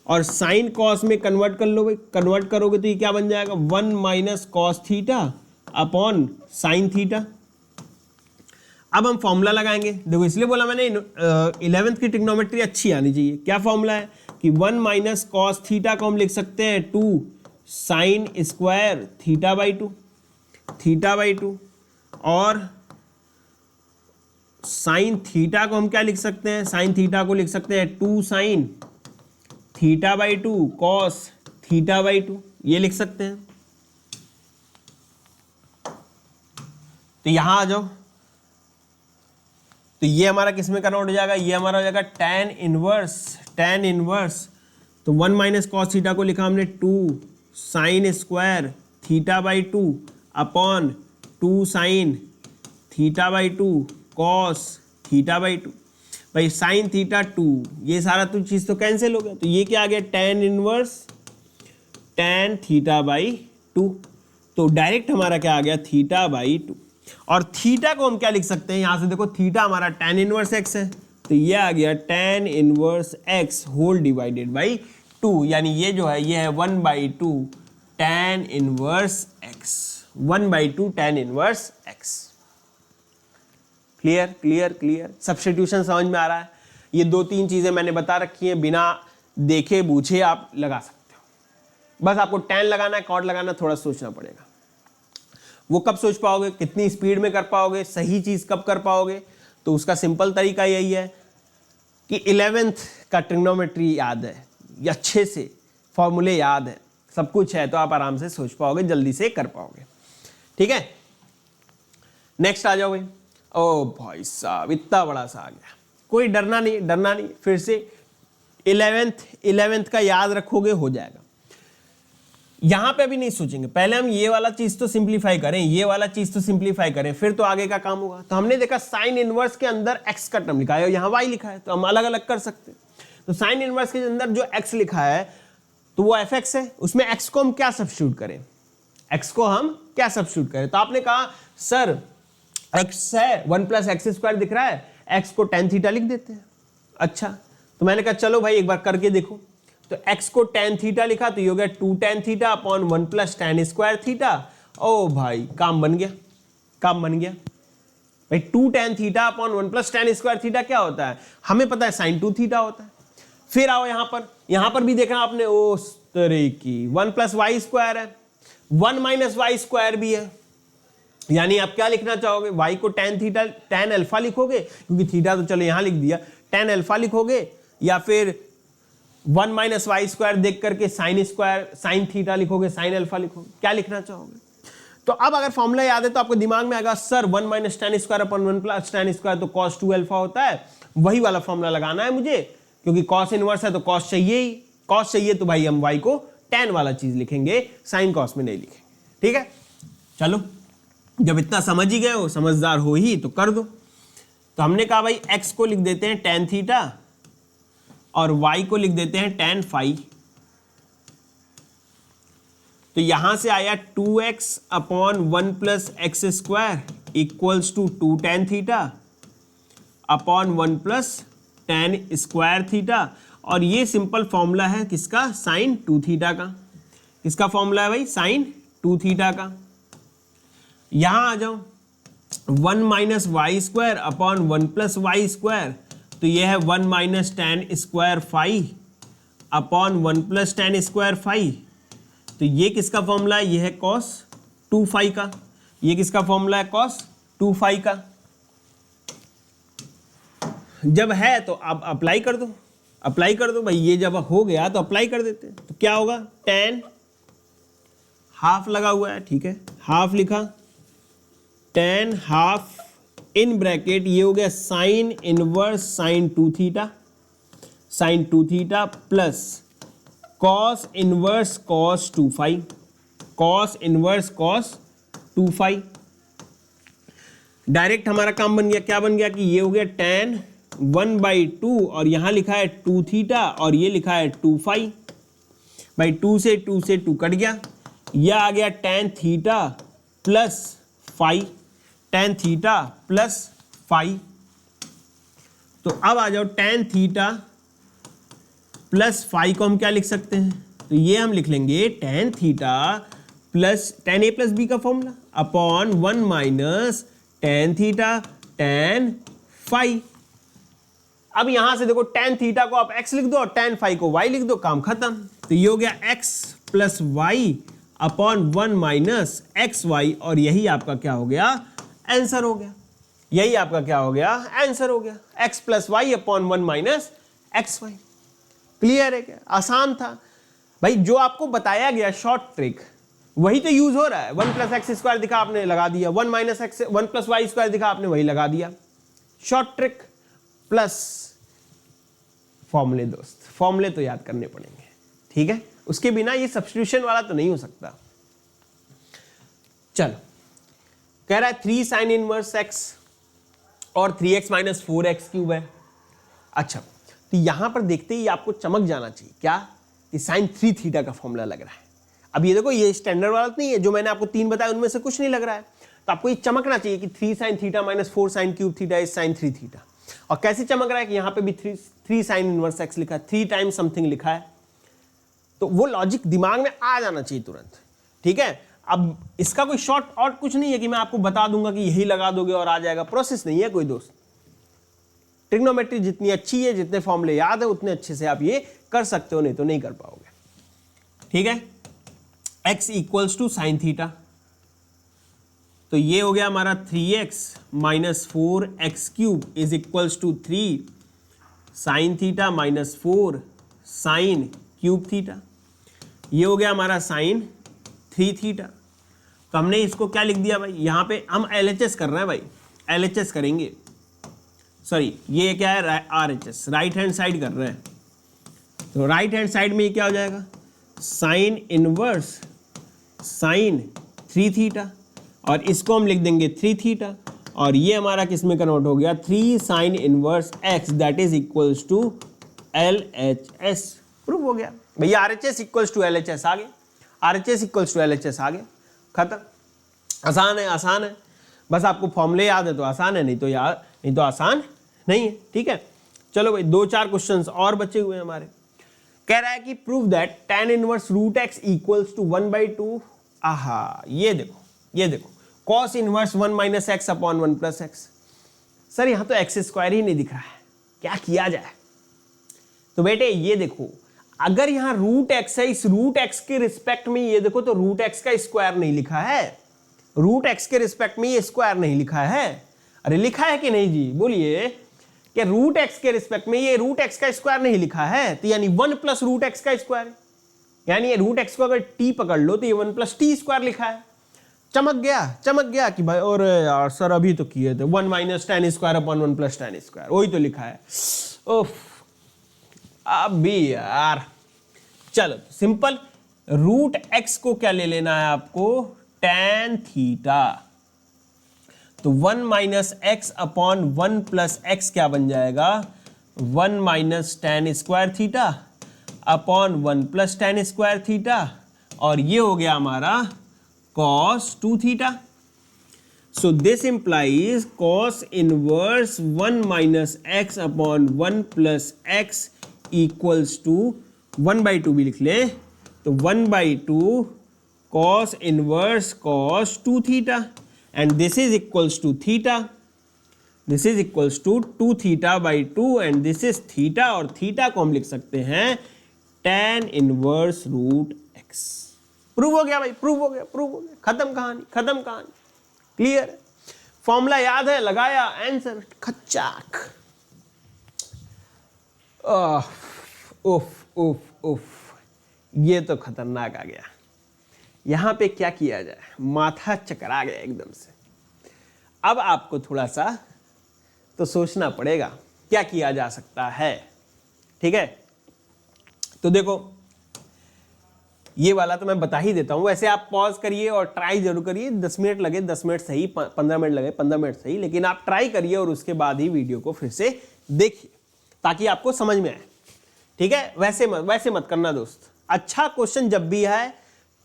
और साइन कॉस में कन्वर्ट कर लो, कन्वर्ट करोगे तो ये क्या बन जाएगा 1 - cos theta upon sine theta. अब हम फॉर्मूला लगाएंगे, देखो इसलिए बोला मैंने 11th की ट्रिग्नोमेट्री अच्छी आनी चाहिए। क्या फॉर्मूला है कि 1 - cos थीटा को हम लिख सकते हैं 2 sin² थीटा/2 और साइन थीटा को हम क्या लिख सकते हैं, साइन थीटा को लिख सकते हैं 2 sin θ/2 cos θ/2, ये लिख सकते हैं। तो यहां आ जाओ, तो ये हमारा किस में कन्वर्ट हो जाएगा, ये हमारा हो जाएगा tan इनवर्स, तो 1 - cos थीटा को लिखा हमने 2 sin² θ/2 अपॉन 2 sin θ/2 cos θ/2। भाई साइन थीटा 2, ये सारा तो चीज तो कैंसिल हो गया, तो ये क्या आ गया tan इनवर्स tan θ/2, तो डायरेक्ट हमारा क्या आ गया θ/2। और थीटा को हम क्या लिख सकते हैं, यहां से देखो थीटा हमारा tan इनवर्स x है, तो ये आ गया tan inverse x whole divided by 2, यानी ये जो है ये है 1/2 tan inverse x, 1/2 tan inverse x। Clear? Substitution समझ में आ रहा है? ये 2-3 चीजें मैंने बता रखी हैं, बिना देखे बूझे आप लगा सकते हो। बस आपको tan लगाना है, cot लगाना, थोड़ा सोचना पड़ेगा। वो कब सोच पाओगे, कितनी स्पीड में कर पाओगे, सही चीज कब कर पाओगे, तो उसका सिंपल तरीका यही है कि 11th का ट्रिग्नोमेट्री याद है, अच्छे से फॉर्मूले याद है, सब कुछ है, तो आप आराम से सोच पाओगे, जल्दी से कर पाओगे। ठीक है, नेक्स्ट आ जाओ भाई। ओ भाई साहब इतना बड़ा सा आ गया, कोई डरना नहीं, फिर से 11th का याद रखोगे, हो जाएगा। यहां पे अभी नहीं सोचेंगे, पहले हम ये वाला चीज तो सिंप्लीफाई करें, फिर तो आगे का काम होगा। तो हमने देखा साइन इनवर्स के अंदर x का टर्म लिखा है और यहाँ y लिखा है, तो हम अलग अलग कर सकते हैं। तो साइन इनवर्स के अंदर जो x लिखा है तो वो fx है, उसमें x को हम क्या सब्स्टिट्यूट करें, तो आपने कहा सर x है 1 + x² दिख रहा है, x को tan थीटा लिख देते हैं। अच्छा, तो मैंने कहा चलो भाई एक बार करके देखो, तो x को tan थीटा लिखा तो ये हो गया 2 tan theta upon 1 + tan² theta. ओ भाई काम बन गया भाई, 2 tan theta upon 1 + tan² theta क्या होता है, हमें पता है sin 2 थीटा होता है। फिर आओ यहां पर भी देखा आपने, ओ तरह की 1 + y² है, 1 - y² भी है, यानी आप क्या लिखना चाहोगे, y को tan अल्फा लिखोगे, क्योंकि थीटा तो चलो यहां लिख दिया, tan अल्फा लिखोगे, या फिर 1 - y² देख करके sin थीटा लिखोगे, sin अल्फा लिखोगे, क्या लिखना चाहोगे। तो अब अगर फॉर्मूला याद है तो आपको दिमाग में आएगा सर 1 - tan² अपॉन 1 + tan² तो cos 2 अल्फा होता है, वही वाला फॉर्मूला लगाना है मुझे, क्योंकि cos इनवर्स है तो cos चाहिए, तो भाई हम y को tan वाला चीज लिखेंगे, sin cos में नहीं लिखेंगे। ठीक है, चलो जब इतना समझ ही गए हो, समझदार हो ही, तो कर दो। तो हमने कहा भाई x को लिख देते हैं tan थीटा और y को लिख देते हैं tan फाई। तो यहां से आया 2x upon 1 + x² equals to 2 tan theta upon 1 plus tan square theta, और ये सिंपल फॉर्मूला है किसका, साइन 2 थीटा का। किसका फॉर्मूला है भाई, साइन 2 थीटा का। यहां आ जाओ, 1 minus y square upon 1 plus y square, तो ये है 1 minus tan square phi upon 1 plus tan square phi. तो ये किसका फॉर्मूला है, ये है cos 2 फाई का। ये किसका फॉर्मूला है, cos 2 फाई का। जब है तो आप अप्लाई कर दो, अप्लाई कर दो भाई। ये जब हो गया तो अप्लाई कर देते हैं, तो क्या होगा, tan हाफ लगा हुआ है, ठीक है, हाफ लिखा, tan हाफ इन ब्रैकेट, ये हो गया sine inverse sine 2 theta, sine 2 theta plus cos inverse cos 2 phi, cos inverse cos 2 phi. Direct हमारा काम बन गया, क्या बन गया कि ये हो गया tan 1/2 और यहां लिखा है 2 थीटा और ये लिखा है 2 फाई। भाई 2 से 2 कट गया, यह आ गया tan theta plus phi, tan theta plus phi. तो अब आ जाओ, tan थीटा प्लस फाई को हम क्या लिख सकते हैं, तो ये हम लिख लेंगे tan theta plus tan a plus B का formula upon 1 minus tan theta tan phi. अब यहां से देखो, tan थीटा को आप x लिख दो और tan फाई को y लिख दो, काम खत्म। तो ये हो गया x plus y upon 1 minus x y, और यही आपका क्या हो गया, आंसर हो गया। यही आपका क्या हो गया, आंसर हो गया, x plus y upon 1 minus x y. Clear है क्या, आसान था भाई। जो आपको बताया गया शॉर्ट ट्रिक वही तो यूज हो रहा है। 1 प्लस एक्स स्क्वायर दिखा आपने, लगा दिया, 1 minus x 1 plus y square दिखा आपने, वही लगा दिया। शॉर्ट ट्रिक प्लस फॉर्मूले दोस्त, फॉर्मूले तो याद करने पड़ेंगे, ठीक है, उसके बिना ये सब्स्टिट्यूशन वाला तो नहीं हो सकता। चलो, कह रहा है 3 साइन इनवर्स एक्स और 3x माइनस 4x क्यूब है। अच्छा, तो यहां पर देखते ही आपको चमक जाना चाहिए, क्या, कि साइन 3 थीटा का फॉर्मूला लग रहा है। अब ये देखो, ये स्टैंडर्ड वाला नहीं है, जो मैंने आपको 3 बताया उनमें से कुछ नहीं लग रहा है, तो आपको ये चमकना चाहिए कि 3 sine theta minus 4 sine cube theta is sine 3 theta. और कैसे चमक रहा है कि यहां पे भी 3 साइन इनवर्स एक्स लिखा है, 3 टाइम्स समथिंग लिखा है, तो वो लॉजिक दिमाग में आ जाना चाहिए तुरंत, ठीक है। अब इसका कोई शॉर्ट और कुछ नहीं है कि मैं आपको बता दूंगा कि यही लगा दोगे और आ जाएगा, प्रोसेस नहीं है कोई दोस्त। ट्रिग्नोमेट्री जितनी अच्छी है, जितने फॉर्मूले याद है, उतने अच्छे से आप ये कर सकते हो, नहीं तो नहीं कर पाओगे, ठीक है। x equals to sine theta, तो ये हो गया हमारा 3x minus 4x cube is equals to 3 sine theta minus 4 sine cube theta. ये हो गया हमारा साइन 3 थीटा। तो हमने इसको क्या लिख दिया भाई, यहाँ पे हम LHS कर रहे हैं भाई, LHS करेंगे, सॉरी ये क्या है, RHS, राइट हैंड साइड कर रहे हैं। तो राइट हैंड साइड में ये क्या हो जाएगा, साइन इनवर्स साइन 3 थीटा, और इसको हम लिख देंगे 3 थीटा, और ये हमारा किस में कन्वर्ट हो गया, 3 sine inverse x that is equals to LHS। Prove हो गया भैया, RHS इक्वल्स टू LHS आ गया, RHS इक्वल्स टू LHS आ गया, खत्म। आसान है, आसान है, बस आपको फॉर्मूले याद है तो आसान है, नहीं तो यार, नहीं तो आसान नहीं है, ठीक है। चलो भाई, 2-4 क्वेश्चंस और बचे हुए हैं हमारे। कह रहा है कि prove that tan inverse root x equals to 1/2। आहा, ये देखो, ये देखो, cos inverse 1 minus x upon 1 plus x. Sir यहां तो एक्स स्क्वायर ही नहीं दिख रहा है, क्या किया जाए। तो बेटे ये देखो, अगर यहां रूट एक्स है, इस रूट एक्स के रिस्पेक्ट में ये देखो, तो रूट एक्स का स्क्वायर नहीं लिखा है, रूट एक्स के रिस्पेक्ट में ये स्क्वायर नहीं लिखा है। अरे लिखा है कि नहीं जी, बोलिए, कि रूट एक्स के रिस्पेक्ट में ये रूट एक्स का स्क्वायर नहीं लिखा है, तो यानी 1 प्लस रूट एक्स का स्क्वायर, यानी ये रूट एक्स को अगर t पकड़ लो तो ये 1 प्लस टी स्क्वायर लिखा है। चमक गया कि भाई, और यार सर अभी तो किए थे 1 minus tan square upon 1 plus tan square, वही तो लिखा है। ओफ, अभी यार, चलो सिंपल, रूट एक्स को क्या ले लेना है आपको, tan थीटा, तो 1 minus x upon 1 plus x क्या बन जाएगा, 1 minus tan square theta upon 1 plus tan square theta, और ये हो गया हमारा cos 2 थीटा। So this implies cos inverse 1 minus x upon 1 plus x equals to 1/2 भी लिख लें तो 1/2 cos inverse cos 2 theta and this is equals to theta. This is equals to 2 theta by 2 and this is theta और theta को हम लिख सकते हैं tan inverse root x. Prove हो गया भाई, प्रूव हो गया, प्रूव हो गया, खत्म कहानी, खत्म कहानी, क्लियर. फॉर्मूला याद है, लगाया, आंसर खच्चाक. उफ उफ उफ, ये तो खतरनाक आ गया. यहां पे क्या किया जाए, माथा चकरा गया एकदम से. अब आपको थोड़ा सा तो सोचना पड़ेगा क्या किया जा सकता है. ठीक है, तो देखो ये वाला तो मैं बता ही देता हूं. वैसे आप पॉज करिए और ट्राई जरूर करिए. 10 मिनट लगे 10 मिनट सही, 15 मिनट लगे 15 मिनट सही, लेकिन आप ट्राई करिए और उसके बाद ही वीडियो को फिर से देखिए ताकि आपको समझ में आए. ठीक है, वैसे मत करना दोस्त. अच्छा क्वेश्चन जब भी है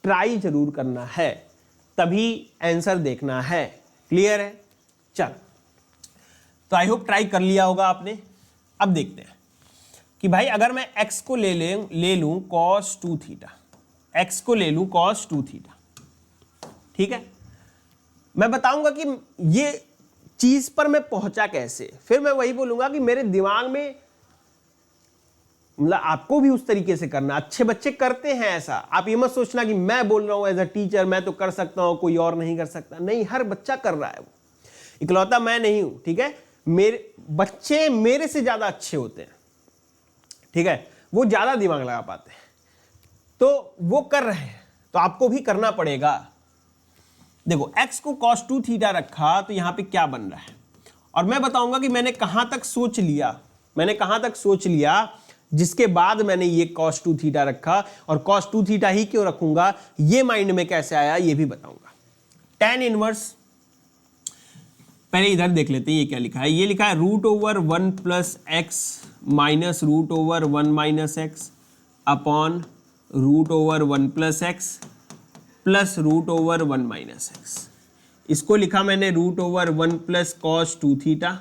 ट्राई जरूर करना है, तभी आंसर देखना है. क्लियर है? चल, तो आई होप ट्राई कर लिया होगा आपने. अब देखते हैं कि भाई अगर मैं x को ले लूं cos 2 थीटा, x को ले लूं cos 2 थीटा. ठीक है, मैं बताऊंगा कि ये चीज पर मैं पहुंचा कैसे. फिर मैं वही बोलूंगा कि मेरे दिमाग में, मतलब आपको भी उस तरीके से करना. अच्छे बच्चे करते हैं ऐसा. आप ये मत सोचना कि मैं बोल रहा हूं एज अ टीचर मैं तो कर सकता हूं, कोई और नहीं कर सकता. नहीं, हर बच्चा कर रहा है. वो इकलौता मैं नहीं हूं. ठीक है, मेरे बच्चे मेरे से ज्यादा अच्छे होते हैं. ठीक है, वो ज्यादा दिमाग लगा पाते हैं, तो वो कर रहे हैं, तो आपको भी करना पड़ेगा. देखो x को cos 2 थीटा रखा तो यहां पे क्या बन रहा है, और मैं बताऊंगा कि मैंने कहां तक सोच लिया, जिसके बाद मैंने ये cos 2 थीटा रखा. और cos 2 थीटा ही क्यों रखूंगा, ये माइंड में कैसे आया ये भी बताऊंगा. tan इनवर्स, पहले इधर देख लेते हैं ये क्या लिखा है. ये लिखा है √1 plus x minus √1 minus x upon √1 plus x plus √1 minus x. इसको लिखा मैंने √1 plus cos 2 theta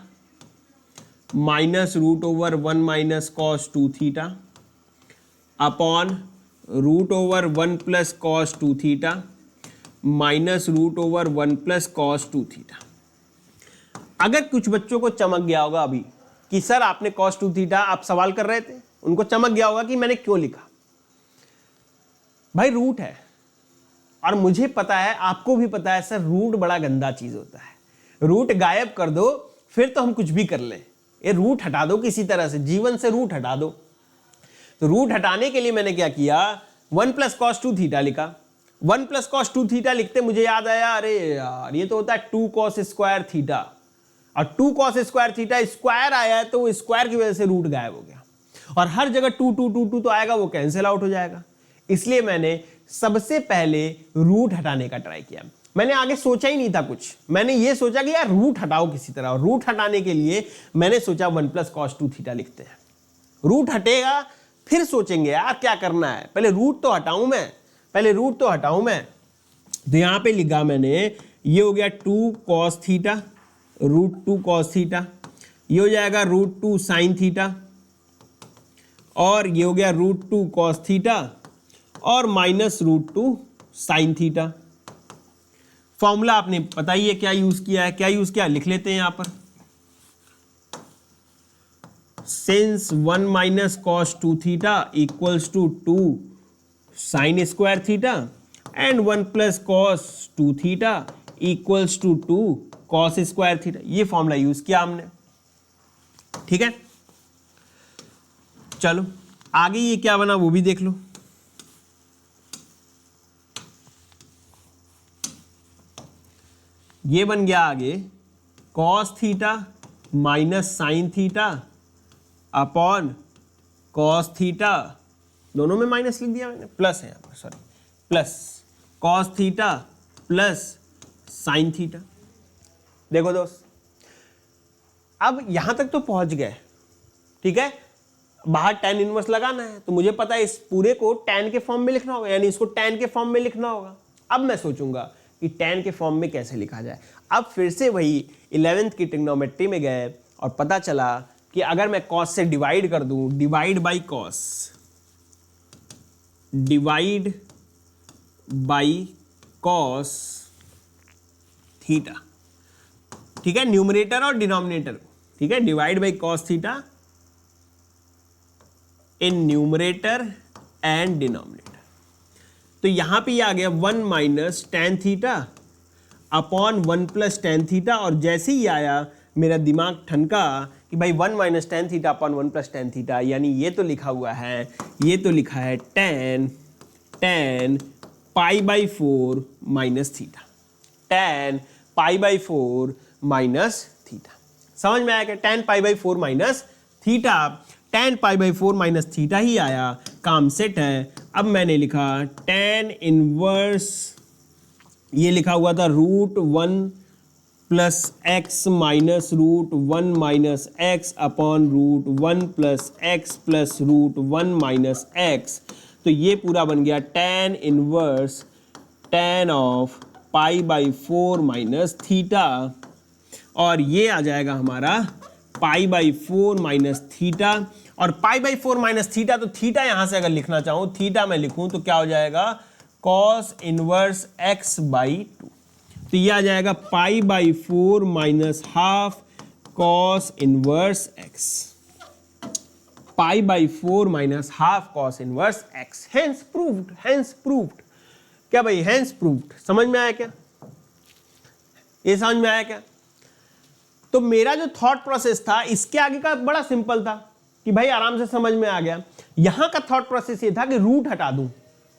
minus √1 minus cos 2 theta upon √1 plus cos 2 theta minus √1 plus cos 2 theta. अगर कुछ बच्चों को चमक गया होगा अभी कि सर आपने cos 2 थीटा, आप सवाल कर रहे थे, उनको चमक गया होगा कि मैंने क्यों लिखा. भाई रूट है, और मुझे पता है, आपको भी पता है सर, रूट बड़ा गंदा चीज होता है. रूट गायब कर दो फिर तो हम कुछ भी कर लें. ये रूट हटा दो किसी तरह से, जीवन से रूट हटा दो. तो रूट हटाने के लिए मैंने क्या किया, 1 प्लस cos 2 थीटा लिखा. 1 प्लस cos 2 थीटा लिखते मुझे याद आया, अरे यार ये तो होता है 2 cos स्क्वायर थीटा, और 2 cos स्क्वायर थीटा स्क्वायर आया है तो वो स्क्वायर की वजह से रूट गायब हो गया. और हर जगह 2 2 2 2 तो आएगा, वो कैंसिल आउट हो जाएगा. इसलिए मैंने सबसे पहले रूट हटाने का ट्राई किया. मैंने आगे सोचा ही नहीं था कुछ. मैंने ये सोचा कि यार रूट हटाओ किसी तरह. और रूट हटाने के लिए मैंने सोचा 1 प्लस cos 2 थीटा लिखते हैं. रूट हटेगा फिर सोचेंगे यार क्या करना है, पहले रूट तो हटाऊं मैं. तो यहां पे लिखा मैंने, ये हो गया 2 cos थीटा √2 cos थीटा, ये हो जाएगा √2 sin थीटा, और ये हो गया √2 cos थीटा और माइनस √2 sin थीटा. फॉर्मूला आपने पता ही है क्या यूज किया, लिख लेते हैं यहां पर. Since 1 minus cos 2 theta equals to 2 sin square theta and 1 plus cos 2 theta equals to 2 cos square theta. ये फॉर्मूला यूज किया हमने. ठीक है, चलो आगे ये क्या बना वो भी देख लो. ये बन गया आगे cos theta minus sine theta upon cos theta, दोनों में माइनस लिख दिया मैंने, प्लस है यहाँ पर, sorry, plus cos theta plus sine theta. देखो दोस्त, अब यहां तक तो पहुंच गए. ठीक है, बाहर tan इनवर्स लगाना है, तो मुझे पता है इस पूरे को tan के फॉर्म में लिखना होगा, यानी इसको tan के फॉर्म में लिखना होगा. अब मैं सोचूंगा कि tan के फॉर्म में कैसे लिखा जाए। अब फिर से वही 11th की ट्रिग्नोमेट्री में गए और पता चला कि अगर मैं cos से डिवाइड कर दूं, divide by cos, divide by cos theta, ठीक है, न्यूमरेटर और डिनोमिनेटर, ठीक है, divide by cos theta in numerator and denominator. तो यहां पे ये आ गया 1 minus tan theta upon 1 plus tan theta, और जैसे ही आया मेरा दिमाग ठनका कि भाई 1 minus tan theta upon 1 plus tan theta, यानी ये तो लिखा हुआ है, ये तो लिखा है tan pi by 4 minus theta, tan pi by 4 minus theta. समझ में आया क्या? tan pi by 4 minus theta, tan pi by 4 minus theta ही आया, काम सेट है। अब मैंने लिखा tan इनवर्स, ये लिखा हुआ था √1 plus x minus √1 minus x upon √1 plus x plus √1 minus x, तो ये पूरा बन गया tan inverse tan of pi by 4 minus theta, और ये आ जाएगा हमारा पाई बाई 4 माइनस थीटा, और पाई बाई 4 माइनस थीटा, तो थीटा यहां से अगर लिखना चाहूं, थीटा मैं लिखूं तो क्या हो जाएगा, cos इनवर्स x बाई 2, तो ये आ जाएगा पाई by 4 minus half cos inverse x, pi by 4 minus half cos inverse x, hence proved, क्या भाई, हेंस प्रूव्ड। समझ में आया क्या? ये समझ में आया क्या? तो मेरा जो थॉट प्रोसेस था इसके आगे का बड़ा सिंपल था कि भाई आराम से समझ में आ गया। यहां का थॉट प्रोसेस ये था कि रूट हटा दूं,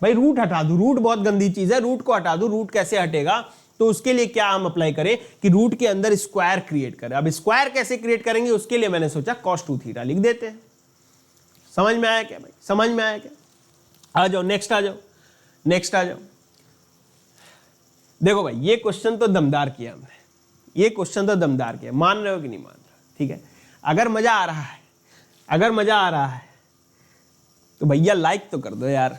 भाई रूट हटा दूं, रूट बहुत गंदी चीज है, रूट को हटा दूं। रूट कैसे हटेगा? तो उसके लिए क्या हम अप्लाई करें कि रूट के अंदर स्क्वायर क्रिएट करें। अब स्क्वायर कैसे क्रिएट करेंगे, उसके लिए मैंने सोचा cos 2 थीटा लिख देते हैं। समझ में आया क्या भाई? समझ में आया क्या? आ जाओ नेक्स्ट, आ जाओ। देखो भाई ये क्वेश्चन तो दमदार किया हमने, ये क्वेश्चन तो दमदार किया, मान रहे हो कि नहीं मान रहे हो? ठीक है, अगर मजा आ रहा है तो भैया लाइक तो कर दो यार,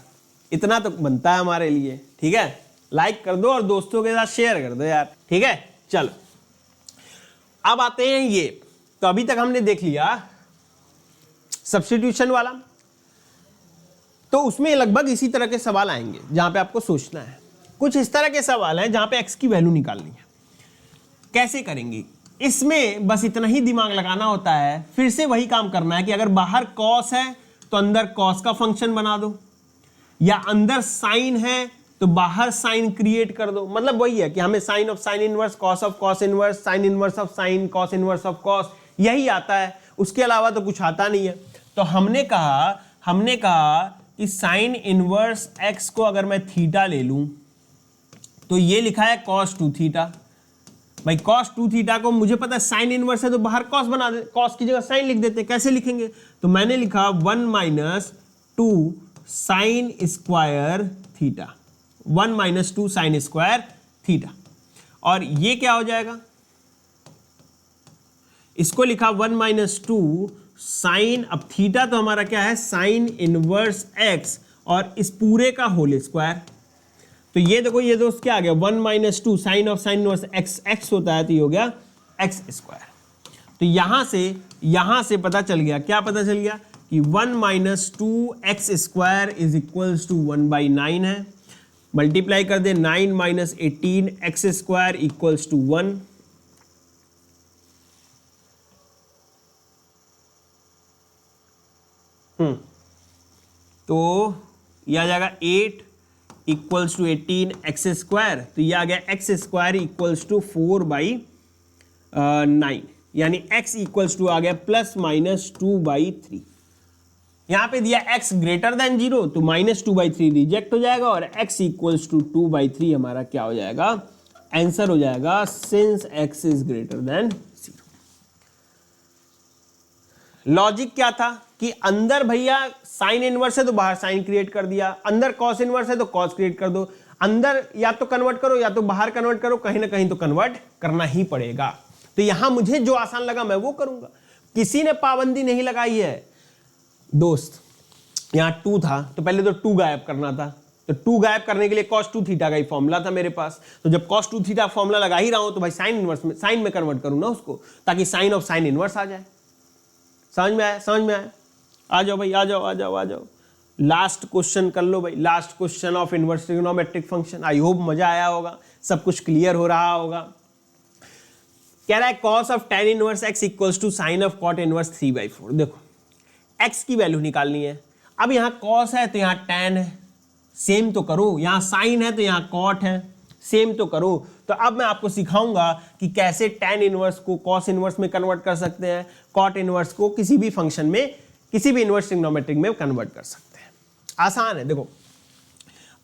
इतना तो बनता है हमारे लिए, ठीक है, लाइक कर दो और दोस्तों के साथ शेयर कर दो यार, ठीक है। चलो अब आते हैं ये, तो अभी तक हमने देख लिया सब्स्टिट्यूशन वाला, तो उसमें लगभग इसी तरह के सवाल आएंगे जहां पे आपको सोचना है। कुछ इस तरह के सवाल हैं जहां पे x की वैल्यू निकालनी है। कैसे करेंगे? इसमें बस इतना ही दिमाग लगाना होता है, फिर से वही काम करना है कि अगर बाहर cos है तो अंदर cos का फंक्शन बना दो, या अंदर साइन है तो बाहर साइन क्रिएट कर दो। मतलब वही है कि हमें sine of sine inverse, cos of cos inverse, sine inverse of sine, cos inverse of cos, यही आता है, उसके अलावा तो कुछ आता नहीं है। तो हमने कहा कि साइन इनवर्स x को अगर मैं थीटा ले लूं तो ये लिखा है cos 2 थीटा। भाई cos 2 थीटा को मुझे पता है साइन इनवर्स है तो बाहर cos बना दे, cos की जगह साइन लिख देते हैं। कैसे लिखेंगे? तो मैंने लिखा 1 minus 2 sign square theta, 1 minus 2 sign square theta, और ये क्या हो जाएगा? इसको लिखा 1 माइनस 2 साइन, अब थीटा तो हमारा क्या है, साइन इनवर्स x, और इस पूरे का होल स्क्वायर। तो ये देखो, ये दोस्त क्या आ गया, 1 minus 2 sine of sine inverse x होता है, तो ये हो गया x स्क्वायर। तो यहां से पता चल गया, क्या पता चल गया कि 1 minus 2 x square is equals to 1/9 है। मल्टीप्लाई कर दे, 9 minus 18 x square equals to 1। तो यह आ जाएगा 8 इक्वल्स टू 18 एक्स स्क्वायर, तो यह आ गया एक्स स्क्वायर इक्वल्स टू 4/9, यानी x इक्वल्स टू आ गया प्लस माइनस 2/3। यहां पे दिया x ग्रेटर देन 0, तो माइनस 2/3 रिजेक्ट हो जाएगा, और x इक्वल्स टू 2/3 हमारा क्या हो जाएगा, आंसर हो जाएगा, since x is greater than 0। Logic क्या था कि अंदर भैया साइन इनवर्स है तो बाहर साइन क्रिएट कर दिया, अंदर कॉस इनवर्स है तो कॉस क्रिएट कर दो, अंदर या तो कन्वर्ट करो या तो बाहर कन्वर्ट करो, कहीं ना कहीं तो कन्वर्ट करना ही पड़ेगा। तो यहां मुझे जो आसान लगा मैं वो करूंगा, किसी ने पाबंदी नहीं लगाई है। दोस्त यहां 2 था तो पहले तो 2 गायब करना था, तो 2 गायब करने के लिए cos 2 थीटा का ही फॉर्मूला था मेरे पास, तो जब cos 2 थीटा फॉर्मूला लगा ही रहा हूं तो भाई साइन इनवर्स में, साइन में कन्वर्ट करूं ना उसको, ताकि साइन ऑफ साइन इनवर्स आ जाए। समझ में आया, समझ में आया? आ जाओ भाई, आ जाओ आ जाओ आ जाओ। लास्ट क्वेश्चन कर लो भाई, last question of inverse trigonometric function. I hope मजा आया होगा, सब कुछ क्लियर हो रहा होगा। कह रहा है cos of tan inverse x equals to sine of cot inverse 3/4। देखो x की वैल्यू निकालनी है। अब यहाँ cos है तो यहाँ tan है, सेम तो करो। यहाँ sin है तो यहाँ cot है, सेम तो करो। तो अब मैं आपको सिखाऊंगा कि कैसे tan इनवर्स को cos इनवर्स में कन्वर्ट कर सकते हैं, cot इनवर्स को किसी भी फंक्शन में, किसी भी इनवर्स ट्रिग्नोमेट्रिक में कन्वर्ट कर सकते हैं। आसान है। देखो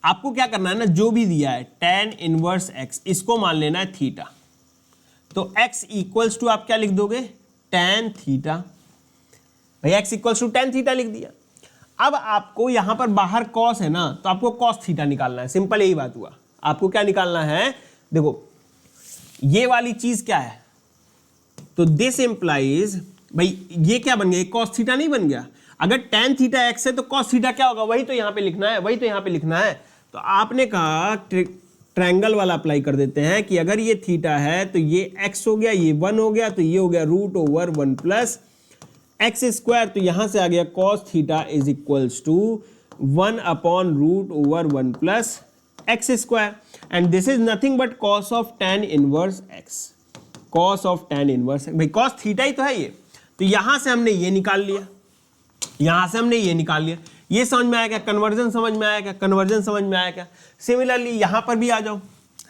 आपको क्या करना है ना, जो भी दिया है tan इनवर्स x, इसको मान लेना है थीटा। तो x इक्वल्स टू आप क्या लिख दोगे, tan थीटा। भाई x equals to tan theta लिख दिया। अब आपको यहां पर बाहर cos है ना, तो आपको cos थीटा निकालना है। सिंपल यही बात हुआ। आपको क्या निकालना है, देखो ये वाली चीज क्या है, तो दिस इंप्लाइज, भाई ये क्या बन गया, cos थीटा नहीं बन गया। अगर tan थीटा x है तो cos थीटा क्या होगा, वही तो यहां पे लिखना है, वही तो यहां पे लिखना है। तो आपने कहा ट्रायंगल वाला अप्लाई कर देते हैं कि अगर ये थीटा है तो ये x हो गया, ये 1 हो गया, तो ये हो गया √1 प्लस एक्स स्क्वायर। तो यहां से आ गया cos theta is equals to 1/√1 plus x square, and this is nothing but cos of tan inverse x, cos of tan inverse x। भाई cos थीटा ही तो है ये, तो यहां से हमने ये निकाल लिया, यहां से हमने ये निकाल लिया। ये समझ में आया क्या, कन्वर्जन समझ में आया क्या, कन्वर्जन समझ में आया क्या? सिमिलरली यहां पर भी आ जाओ,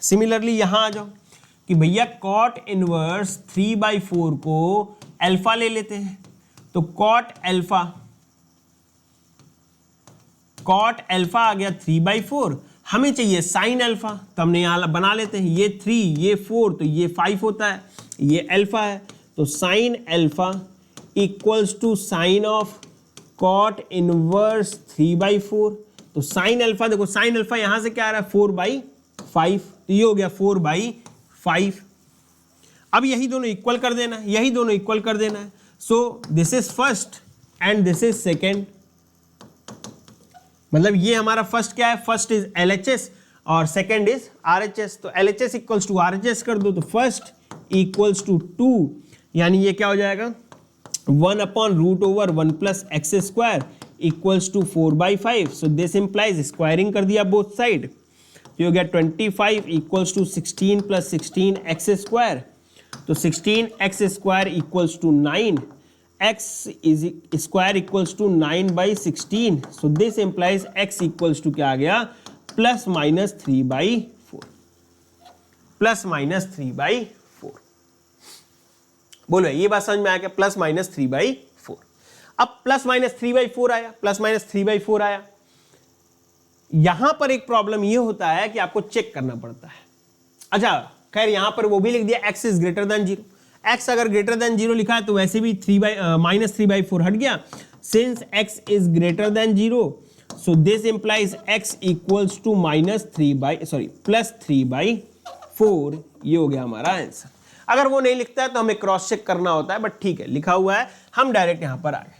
सिमिलरली यहां आ जाओ कि भैया cot इनवर्स 3/4 को अल्फा ले लेते हैं। तो cot अल्फा आ गया 3/4, हमें चाहिए साइन अल्फा, तो हमने यहां बना लेते हैं, ये 3 ये 4 तो ये 5 होता है, ये अल्फा है। तो sine alpha equals to sine of cot inverse 3/4। तो साइन अल्फा, देखो साइन अल्फा यहां से क्या आ रहा है 4/5, तो ये हो गया 4/5। अब यही दोनों इक्वल कर देना है, यही दोनों इक्वल कर देना है। So this is first and this is second, मतलब ये हमारा फर्स्ट क्या है, फर्स्ट इज LHS और सेकेंड इज RHS। तो LHS इक्वल्स टू RHS कर दो, तो फर्स्ट इक्वल्स टू 2, यानी ये क्या हो जाएगा 1/√1 plus x square equals to 4/5। So this implies squaring कर दिया बोथ साइड, तो हो गया 25 equals to 16 plus 16 x square. तो 16 x square equals to 9, x is square equals to 9/16। So this implies x equals to क्या आ गया, +-3/4, +-3/4। बोलो ये बात समझ में आ गया, +-3/4। अब +-3/4 आया, +-3/4 आया। यहां पर एक प्रॉब्लम ये होता है कि आपको चेक करना पड़ता है। अच्छा खैर यहां पर वो भी लिख दिया x is greater than 0। x अगर ग्रेटर देन 0 लिखा है तो वैसे भी -3/4 हट गया। Since x is greater than 0, so this implies x equals to +3/4। ये हो गया हमारा आंसर। अगर वो नहीं लिखता है तो हमें क्रॉस चेक करना होता है, बट ठीक है लिखा हुआ है, हम डायरेक्ट यहां पर आ गए।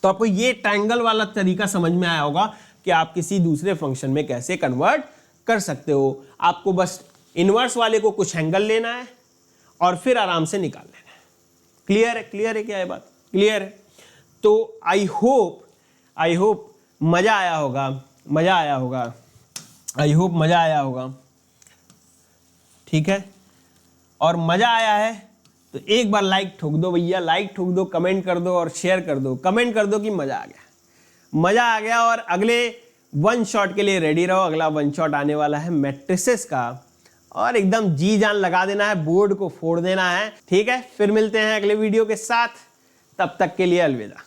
तो आपको ये ट्रायंगल वाला तरीका समझ में आया होगा कि आप किसी दूसरे फंक्शन में कैसे कन्वर्ट कर सकते हो। आपको बस इनवर्स वाले को कुछ एंगल लेना है और फिर आराम से निकाल लेना है। क्लियर है, क्लियर है क्या ये बात, क्लियर है? तो आई होप मजा आया होगा, आई होप मजा आया होगा। ठीक है, और मजा आया है तो एक बार लाइक ठोक दो भैया, लाइक ठोक दो, कमेंट कर दो और शेयर कर दो। कमेंट कर दो कि मजा आ गया। और अगले 1 शॉट के लिए रेडी रहो। अगला 1 शॉट आने वाला है मैट्रिसेस का, और एकदम जी जान लगा देना है, बोर्ड को फोड़ देना है। ठीक है, फिर मिलते हैं अगले वीडियो के साथ, तब तक के लिए अलविदा।